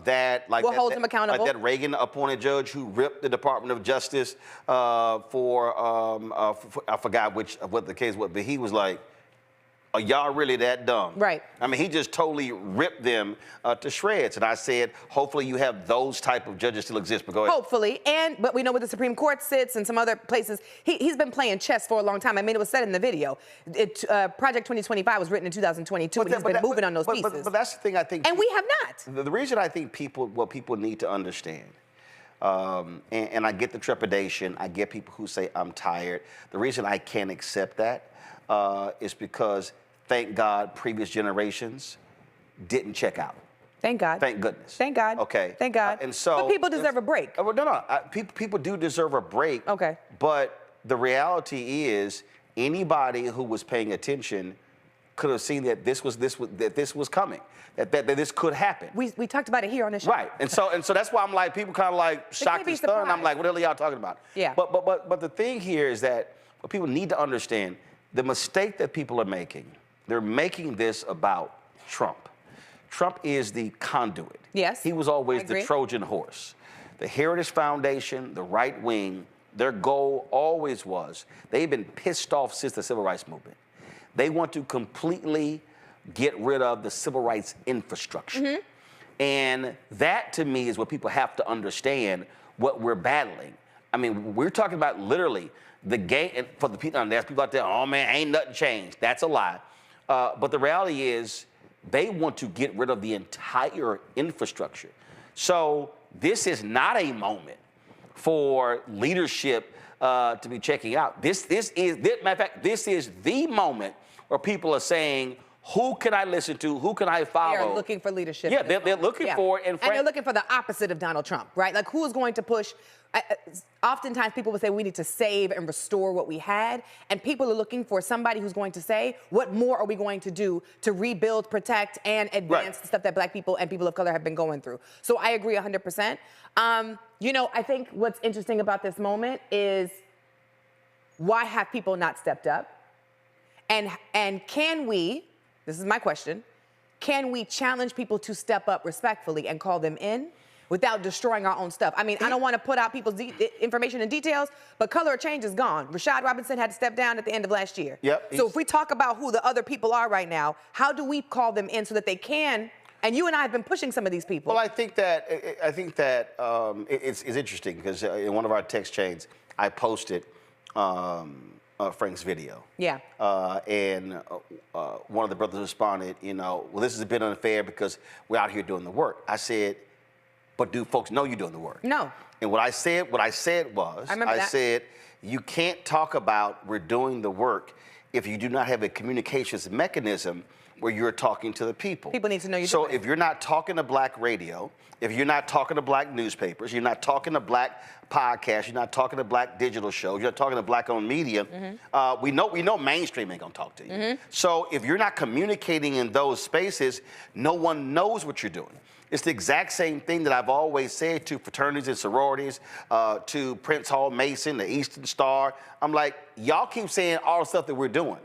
That we'll hold them accountable. Like that Reagan-appointed judge who ripped the Department of Justice for I forgot what the case was, but he was like, "Are y'all really that dumb?" Right. I mean, he just totally ripped them to shreds. And I said, hopefully you have those type of judges still exist. But go ahead. Hopefully. But we know where the Supreme Court sits and some other places. He's been playing chess for a long time. I mean, it was said in the video. Project 2025 was written in 2022, and he's been moving on those pieces. But that's the thing I think. And we have not. The reason I think what people need to understand, and I get the trepidation, I get people who say, I'm tired. The reason I can't accept that is because, thank God, previous generations didn't check out. Thank God. Thank goodness. Thank God. Okay. Thank God. But people deserve a break. People do deserve a break. Okay. But the reality is, anybody who was paying attention could have seen that this was coming. That this could happen. We talked about it here on the show. Right. And so that's why I'm like, people kind of like shocked and stunned. I'm like, what the hell are y'all talking about? Yeah. But the thing here is that what people need to understand, the mistake that people are making, they're making this about Trump. Trump is the conduit. Yes. He was always the Trojan horse. The Heritage Foundation, the right wing, their goal always was, they've been pissed off since the Civil Rights Movement. They want to completely get rid of the civil rights infrastructure. Mm-hmm. And that, to me, is what people have to understand what we're battling. I mean, we're talking about literally the game, and for the people, and there's people out there, oh man, ain't nothing changed. That's a lie. But the reality is, they want to get rid of the entire infrastructure. So this is not a moment for leadership to be checking out. This is the moment where people are saying, who can I listen to? Who can I follow? They're looking for leadership. Yeah, they're looking for it. And they're looking for the opposite of Donald Trump, right? Like, who is going to push? Oftentimes, people will say we need to save and restore what we had. And people are looking for somebody who's going to say, what more are we going to do to rebuild, protect, and advance the stuff that Black people and people of color have been going through? So I agree 100%. You know, I think what's interesting about this moment is, why have people not stepped up? And can we, this is my question, can we challenge people to step up respectfully and call them in without destroying our own stuff? I mean, I don't want to put out people's information and details, but Color of Change is gone. Rashad Robinson had to step down at the end of last year. Yep. So if we talk about who the other people are right now, how do we call them in so that they can? And you and I have been pushing some of these people. Well, I think that it's interesting because in one of our text chains, I posted Frank's video. Yeah. And one of the brothers responded, you know, well, this is a bit unfair because we're out here doing the work. I said, but do folks know you're doing the work? No. And what I said was, I said, you can't talk about we're doing the work if you do not have a communications mechanism where you're talking to the people. People need to know you're So doing it. if you're not talking to Black radio, if you're not talking to Black newspapers, you're not talking to Black podcasts, you're not talking to Black digital shows, you're not talking to Black-owned media, we know mainstream ain't gonna talk to you. So if you're not communicating in those spaces, no one knows what you're doing. It's the exact same thing that I've always said to fraternities and sororities, to Prince Hall Mason, the Eastern Star. I'm like, y'all keep saying all the stuff that we're doing,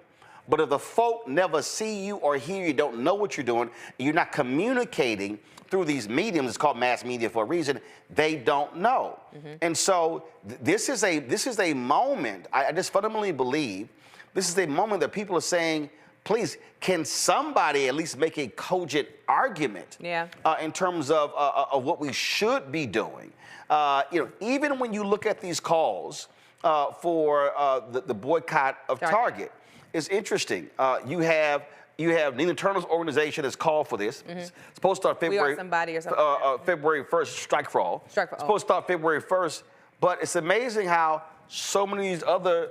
But if the folk never see you or hear you, don't know what you're doing, you're not communicating through these mediums, it's called mass media for a reason, they don't know. And so this is a moment, I just fundamentally believe, this is a moment that people are saying, please, can somebody at least make a cogent argument in terms of what we should be doing? Even when you look at these calls for the boycott of Target, it's interesting. You have Nina Turner's organization has called for this. It's supposed to start February. We Are Somebody or something. February 1st, Strike for All. Strike for All. Supposed to start February 1st, but it's amazing how so many of these other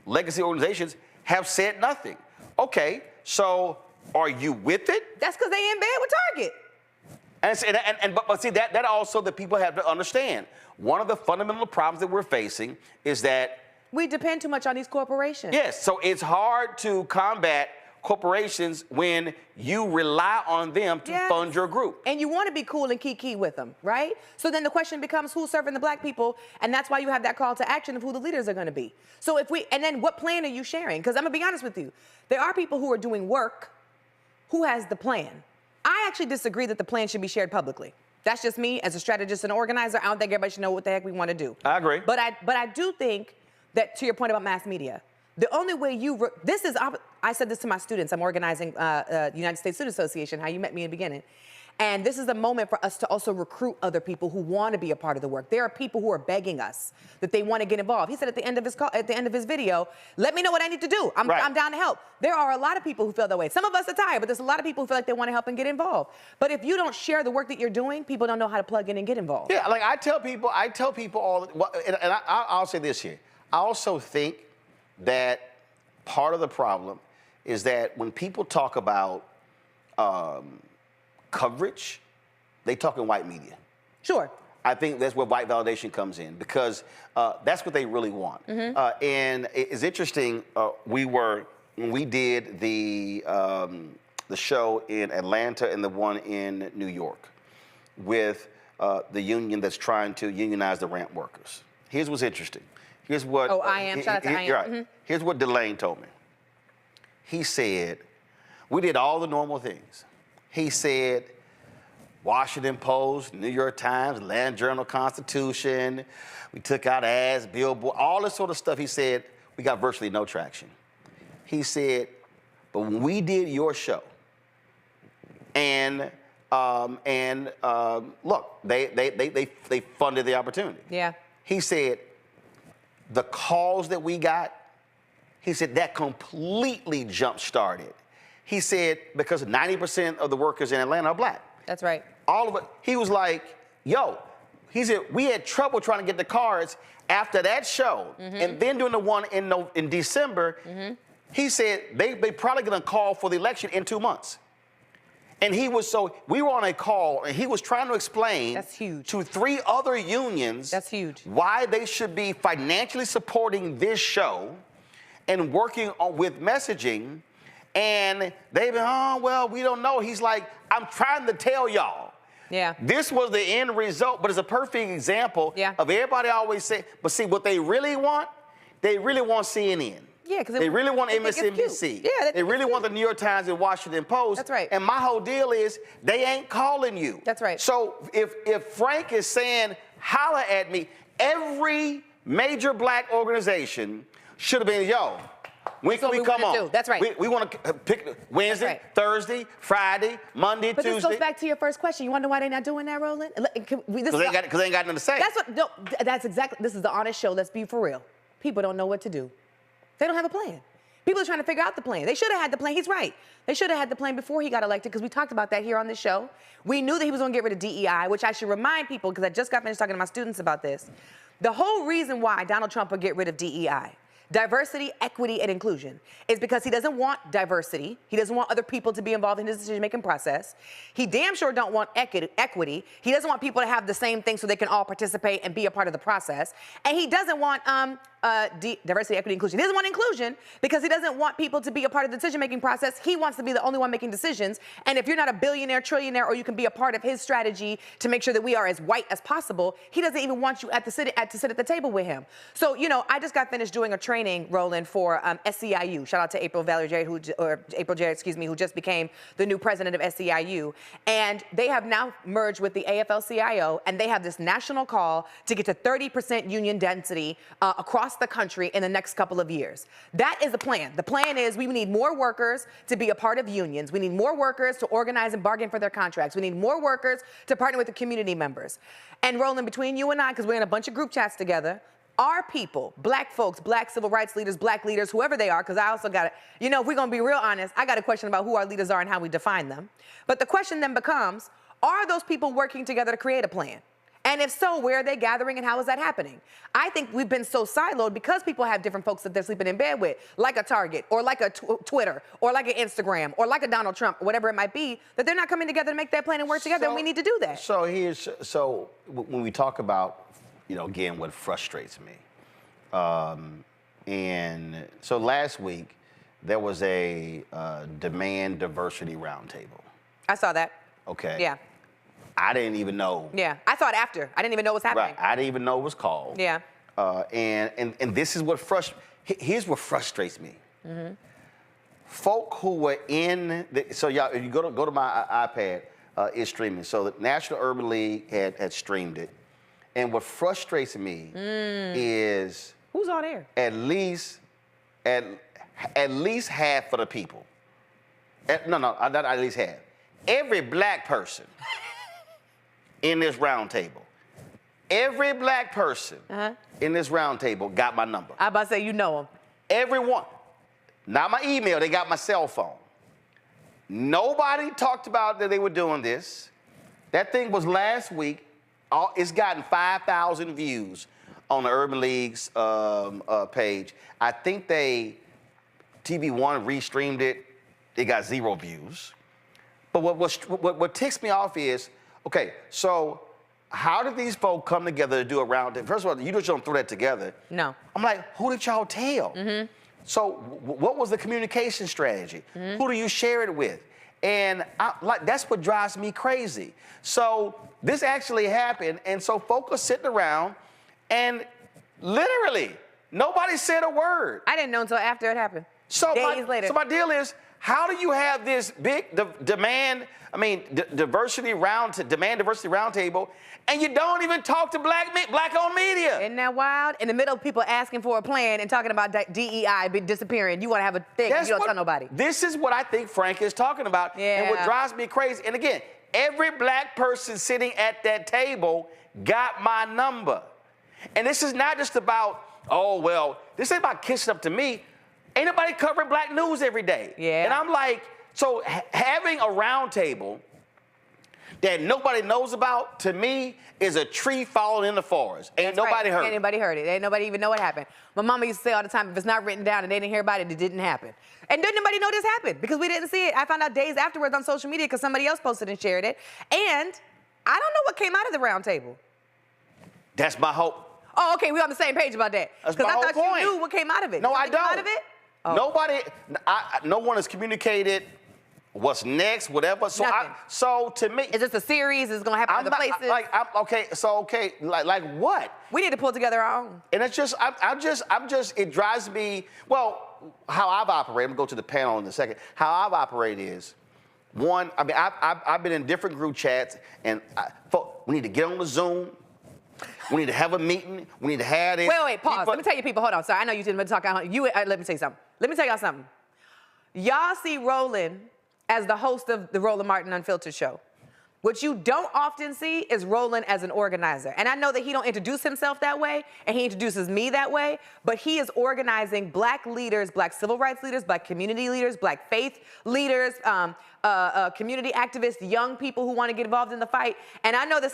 legacy organizations have said nothing. Okay, so are you with it? That's because they in bed with Target. But see, that also that people have to understand. One of the fundamental problems that we're facing is that we depend too much on these corporations. Yes, so it's hard to combat corporations when you rely on them to fund your group. And you want to be cool and kiki with them, right? So then the question becomes who's serving the black people, and that's why you have that call to action of who the leaders are going to be. So and then what plan are you sharing? Because I'm going to be honest with you. There are people who are doing work. Who has the plan? I actually disagree that the plan should be shared publicly. That's just me as a strategist and organizer. I don't think everybody should know what the heck we want to do. I agree. But I do think that, to your point about mass media, the only way I said this to my students. I'm organizing the United States Student Association, how you met me in the beginning. And this is a moment for us to also recruit other people who want to be a part of the work. There are people who are begging us that they want to get involved. He said at the end of his video, let me know what I need to do. I'm down to help. There are a lot of people who feel that way. Some of us are tired, but there's a lot of people who feel like they want to help and get involved. But if you don't share the work that you're doing, people don't know how to plug in and get involved. Yeah, like I tell people I'll say this here. I also think that part of the problem is that when people talk about coverage, they talk in white media. Sure. I think that's where white validation comes in because that's what they really want. And it's interesting. When we did the show in Atlanta and the one in New York with the union that's trying to unionize the ramp workers. Here's what's interesting. Here's what. Oh, I am. Shout out to I am. Right. Here's what Delane told me. He said, we did all the normal things. He said, Washington Post, New York Times, Land Journal, Constitution. We took out ads, billboard, all this sort of stuff. He said, we got virtually no traction. He said, but when we did your show, and look, they funded the opportunity. Yeah. He said, the calls that we got, he said that completely jump-started. He said because 90% of the workers in Atlanta are black. That's right. All of it. He was like, yo, he said, we had trouble trying to get the cards after that show. And then doing the one in December, he said they probably going to call for the election in 2 months. And we were on a call, and he was trying to explain to 3 other unions why they should be financially supporting this show and working with messaging. And they've been, oh, well, we don't know. He's like, I'm trying to tell y'all. Yeah. This was the end result, but it's a perfect example of everybody always say, but see, what they really want CNN. Yeah, because they really want MSNBC. Yeah, they really want the New York Times and Washington Post. That's right. And my whole deal is they ain't calling you. That's right. So if Frank is saying, holla at me, every major black organization should have been, yo, when can we come on? That's right. We want to pick Wednesday, Thursday, Friday, Monday, Tuesday. But this goes back to your first question. You wonder why they're not doing that, Roland? Because they ain't got nothing to say. That's exactly. This is the honest show. Let's be for real. People don't know what to do. They don't have a plan. People are trying to figure out the plan. They should have had the plan. He's right. They should have had the plan before he got elected because we talked about that here on this show. We knew that he was going to get rid of DEI, which I should remind people because I just got finished talking to my students about this. The whole reason why Donald Trump would get rid of DEI, diversity, equity, and inclusion, is because he doesn't want diversity. He doesn't want other people to be involved in his decision-making process. He damn sure don't want equity. He doesn't want people to have the same thing so they can all participate and be a part of the process. And he doesn't want diversity, equity, inclusion. He doesn't want inclusion because he doesn't want people to be a part of the decision-making process. He wants to be the only one making decisions. And if you're not a billionaire, trillionaire, or you can be a part of his strategy to make sure that we are as white as possible, he doesn't even want you to sit at the table with him. So, I just got finished doing a training training, Roland, for SEIU. Shout out to April Jarrett, who just became the new president of SEIU. And they have now merged with the AFL-CIO, and they have this national call to get to 30% union density across the country in the next couple of years. That is the plan. The plan is we need more workers to be a part of unions. We need more workers to organize and bargain for their contracts. We need more workers to partner with the community members. And Roland, between you and I, because we're in a bunch of group chats together, our people, black folks, black civil rights leaders, black leaders, whoever they are, because I also got to, if we're going to be real honest, I got a question about who our leaders are and how we define them. But the question then becomes, are those people working together to create a plan? And if so, where are they gathering and how is that happening? I think we've been so siloed because people have different folks that they're sleeping in bed with, like a Target or like a Twitter or like an Instagram or like a Donald Trump, or whatever it might be, that they're not coming together to make that plan and work together, and we need to do that. So when we talk about, again, what frustrates me, and so last week there was a demand diversity roundtable. I saw that. Okay. Yeah. I didn't even know. Yeah, I saw it after. I didn't even know what was happening. Right, I didn't even know it was called. Yeah. And this is what here's what frustrates me. Mm-hmm. Folk who were in so y'all, if you go to my iPad, it's streaming. So the National Urban League had streamed it, and what frustrates me is who's on there? At least half of the people. Not at least half. Every black person in this round table. Every black person in this round table got my number. I about to say, you know them. Everyone. Not my email, they got my cell phone. Nobody talked about that they were doing this. That thing was last week. It's gotten 5,000 views on the Urban League's page. I think TV One restreamed it. It got 0 views. But what ticks me off is, okay, so how did these folks come together to do a round table? First of all, you just don't throw that together. No. I'm like, who did y'all tell? Mm-hmm. So what was the communication strategy? Mm-hmm. Who do you share it with? And that's what drives me crazy. So this actually happened, and so folks are sitting around, and literally nobody said a word. I didn't know until after it happened. So days later. So my deal is, how do you have this big diversity roundtable, and you don't even talk to black-owned media? Isn't that wild? In the middle of people asking for a plan and talking about DEI disappearing, you want to have a thing, you don't tell nobody. This is what I think Frank is talking about, and what drives me crazy. And again, every black person sitting at that table got my number. And this is not just about, this ain't about kissing up to me. Ain't nobody covering black news every day. Yeah. And I'm like, so having a round table that nobody knows about, to me, is a tree falling in the forest. Ain't nobody heard it. Ain't anybody heard it. Ain't nobody even know what happened. My mama used to say all the time, if it's not written down and they didn't hear about it, it didn't happen. And didn't nobody know this happened because we didn't see it. I found out days afterwards on social media because somebody else posted and shared it. And I don't know what came out of the round table. That's my hope. Oh, okay, we're on the same page about that. That's my whole point. Because I thought you knew what came out of it. No, I don't. Came out of it? Oh. No one has communicated what's next, whatever. So to me, is this a series? Is it gonna happen other places? Like what? We need to pull together our own. And it's just, it drives me. Well, how I've operated. I'm gonna go to the panel in a second. How I've operated is, one. I mean, I've been in different group chats, and we need to get on the Zoom. We need to have a meeting. We need to have this. Wait, pause. Let me tell you people, hold on. Sorry, I know you didn't talk out. Let me tell you something. Let me tell y'all something. Y'all see Roland as the host of the Roland Martin Unfiltered show. What you don't often see is Roland as an organizer. And I know that he don't introduce himself that way, and he introduces me that way, but he is organizing black leaders, black civil rights leaders, black community leaders, black faith leaders, community activists, young people who want to get involved in the fight. And I know that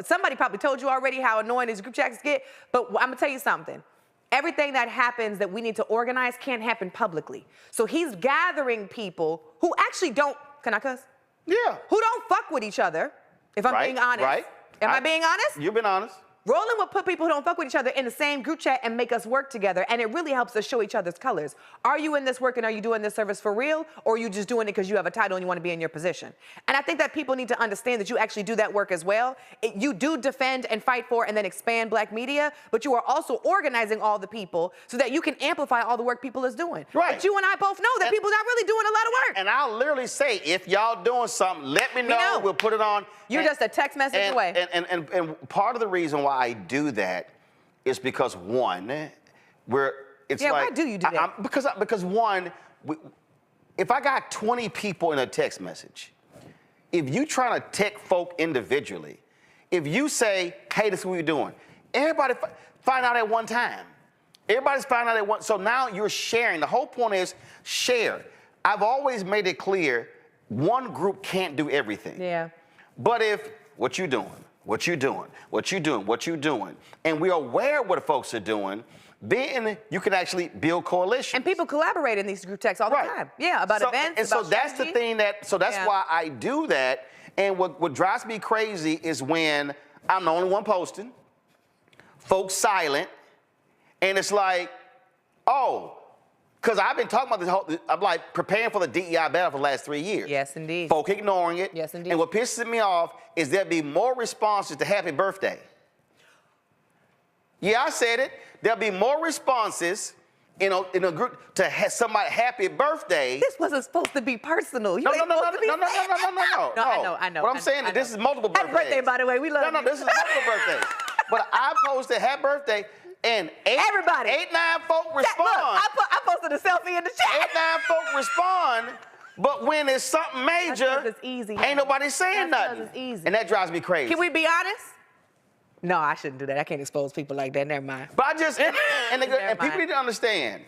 somebody probably told you already how annoying these group chats get, but I'm gonna tell you something. Everything that happens that we need to organize can't happen publicly. So he's gathering people who actually don't, can I cuss? Yeah. Who don't fuck with each other, if I'm being honest. Right. Am I being honest? You've been honest. Rolling will put people who don't fuck with each other in the same group chat and make us work together, and it really helps us show each other's colors. Are you in this work and are you doing this service for real, or are you just doing it because you have a title and you want to be in your position? And I think that people need to understand that you actually do that work as well. You do defend and fight for and then expand black media, but you are also organizing all the people so that you can amplify all the work people is doing. Right. But you and I both know that people not really doing a lot of work. And I'll literally say, if y'all doing something, let me know. We'll put it on. You're just a text message away. And part of the reason why I do that is because, one, why do you do that? Because one, if I got 20 people in a text message, if you trying to text folk individually, if you say, hey, this is what we're doing, everybody find out at one time. Everybody's finding out at once. So now you're sharing. The whole point is share. I've always made it clear, one group can't do everything. Yeah. But if what you doing, what you doing, what you doing, what you doing, and we're aware of what folks are doing, then you can actually build coalition. And people collaborate in these group texts all the time. Yeah, about events, and about so that's the thing that's why I do that. And what drives me crazy is when I'm the only one posting, folks silent, and it's like, oh, because I've been talking about this I'm like preparing for the DEI battle for the last 3 years. Yes, indeed. Folk ignoring it. Yes, indeed. And what pisses me off is there'll be more responses to happy birthday. Yeah, I said it. There'll be more responses in a group to somebody happy birthday. This wasn't supposed to be personal. No. I know. What I'm saying is this is multiple birthdays. Happy birthday, by the way. We love you. No, this is multiple birthdays. But I posted happy birthday. And 8, 9 folk respond. Look, I posted a selfie in the chat. 8, 9 folk respond, but when it's something major, it's easy. Ain't nobody saying nothing. It's easy. And that drives me crazy. Can we be honest? No, I shouldn't do that. I can't expose people like that. Never mind. But I just, and people need to understand,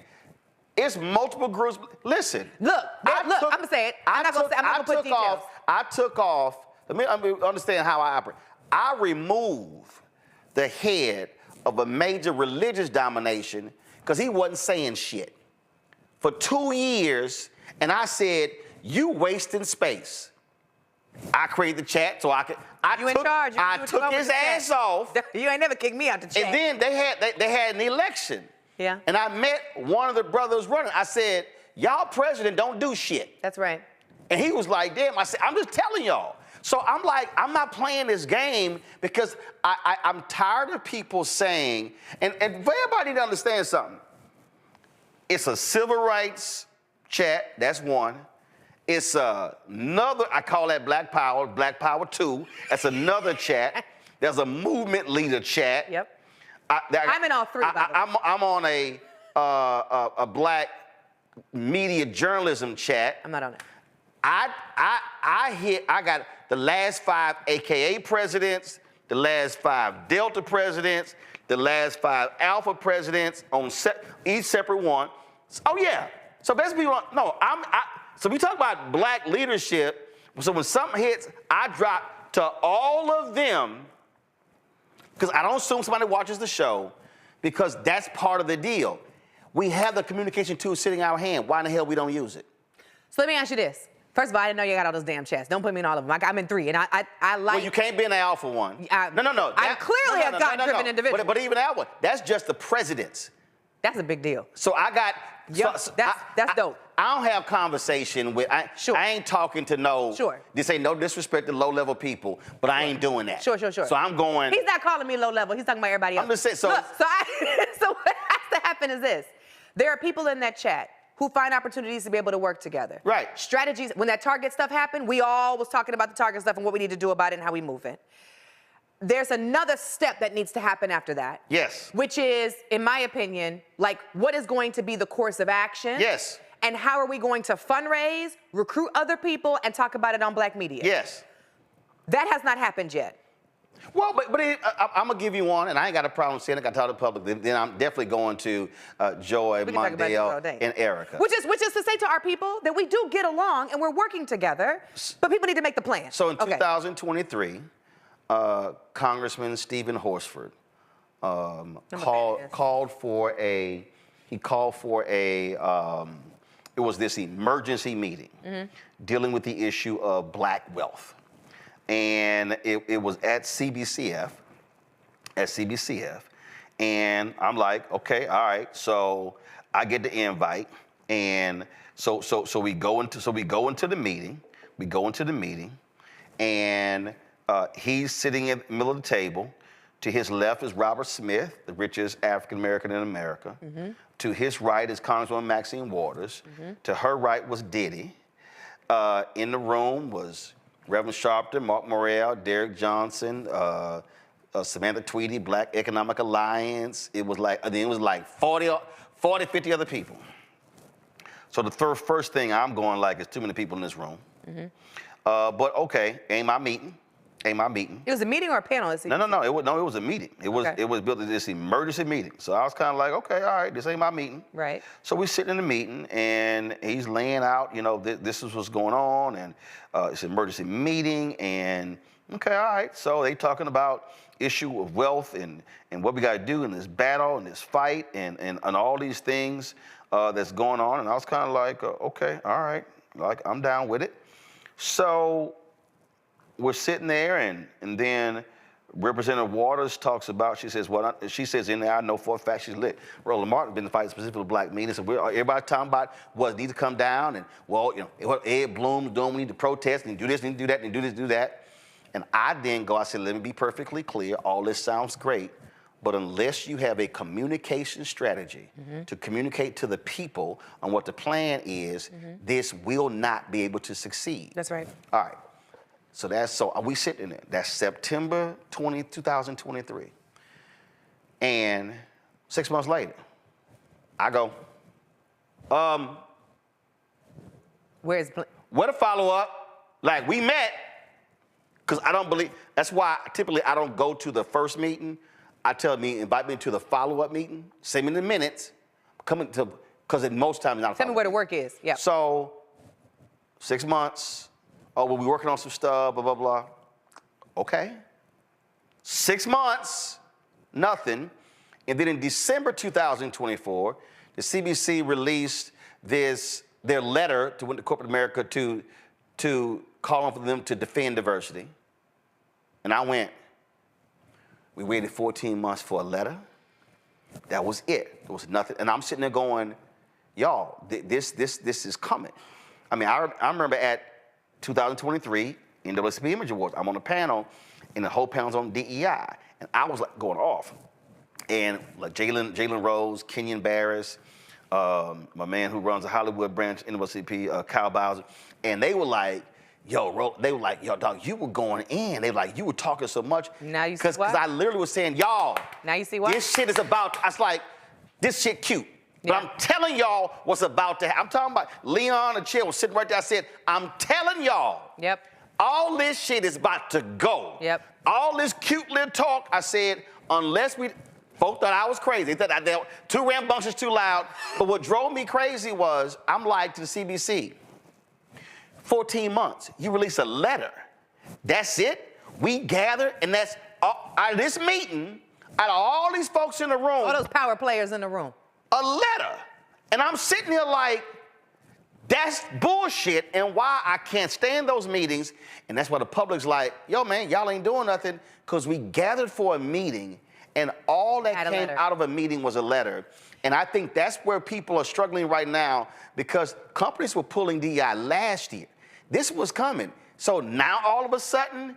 it's multiple groups. Listen. Look, I'm going to say it. I'm not going to put details. I took off, let me understand how I operate. I remove the head of a major religious domination because he wasn't saying shit for 2 years, and I said, you wasting space. I created the chat so I could. I took his ass off. You ain't never kicked me out the chat. And then they had an election. Yeah. And I met one of the brothers running. I said, y'all president don't do shit. That's right. And he was like, damn. I said, I'm just telling y'all. So I'm like, I'm not playing this game because I'm tired of people saying, and for everybody to understand something, it's a civil rights chat, that's one. It's another, I call that Black Power 2. That's another chat. There's a movement leader chat. Yep. I'm in all three, by the way. I'm on a black media journalism chat. I'm not on it. I got the last 5 AKA presidents, the last 5 Delta presidents, the last 5 Alpha presidents on each separate one. Oh yeah. So basically, so we talk about black leadership. So when something hits, I drop to all of them because I don't assume somebody watches the show because that's part of the deal. We have the communication tool sitting in our hand. Why in the hell we don't use it? So let me ask you this. First of all, I didn't know you got all those damn chats. Don't put me in all of them. I'm in 3, and I like. Well, you can't be in the alpha one. No. I'm clearly a God-driven individual. But even that one, that's just the presidents. That's a big deal. So I got. Yep, that's dope. I don't have conversation with. I ain't talking to no. Sure. This ain't no disrespect to low-level people, but I ain't doing that. Sure. So I'm going. He's not calling me low level. He's talking about everybody else. I'm just saying. So look, so what has to happen is this: there are people in that chat who find opportunities to be able to work together. Right. Strategies. When that Target stuff happened, we all was talking about the Target stuff and what we need to do about it and how we move it. There's another step that needs to happen after that. Yes. Which is, in my opinion, like, what is going to be the course of action? Yes. And how are we going to fundraise, recruit other people, and talk about it on black media? Yes. That has not happened yet. Well, but I'm going to give you one, and I ain't got a problem saying it. I got to tell the public. Then I'm definitely going to Joy, Mondale, and Erica. Which is to say to our people that we do get along and we're working together, but people need to make the plan. So in 2023, Congressman Stephen Horsford called for a it was this emergency meeting dealing with the issue of black wealth. And it was at CBCF, at CBCF. And I'm like, okay, all right. So I get the invite, and so we go into the meeting. We go into the meeting, and he's sitting in the middle of the table. To his left is Robert Smith, the richest African American in America. Mm-hmm. To his right is Congresswoman Maxine Waters. Mm-hmm. To her right was Diddy. In the room was Reverend Sharpton, Mark Morrell, Derek Johnson, Samantha Tweedy, Black Economic Alliance. It was like 40, 50 other people. So the first thing I'm going like, is too many people in this room. Mm-hmm. But okay, ain't my meeting. It was a meeting or a panel? No. It was a meeting. It was built as this emergency meeting. So I was kind of like, okay, all right, this ain't my meeting. Right. So we sitting in the meeting, and he's laying out, this is what's going on, and it's an emergency meeting, and okay, all right. So they talking about issue of wealth and what we got to do in this battle and this fight and all these things that's going on, and I was kind of like, okay, all right, like I'm down with it. So we're sitting there, and then Representative Waters talks about, she says in there, I know for a fact she's lit. Roland Martin been fighting specifically with black media, so everybody talking about what needs to come down, and what Ed Bloom's doing, we need to protest, and do this, and do that, and do this, do that. And I then I said, let me be perfectly clear, all this sounds great, but unless you have a communication strategy to communicate to the people on what the plan is, this will not be able to succeed. That's right. All right. So we sitting there. That's September 20, 2023. And 6 months later, I go, where the follow-up? Like, we met, because I don't believe, that's why typically I don't go to the first meeting. I tell me, invite me to the follow-up meeting, send me the minutes, because most times it's not a follow-up. Tell me where the work is, yeah. So, 6 months, we'll be working on some stuff, blah, blah, blah. Okay. 6 months, nothing. And then in December 2024, the CBC released their letter to corporate America to call on for them to defend diversity. And I went, we waited 14 months for a letter. That was it. There was nothing. And I'm sitting there going, y'all, this is coming. I mean, I remember at 2023 NAACP Image Awards, I'm on a panel, and the whole panel's on DEI. And I was like going off. And like Jalen Rose, Kenyon Barris, my man who runs the Hollywood branch, NAACP, Kyle Bowser, and they were like, yo, dog, you were going in. They were like, you were talking so much. Now you see why? Because I literally was saying, y'all. Now you see why? This shit is about, I was like, this shit cute. But I'm telling y'all what's about to happen. I'm talking about Leon and Chill was sitting right there. I said, I'm telling y'all. Yep. All this shit is about to go. Yep. All this cute little talk, I said, unless folk thought I was crazy. They thought I was too rambunctious, too loud. But what drove me crazy was, I'm like to the CBC, 14 months, you release a letter. That's it? We gather, and that's out of this meeting, out of all these folks in the room. All those power players in the room. A letter. And I'm sitting here like, that's bullshit, and why I can't stand those meetings. And that's why the public's like, yo, man, y'all ain't doing nothing, because we gathered for a meeting, and all that came out of a meeting was a letter. And I think that's where people are struggling right now, because companies were pulling DEI last year. This was coming. So now all of a sudden,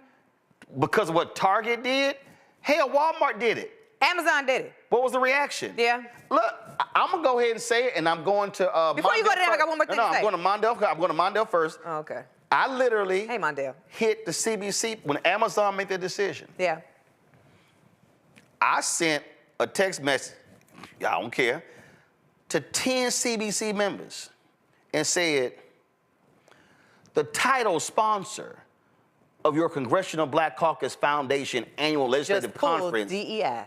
because of what Target did, hell, Walmart did it. Amazon did it. What was the reaction? Yeah. Look, I'm going to go ahead and say it, and I'm going to Before you go to them, I got one more thing to say. I'm going to Mondale first. Oh, okay. I literally Mondale. hit the CBC when Amazon made their decision. Yeah. I sent a text message, I don't care, to 10 CBC members and said, the title sponsor of your Congressional Black Caucus Foundation annual legislative conference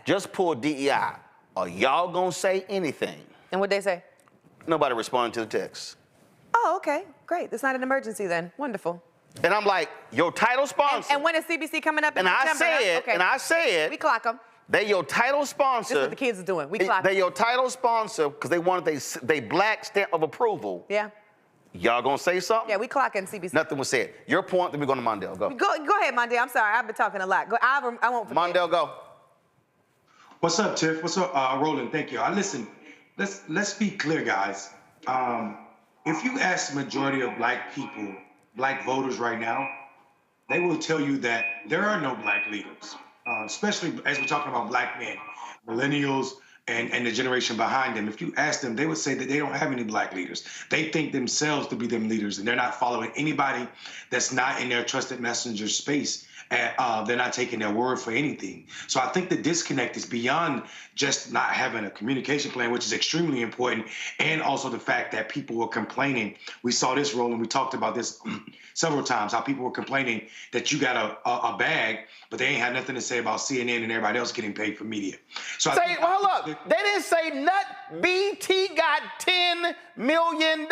just pulled DEI. Are y'all gonna say anything? And what'd they say? Nobody responded to the text. Oh, okay, great. That's not an emergency then. Wonderful. And I'm like, your title sponsor. And when is CBC coming up in September? I said, we clock them. They your title sponsor. This is what the kids are doing. We clock them. They your title sponsor because they wanted they black stamp of approval. Yeah. Y'all gonna say something? Yeah, we clocking CBC. Nothing was said. Your point, then we're going to Mondale. Go. Go ahead, Mondale. I'm sorry, I've been talking a lot. I won't forget. Mondale, go. What's up, Tiff? What's up, Roland? Thank you. Listen, let's be clear, guys. If you ask the majority of black people, black voters right now, they will tell you that there are no black leaders, especially as we're talking about black men, millennials, and the generation behind them. If you ask them, they would say that they don't have any black leaders. They think themselves to be them leaders, and they're not following anybody that's not in their trusted messenger space. They're not taking their word for anything. So I think the disconnect is beyond just not having a communication plan, which is extremely important, and also the fact that people were complaining. We saw this, Roland, we talked about this several times, how people were complaining that you got a bag, but they ain't had nothing to say about CNN and everybody else getting paid for media. So hold up. They didn't say nothing. BT got $10 million.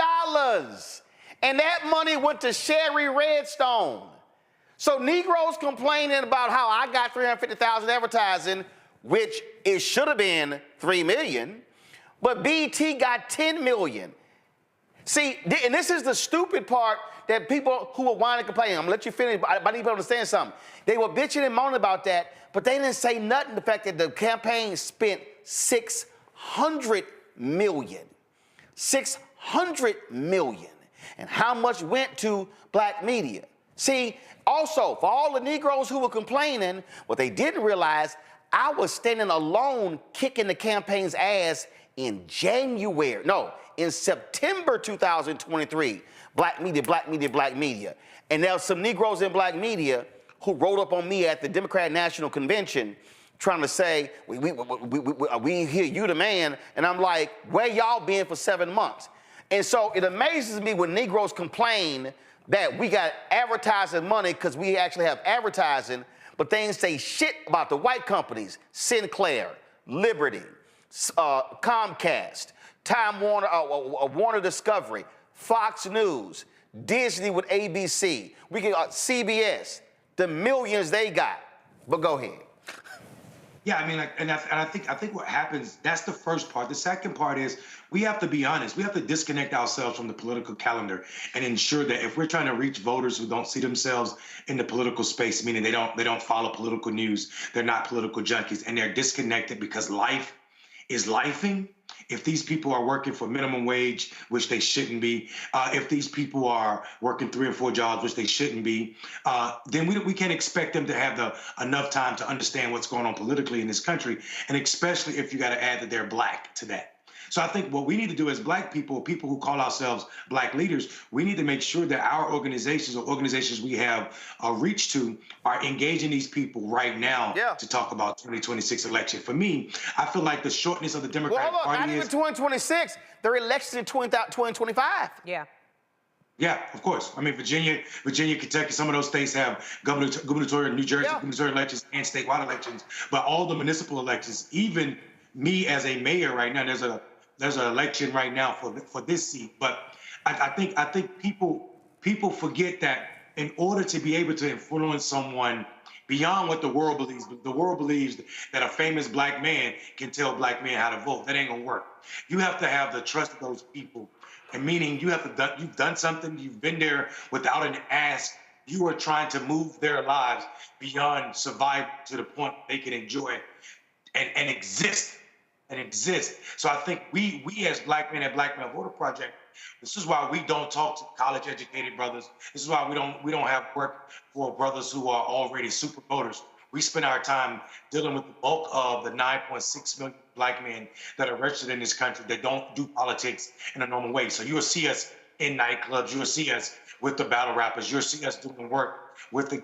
And that money went to Sherry Redstone. So Negroes complaining about how I got $350,000 advertising, which it should have been $3 million, but BT got $10 million. See, and this is the stupid part that people who were whining and complaining. I'm gonna let you finish, but I need to understand something. They were bitching and moaning about that, but they didn't say nothing. The fact that the campaign spent $600 million. $600 million. And how much went to black media? See, also, for all the Negroes who were complaining, what they didn't realize, I was standing alone kicking the campaign's ass in September 2023. Black media, black media, black media. And there were some Negroes in black media who rolled up on me at the Democratic National Convention trying to say, we hear you the man. And I'm like, where y'all been for 7 months? And so it amazes me when Negroes complain that we got advertising money because we actually have advertising, but they ain't say shit about the white companies, Sinclair, Liberty, Comcast, Time Warner, Warner Discovery, Fox News, Disney with ABC, we can CBS, the millions they got. But go ahead. Yeah, I mean, I think what happens, that's the first part. The second part is we have to be honest. We have to disconnect ourselves from the political calendar and ensure that if we're trying to reach voters who don't see themselves in the political space, meaning they don't follow political news, they're not political junkies, and they're disconnected because life is lifing. If these people are working for minimum wage, which they shouldn't be, if these people are working 3 or 4 jobs, which they shouldn't be, then we can't expect them to have enough time to understand what's going on politically in this country, and especially if you got to add that they're black to that. So I think what we need to do as black people, people who call ourselves black leaders, we need to make sure that our organizations or organizations we have reach to are engaging these people right now to talk about 2026 election. For me, I feel like the shortness of the Democratic Party not even 2026. They're elected in 2025. Yeah. Yeah, of course. I mean, Virginia, Kentucky, some of those states have gubernatorial, New Jersey, gubernatorial elections and statewide elections. But all the municipal elections, even me as a mayor right now, there's an election right now for this seat. But I think people forget that in order to be able to influence someone beyond what the world believes that a famous black man can tell black men how to vote. That ain't gonna work. You have to have the trust of those people. And meaning you've done something, you've been there without an ask. You are trying to move their lives beyond survival to the point they can enjoy and exist. So I think we as black men at Black Men Voter Project, this is why we don't talk to college educated brothers. This is why we don't have work for brothers who are already super voters. We spend our time dealing with the bulk of the 9.6 million black men that are registered in this country that don't do politics in a normal way. So you'll see us in nightclubs, you'll see us with the battle rappers, you'll see us doing work with the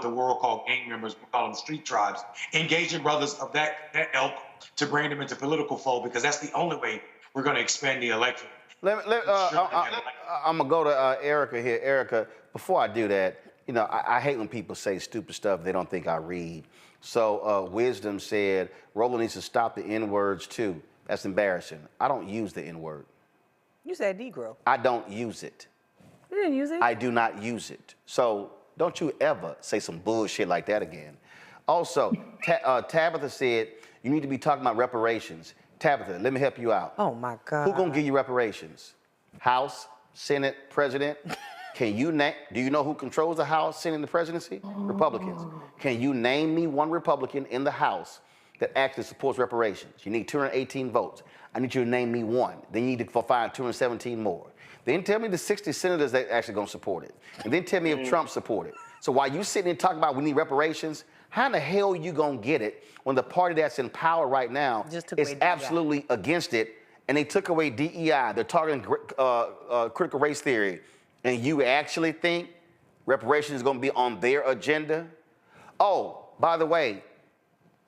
world called gang members, we call them street tribes, engaging brothers of that ilk to bring them into political fold, because that's the only way we're going to expand the electorate. I'm going to go to Erica here. Erica, before I do that, I hate when people say stupid stuff they don't think I read. So Wisdom said, Roland needs to stop the N-words too. That's embarrassing. I don't use the N-word. You said Negro. I don't use it. You didn't use it? I do not use it. So don't you ever say some bullshit like that again. Also, Tabitha said, you need to be talking about reparations. Tabitha, let me help you out. Oh my God. Who gonna give you reparations? House, Senate, President? Can you name, do you know who controls the House, Senate, and the presidency? Republicans. Can you name me one Republican in the House that actually supports reparations. You need 218 votes. I need you to name me one. Then you need to find 217 more. Then tell me the 60 senators that actually going to support it. And then tell me if Trump support it. So while you sitting and talking about we need reparations, how in the hell are you going to get it when the party that's in power right now is absolutely against it, and they took away DEI, they're targeting critical race theory, and you actually think reparations is going to be on their agenda? Oh, by the way,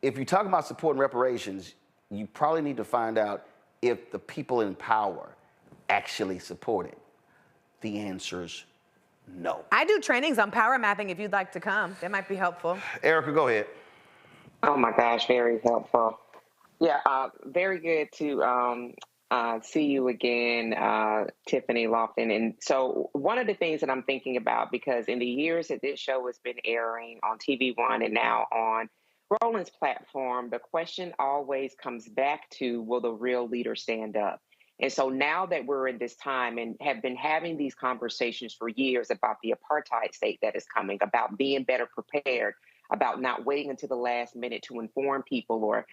if you're talking about supporting reparations, you probably need to find out if the people in power actually support it. The answer's no. I do trainings on power mapping if you'd like to come. That might be helpful. Erica, go ahead. Oh my gosh, very helpful. Yeah, very good to see you again, Tiffany Lofin. And so one of the things that I'm thinking about, because in the years that this show has been airing on TV One and now on Roland's platform, the question always comes back to, will the real leader stand up? And so now that we're in this time and have been having these conversations for years about the apartheid state that is coming, about being better prepared, about not waiting until the last minute to inform people or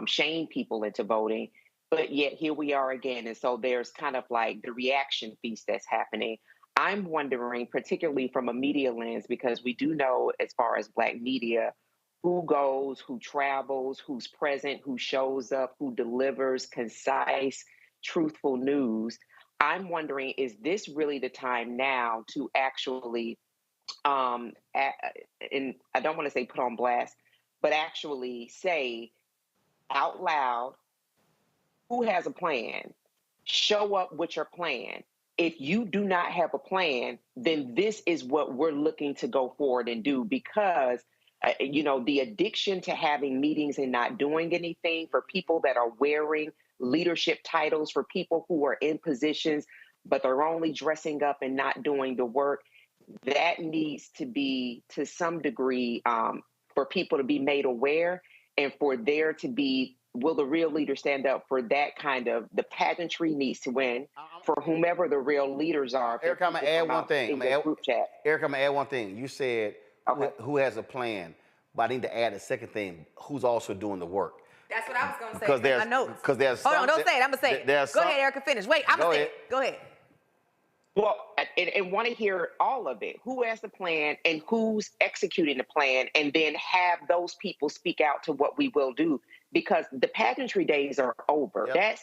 shame people into voting. But yet here we are again. And so there's kind of like the reaction feast that's happening. I'm wondering, particularly from a media lens, because we do know as far as Black media, who goes, who travels, who's present, who shows up, who delivers concise, truthful news. I'm wondering, is this really the time now to actually, and I don't want to say put on blast, but actually say out loud, who has a plan? Show up with your plan. If you do not have a plan, then this is what we're looking to go forward and do, because the addiction to having meetings and not doing anything, for people that are wearing leadership titles, for people who are in positions, but they're only dressing up and not doing the work, that needs to be, to some degree, for people to be made aware, and for there to be, will the real leader stand up for that kind of, the pageantry needs to win for whomever the real leaders are. Erica, I'm going to add one thing. Erica, I'm going to add one thing. You said, who has a plan? But I need to add a second thing. Who's also doing the work? That's what I was going to say. Because there's, I know. Because there's. Hold on, don't say it. I'm going to say it. Go ahead, Erica, finish. Wait, I'm going to say it. Go ahead. Well, and want to hear all of it. Who has the plan and who's executing the plan, and then have those people speak out to what we will do, because the pageantry days are over. Yep.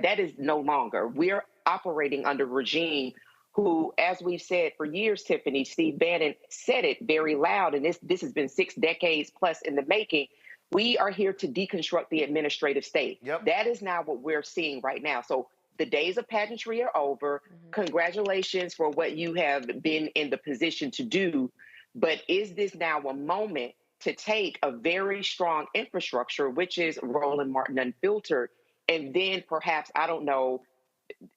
That is no longer. We're operating under a regime who, as we've said for years, Tiffany, Steve Bannon said it very loud, and this has been 6 decades plus in the making. We are here to deconstruct the administrative state. Yep. That is now what we're seeing right now. So the days of pageantry are over. Mm-hmm. Congratulations for what you have been in the position to do. But is this now a moment to take a very strong infrastructure, which is Roland Martin Unfiltered, and then perhaps, I don't know,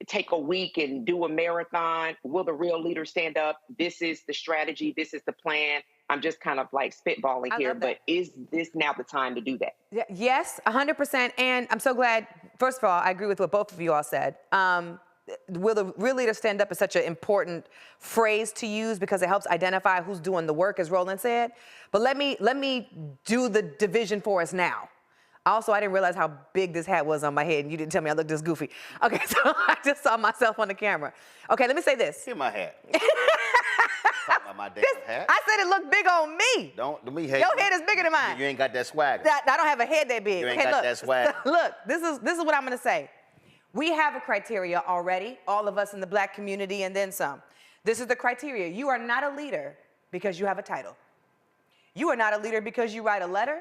take a week and do a marathon? Will the real leader stand up? This is the strategy. This is the plan. I'm just kind of like spitballing here, but is this now the time to do that? Yes, 100%. And I'm so glad, first of all, I agree with what both of you all said. Will the real leader stand up is such an important phrase to use, because it helps identify who's doing the work, as Roland said. But let me do the division for us now. Also, I didn't realize how big this hat was on my head, and you didn't tell me I looked this goofy. Okay, so I just saw myself on the camera. Okay, let me say this. Here's my hat. My damn hat. I said it looked big on me. Don't me hate. Your head is bigger than mine. You ain't got that swagger. I don't have a head that big. You ain't got that swagger. Look, this is what I'm gonna say. We have a criteria already, all of us in the Black community and then some. This is the criteria. You are not a leader because you have a title. You are not a leader because you write a letter.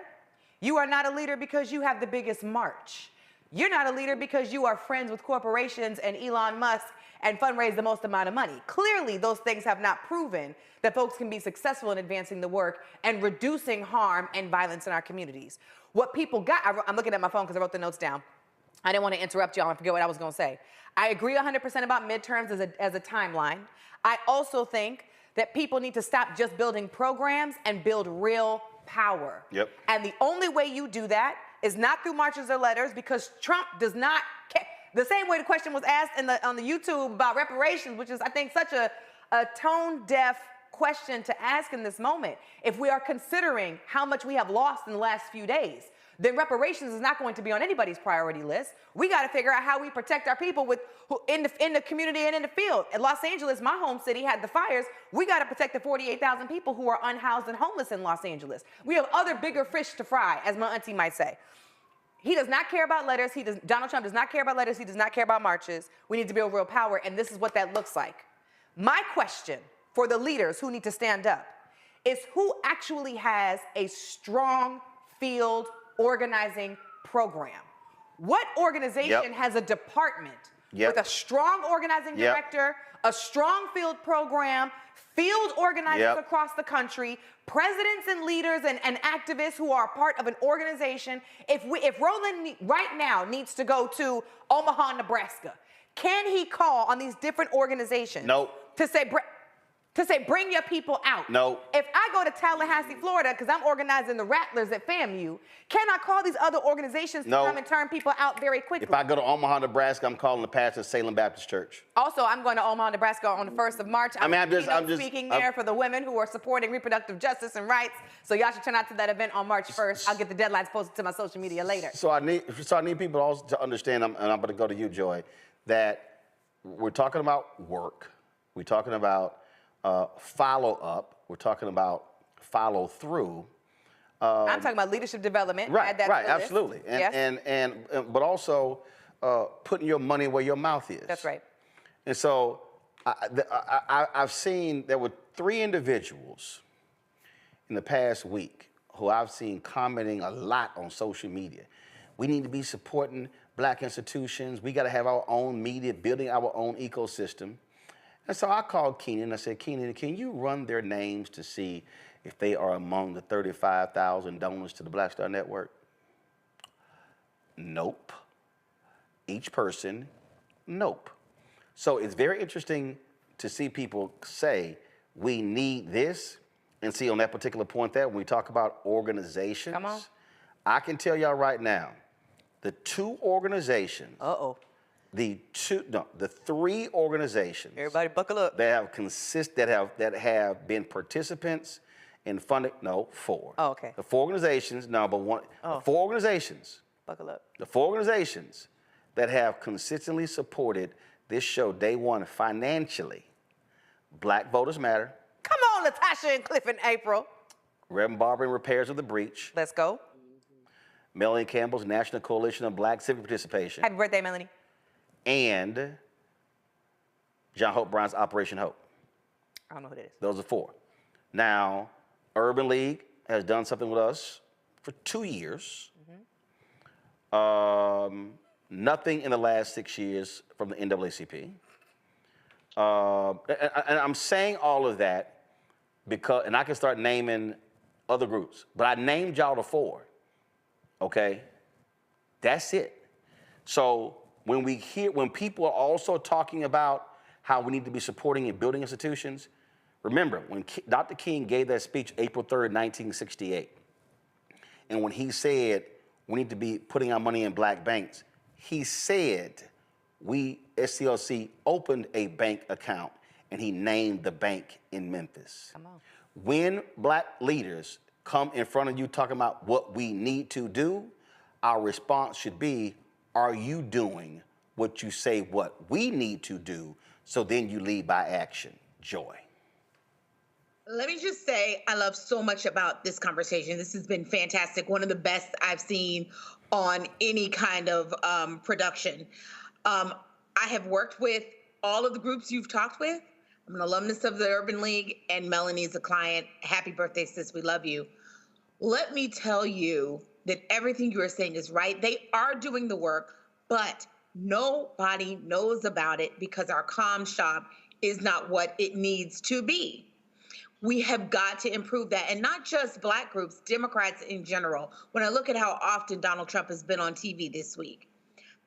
You are not a leader because you have the biggest march. You're not a leader because you are friends with corporations and Elon Musk and fundraise the most amount of money. Clearly, those things have not proven that folks can be successful in advancing the work and reducing harm and violence in our communities. What people got, I'm looking at my phone because I wrote the notes down. I didn't want to interrupt y'all and forget what I was going to say. I agree 100% about midterms as a timeline. I also think that people need to stop just building programs and build real power. Yep. And the only way you do that is not through marches or letters, because Trump does not care. The same way the question was asked on the YouTube about reparations, which is, I think, such a tone-deaf question to ask in this moment. If we are considering how much we have lost in the last few days, then reparations is not going to be on anybody's priority list. We got to figure out how we protect our people in the community and in the field. In Los Angeles, my home city, had the fires. We got to protect the 48,000 people who are unhoused and homeless in Los Angeles. We have other bigger fish to fry, as my auntie might say. He does not care about letters. Donald Trump does not care about letters. He does not care about marches. We need to build real power, and this is what that looks like. My question for the leaders who need to stand up is who actually has a strong field organizing program? What organization has a department with a strong organizing director, a strong field program, field organizers across the country, presidents and leaders and activists who are part of an organization? If Roland right now needs to go to Omaha, Nebraska, can he call on these different organizations to say, bring your people out? No. If I go to Tallahassee, Florida, because I'm organizing the Rattlers at FAMU, can I call these other organizations to come and turn people out very quickly? If I go to Omaha, Nebraska, I'm calling the pastor of Salem Baptist Church. Also, I'm going to Omaha, Nebraska on the 1st of March. I'm just speaking there for the women who are supporting reproductive justice and rights. So y'all should turn out to that event on March 1st. I'll get the deadlines posted to my social media later. So I need people also to understand, and I'm going to go to you, Joy, that we're talking about work. We're talking about follow-up. We're talking about follow-through. I'm talking about leadership development. Right, absolutely. But also putting your money where your mouth is. That's right. And so I've seen there were 3 individuals in the past week who I've seen commenting a lot on social media. We need to be supporting Black institutions. We got to have our own media, building our own ecosystem. And so I called Keenan and I said, Keenan, can you run their names to see if they are among the 35,000 donors to the Black Star Network? Nope. Each person, nope. So it's very interesting to see people say, we need this, and see on that particular point there, when we talk about organizations, I can tell y'all right now, the 2 organizations, the 3 organizations. Everybody buckle up. That have been participants in funding. No, 4. Oh, okay. The 4 organizations. No, but one. The 4 organizations. Buckle up. The 4 organizations that have consistently supported this show day one financially. Black Voters Matter. Come on, Latasha and Cliff and April. Reverend Barbara and Repairs of the Breach. Let's go. Melanie Campbell's National Coalition of Black Civic Participation. Happy birthday, Melanie. And John Hope Brown's Operation Hope. I don't know who it is. Those are 4. Now, Urban League has done something with us for 2 years. Nothing in the last 6 years from the NAACP. And I'm saying all of that because, and I can start naming other groups, but I named y'all the 4, okay? That's it. So when people are also talking about how we need to be supporting and building institutions, remember when Dr. King gave that speech April 3rd, 1968, and when he said we need to be putting our money in Black banks, he said we, SCLC, opened a bank account and he named the bank in Memphis. Come on. When Black leaders come in front of you talking about what we need to do, our response should be, are you doing what you say what we need to do, so then you lead by action? Joy. Let me just say, I love so much about this conversation. This has been fantastic. One of the best I've seen on any kind of production. I have worked with all of the groups you've talked with. I'm an alumnus of the Urban League, and Melanie's a client. Happy birthday, sis. We love you. Let me tell you that everything you are saying is right. They are doing the work, but nobody knows about it because our comm shop is not what it needs to be. We have got to improve that. And not just Black groups, Democrats in general. When I look at how often Donald Trump has been on TV this week,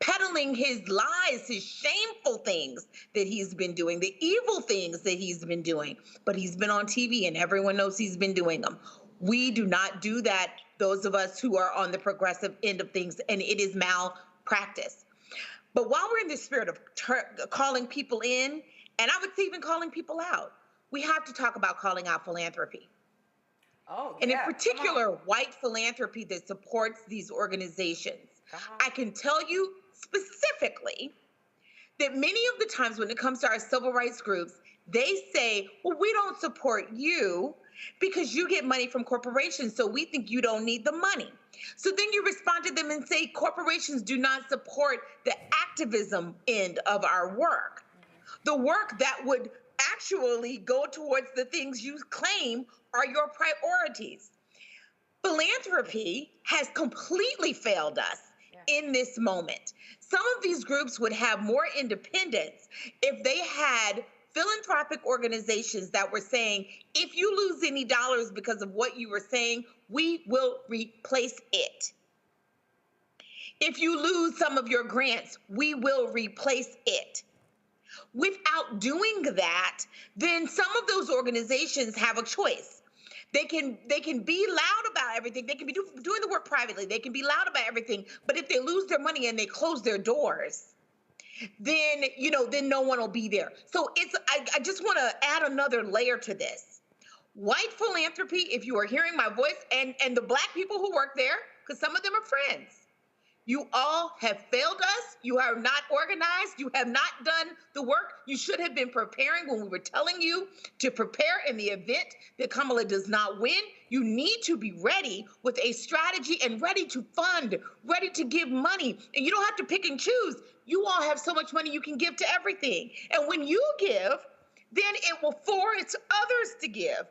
peddling his lies, his shameful things that he's been doing, the evil things that he's been doing, but he's been on TV and everyone knows he's been doing them. We do not do that, those of us who are on the progressive end of things, and it is malpractice. But while we're in the spirit of calling people in, and I would say even calling people out, we have to talk about calling out philanthropy. and in particular, white philanthropy that supports these organizations. I can tell you specifically that many of the times when it comes to our civil rights groups, they say, well, we don't support you because you get money from corporations, so we think you don't need the money. So then you respond to them and say, corporations do not support the activism end of our work. The work that would actually go towards the things you claim are your priorities. Philanthropy has completely failed us in this moment. Some of these groups would have more independence if they had philanthropic organizations that were saying, if you lose any dollars because of what you were saying, we will replace it. If you lose some of your grants, we will replace it. Without doing that, then some of those organizations have a choice. They can be loud about everything. They can be doing the work privately. They can be loud about everything. But if they lose their money and they close their doors, then, then no one will be there. So I just want to add another layer to this. White philanthropy, if you are hearing my voice, and the Black people who work there, because some of them are friends, you all have failed us. You are not organized. You have not done the work. You should have been preparing when we were telling you to prepare in the event that Kamala does not win. You need to be ready with a strategy and ready to fund, ready to give money. And you don't have to pick and choose. You all have so much money you can give to everything. And when you give, then it will force others to give.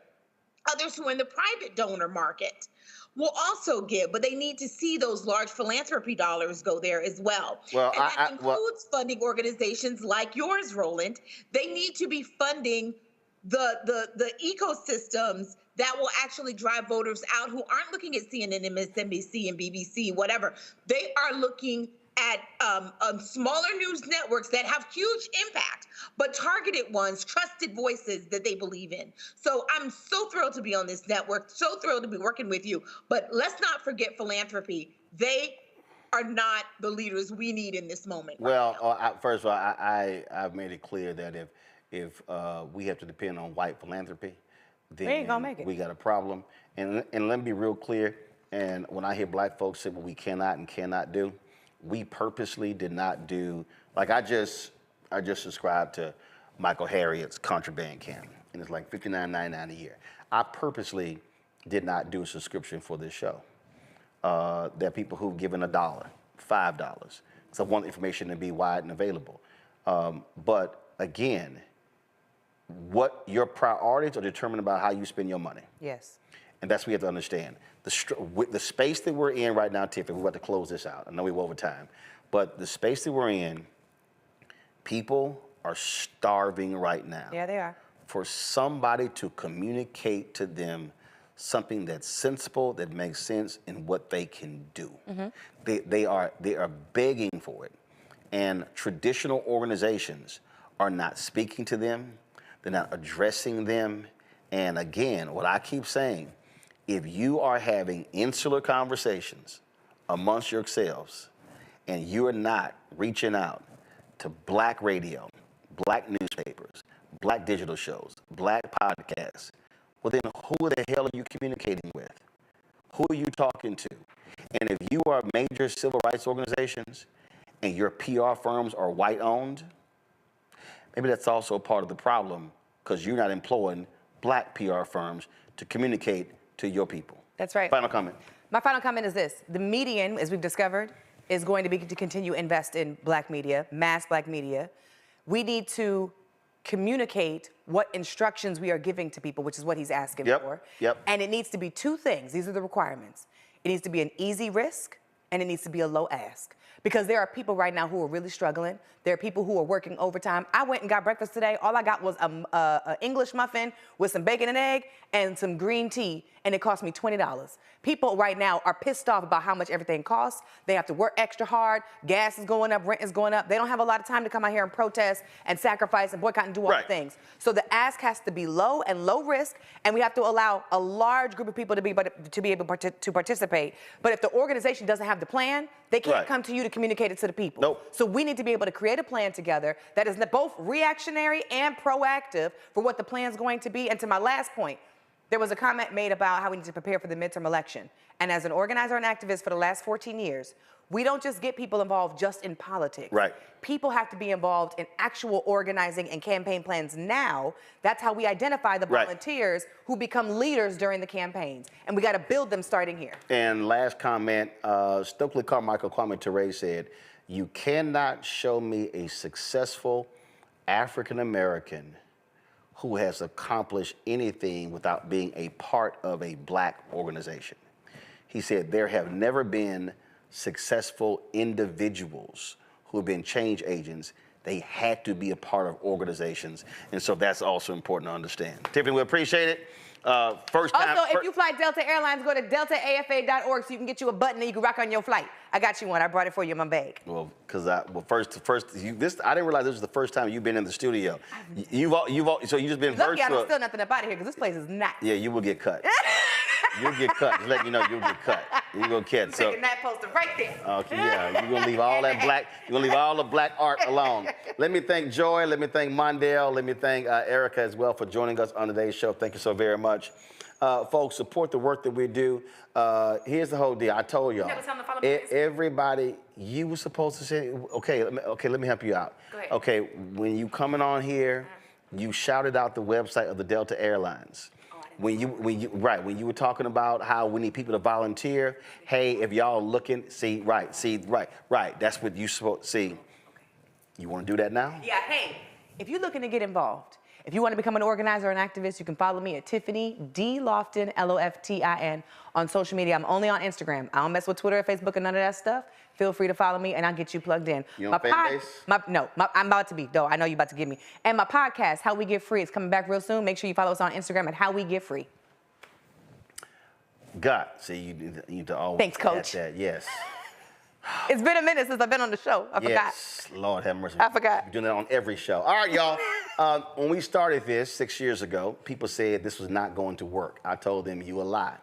Others who are in the private donor market will also give, but they need to see those large philanthropy dollars go there as well. Well, and that includes funding organizations like yours, Roland. They need to be funding the ecosystems that will actually drive voters out who aren't looking at CNN, MSNBC, and BBC, whatever. They are looking at smaller news networks that have huge impact, but targeted ones, trusted voices that they believe in. So I'm so thrilled to be on this network, so thrilled to be working with you. But let's not forget philanthropy. They are not the leaders we need in this moment. Well, first of all, I've made it clear that if we have to depend on white philanthropy, then we ain't gonna make it. We got a problem. And let me be real clear. And when I hear Black folks say what we cannot and cannot do, we purposely did not do, like I just subscribed to Michael Harriot's Contraband Camp, and it's like $59.99 a year. I purposely did not do a subscription for this show. There are people who've given $1, $5, because I want the information to be wide and available. But again, what your priorities are determined about how you spend your money. Yes. And that's what we have to understand. The space that we're in right now, Tiffany, we're about to close this out. I know we're over time. But the space that we're in, people are starving right now. Yeah, they are. For somebody to communicate to them something that's sensible, that makes sense in what they can do. Mm-hmm. They are begging for it. And traditional organizations are not speaking to them. They're not addressing them. And again, what I keep saying, if you are having insular conversations amongst yourselves and you are not reaching out to Black radio, Black newspapers, Black digital shows, Black podcasts, well then who the hell are you communicating with? Who are you talking to? And if you are major civil rights organizations and your PR firms are white owned, maybe that's also part of the problem because you're not employing Black PR firms to communicate to your people. That's right. Final comment. My final comment is this. The median, as we've discovered, is going to be to continue to invest in Black media, mass Black media. We need to communicate what instructions we are giving to people, which is what he's asking for. And it needs to be two things. These are the requirements. It needs to be an easy risk, and it needs to be a low ask. Because there are people right now who are really struggling. There are people who are working overtime. I went and got breakfast today. All I got was an English muffin with some bacon and egg and some green tea, and it cost me $20. People right now are pissed off about how much everything costs. They have to work extra hard. Gas is going up, rent is going up. They don't have a lot of time to come out here and protest and sacrifice and boycott and do all the things. So the ask has to be low and low risk, and we have to allow a large group of people to be able to participate. But if the organization doesn't have the plan, they can't come to you to communicate it to the people. So we need to be able to create a plan together that is both reactionary and proactive for what the plan is going to be. And to my last point, there was a comment made about how we need to prepare for the midterm election. And as an organizer and activist for the last 14 years, we don't just get people involved just in politics. Right. People have to be involved in actual organizing and campaign plans now. That's how we identify the volunteers who become leaders during the campaigns. And we got to build them starting here. And last comment, Stokely Carmichael Kwame Ture said, you cannot show me a successful African-American who has accomplished anything without being a part of a black organization. He said there have never been successful individuals who have been change agents. They had to be a part of organizations. And so that's also important to understand. Tiffany, we appreciate it. First time. Also, if you fly Delta Airlines, go to deltaafa.org so you can get you a button that you can rock on your flight. I got you one. I brought it for you in my bag. Well, because I didn't realize this was the first time you've been in the studio. So you've just been virtual. Lucky I don't steal nothing up out of here because this place is nice. Yeah, you will get cut. You'll get cut. Just letting you know, you'll get cut. You're gonna catch. So taking that poster right there. Okay, yeah. You're gonna leave all that black. You're gonna leave all the black art alone. Let me thank Joy. Let me thank Mondale. Let me thank Erica as well for joining us on today's show. Thank you so very much, folks. Support the work that we do. Here's the whole deal. I told y'all. Everybody, you were supposed to say, okay. Let me help you out. Go ahead. Okay, when you coming on here, you shouted out the website of the Delta Airlines. When you were talking about how we need people to volunteer, hey, if y'all looking, right. That's what you supposed to see. You want to do that now? Yeah, hey, if you're looking to get involved, if you want to become an organizer or an activist, you can follow me at Tiffany D. Loftin, Loftin, on social media. I'm only on Instagram. I don't mess with Twitter or Facebook and none of that stuff. Feel free to follow me and I'll get you plugged in. You on Fanbase? I'm about to be, though. I know you're about to get me. And my podcast, How We Get Free, is coming back real soon. Make sure you follow us on Instagram at How We Get Free. You need to always Thanks, Coach. add that. Yes. It's been a minute since I've been on the show. I forgot. Yes, Lord have mercy. I forgot. We're doing that on every show. All right, y'all. When we started this 6 years ago, people said this was not going to work. I told them, you a lie.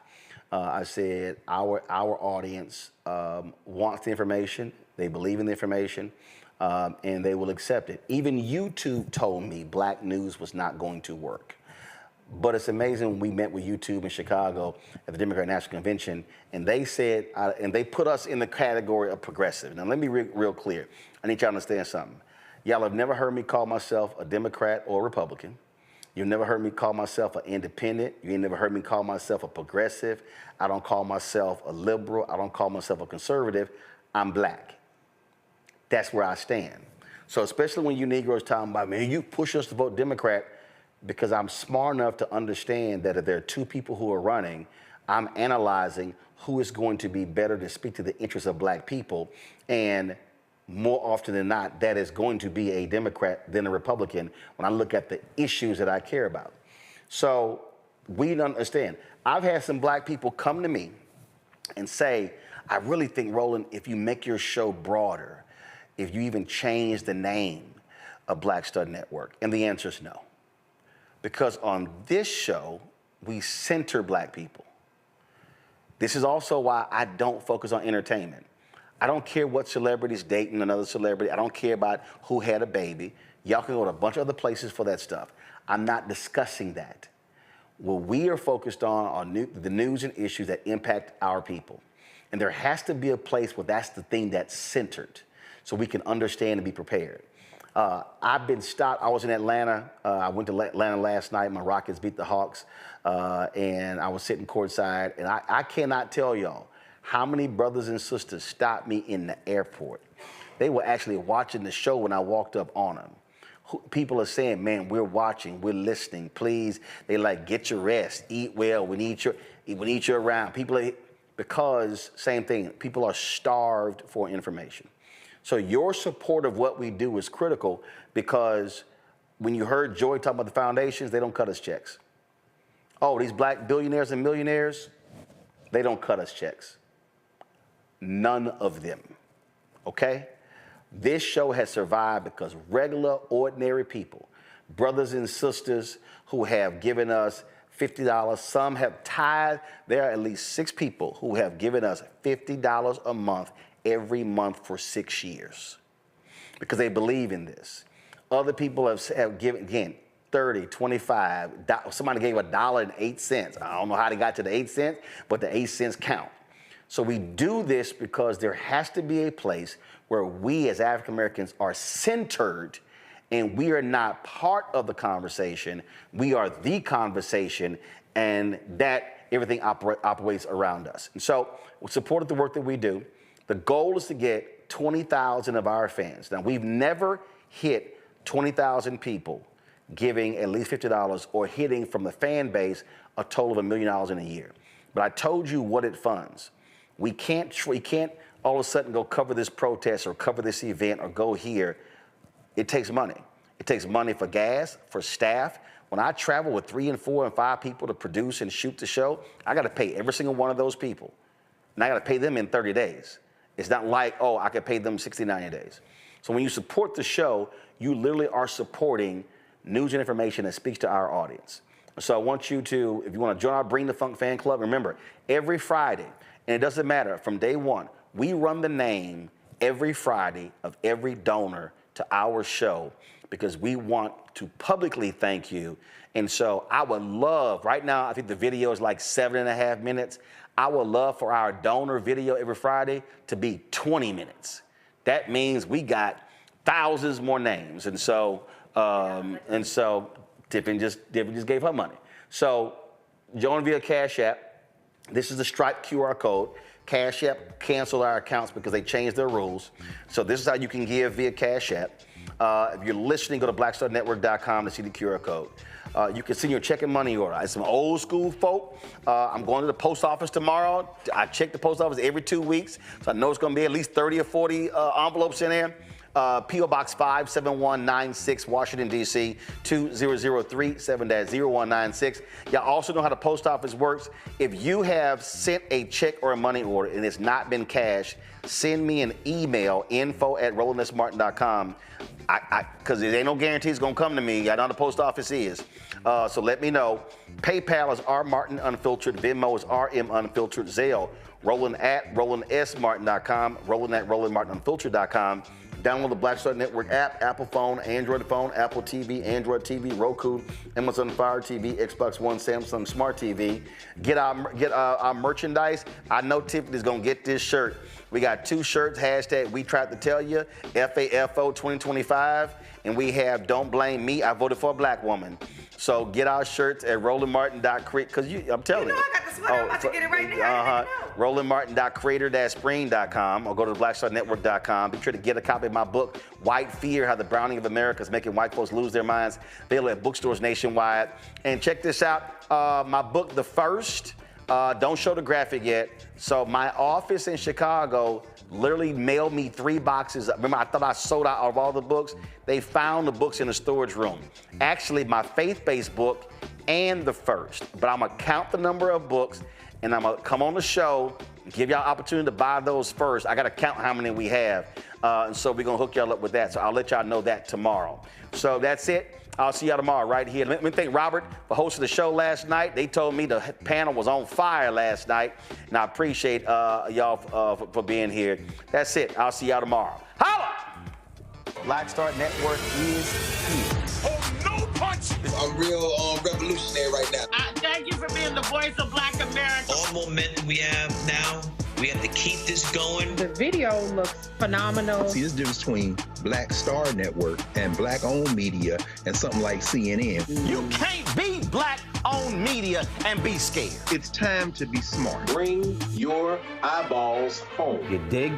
I said, our audience wants the information. They believe in the information, and they will accept it. Even YouTube told me black news was not going to work. But it's amazing when we met with YouTube in Chicago at the Democratic National Convention, and they said, and they put us in the category of progressive. Now, let me be real clear. I need y'all to understand something. Y'all have never heard me call myself a Democrat or a Republican. You've never heard me call myself an independent. You ain't never heard me call myself a progressive. I don't call myself a liberal. I don't call myself a conservative. I'm black. That's where I stand. So especially when you Negroes talking about, man, you push us to vote Democrat, because I'm smart enough to understand that if there are two people who are running, I'm analyzing who is going to be better to speak to the interests of black people. And more often than not, that is going to be a Democrat than a Republican when I look at the issues that I care about. So we don't understand. I've had some black people come to me and say, I really think, Roland, if you make your show broader, if you even change the name of Black Stud Network, and the answer is no. Because on this show, we center black people. This is also why I don't focus on entertainment. I don't care what celebrity's dating another celebrity. I don't care about who had a baby. Y'all can go to a bunch of other places for that stuff. I'm not discussing that. What we are focused on are the news and issues that impact our people. And there has to be a place where that's the thing that's centered so we can understand and be prepared. I've been stopped. I was in Atlanta. I went to Atlanta last night. My Rockets beat the Hawks. And I was sitting courtside. And I cannot tell y'all how many brothers and sisters stopped me in the airport. They were actually watching the show when I walked up on them. People are saying, man, we're watching, we're listening, please. They like, get your rest, eat well, we need you around. Because, same thing, people are starved for information. So your support of what we do is critical, because when you heard Joy talk about the foundations, they don't cut us checks. Oh, these black billionaires and millionaires, they don't cut us checks. None of them, okay? This show has survived because regular, ordinary people, brothers and sisters who have given us $50, some have tithed. There are at least 6 people who have given us $50 a month every month for 6 years because they believe in this. Other people have given, again, 30, 25. Somebody gave $1.08. I don't know how they got to the 8 cents, but the 8 cents count. So we do this because there has to be a place where we as African Americans are centered, and we are not part of the conversation. We are the conversation, and that everything operates around us. And so we supported the work that we do. The goal is to get 20,000 of our fans. Now, we've never hit 20,000 people giving at least $50 or hitting from the fan base a total of $1 million in a year. But I told you what it funds. We can't all of a sudden go cover this protest or cover this event or go here. It takes money. It takes money for gas, for staff. When I travel with 3 and 4 and 5 people to produce and shoot the show, I got to pay every single one of those people. And I got to pay them in 30 days. It's not like, oh, I could pay them 60, 90 days. So when you support the show, you literally are supporting news and information that speaks to our audience. So I want you to, if you want to join our Bring the Funk fan club, remember, every Friday, and it doesn't matter, from day one, we run the name every Friday of every donor to our show because we want to publicly thank you. And so I would love, right now, I think the video is like 7.5 minutes. I would love for our donor video every Friday to be 20 minutes. That means we got thousands more names. And so Tiffany just gave her money. So join via Cash App. This is the Stripe QR code. Cash App canceled our accounts because they changed their rules. So this is how you can give via Cash App. If you're listening, go to blackstarnetwork.com to see the QR code. You can send your check and money order. It's some old school folk. I'm going to the post office tomorrow. I check the post office every 2 weeks, so I know it's going to be at least 30 or 40 envelopes in there. P.O. Box 57196, Washington, D.C., 2003, 7-0196. Y'all also know how the post office works. If you have sent a check or a money order and it's not been cashed, send me an email, info@rollindsmartin.com. Because there ain't no guarantee it's going to come to me. I know how the post office is. So let me know. PayPal is rmartin unfiltered. Venmo is rm unfiltered. Zelle, rollin@rollindsmartin.com. rollin@rollinmartinunfiltered.com. Download the Black Star Network app, Apple phone, Android phone, Apple TV, Android TV, Roku, Amazon Fire TV, Xbox One, Samsung Smart TV. Get our merchandise. I know Tiffany's going to get this shirt. We got 2 shirts, hashtag We Tried to Tell You, FAFO 2025, and we have Don't Blame Me, I Voted for a Black Woman. So get our shirts at rolandmartin.creator, because I'm telling you. I got the sweater, I'm about to get it right now. rolandmartin.creator-spring.com or go to blackstarnetwork.com. Be sure to get a copy of my book, White Fear, How the Browning of America is Making White Folks Lose Their Minds, available at bookstores nationwide. And check this out, my book, The First, don't show the graphic yet. So my office in Chicago literally mailed me 3 boxes. Remember, I thought I sold out of all the books. They found the books in the storage room. Actually, my faith-based book and The First. But I'm going to count the number of books, and I'm going to come on the show, give y'all opportunity to buy those first. I got to count how many we have. And so we're going to hook y'all up with that. So I'll let y'all know that tomorrow. So that's it. I'll see y'all tomorrow right here. Let me thank Robert for hosting the show last night. They told me the panel was on fire last night, and I appreciate y'all for being here. That's it. I'll see y'all tomorrow. Holla! Black Star Network is here. Oh, no punch! I'm real revolutionary right now. Thank you for being the voice of Black America. All momentum we have now, we have to keep this going. The video looks phenomenal. See, this difference between Black Star Network and black-owned media and something like CNN. You can't be black-owned media and be scared. It's time to be smart. Bring your eyeballs home. You dig?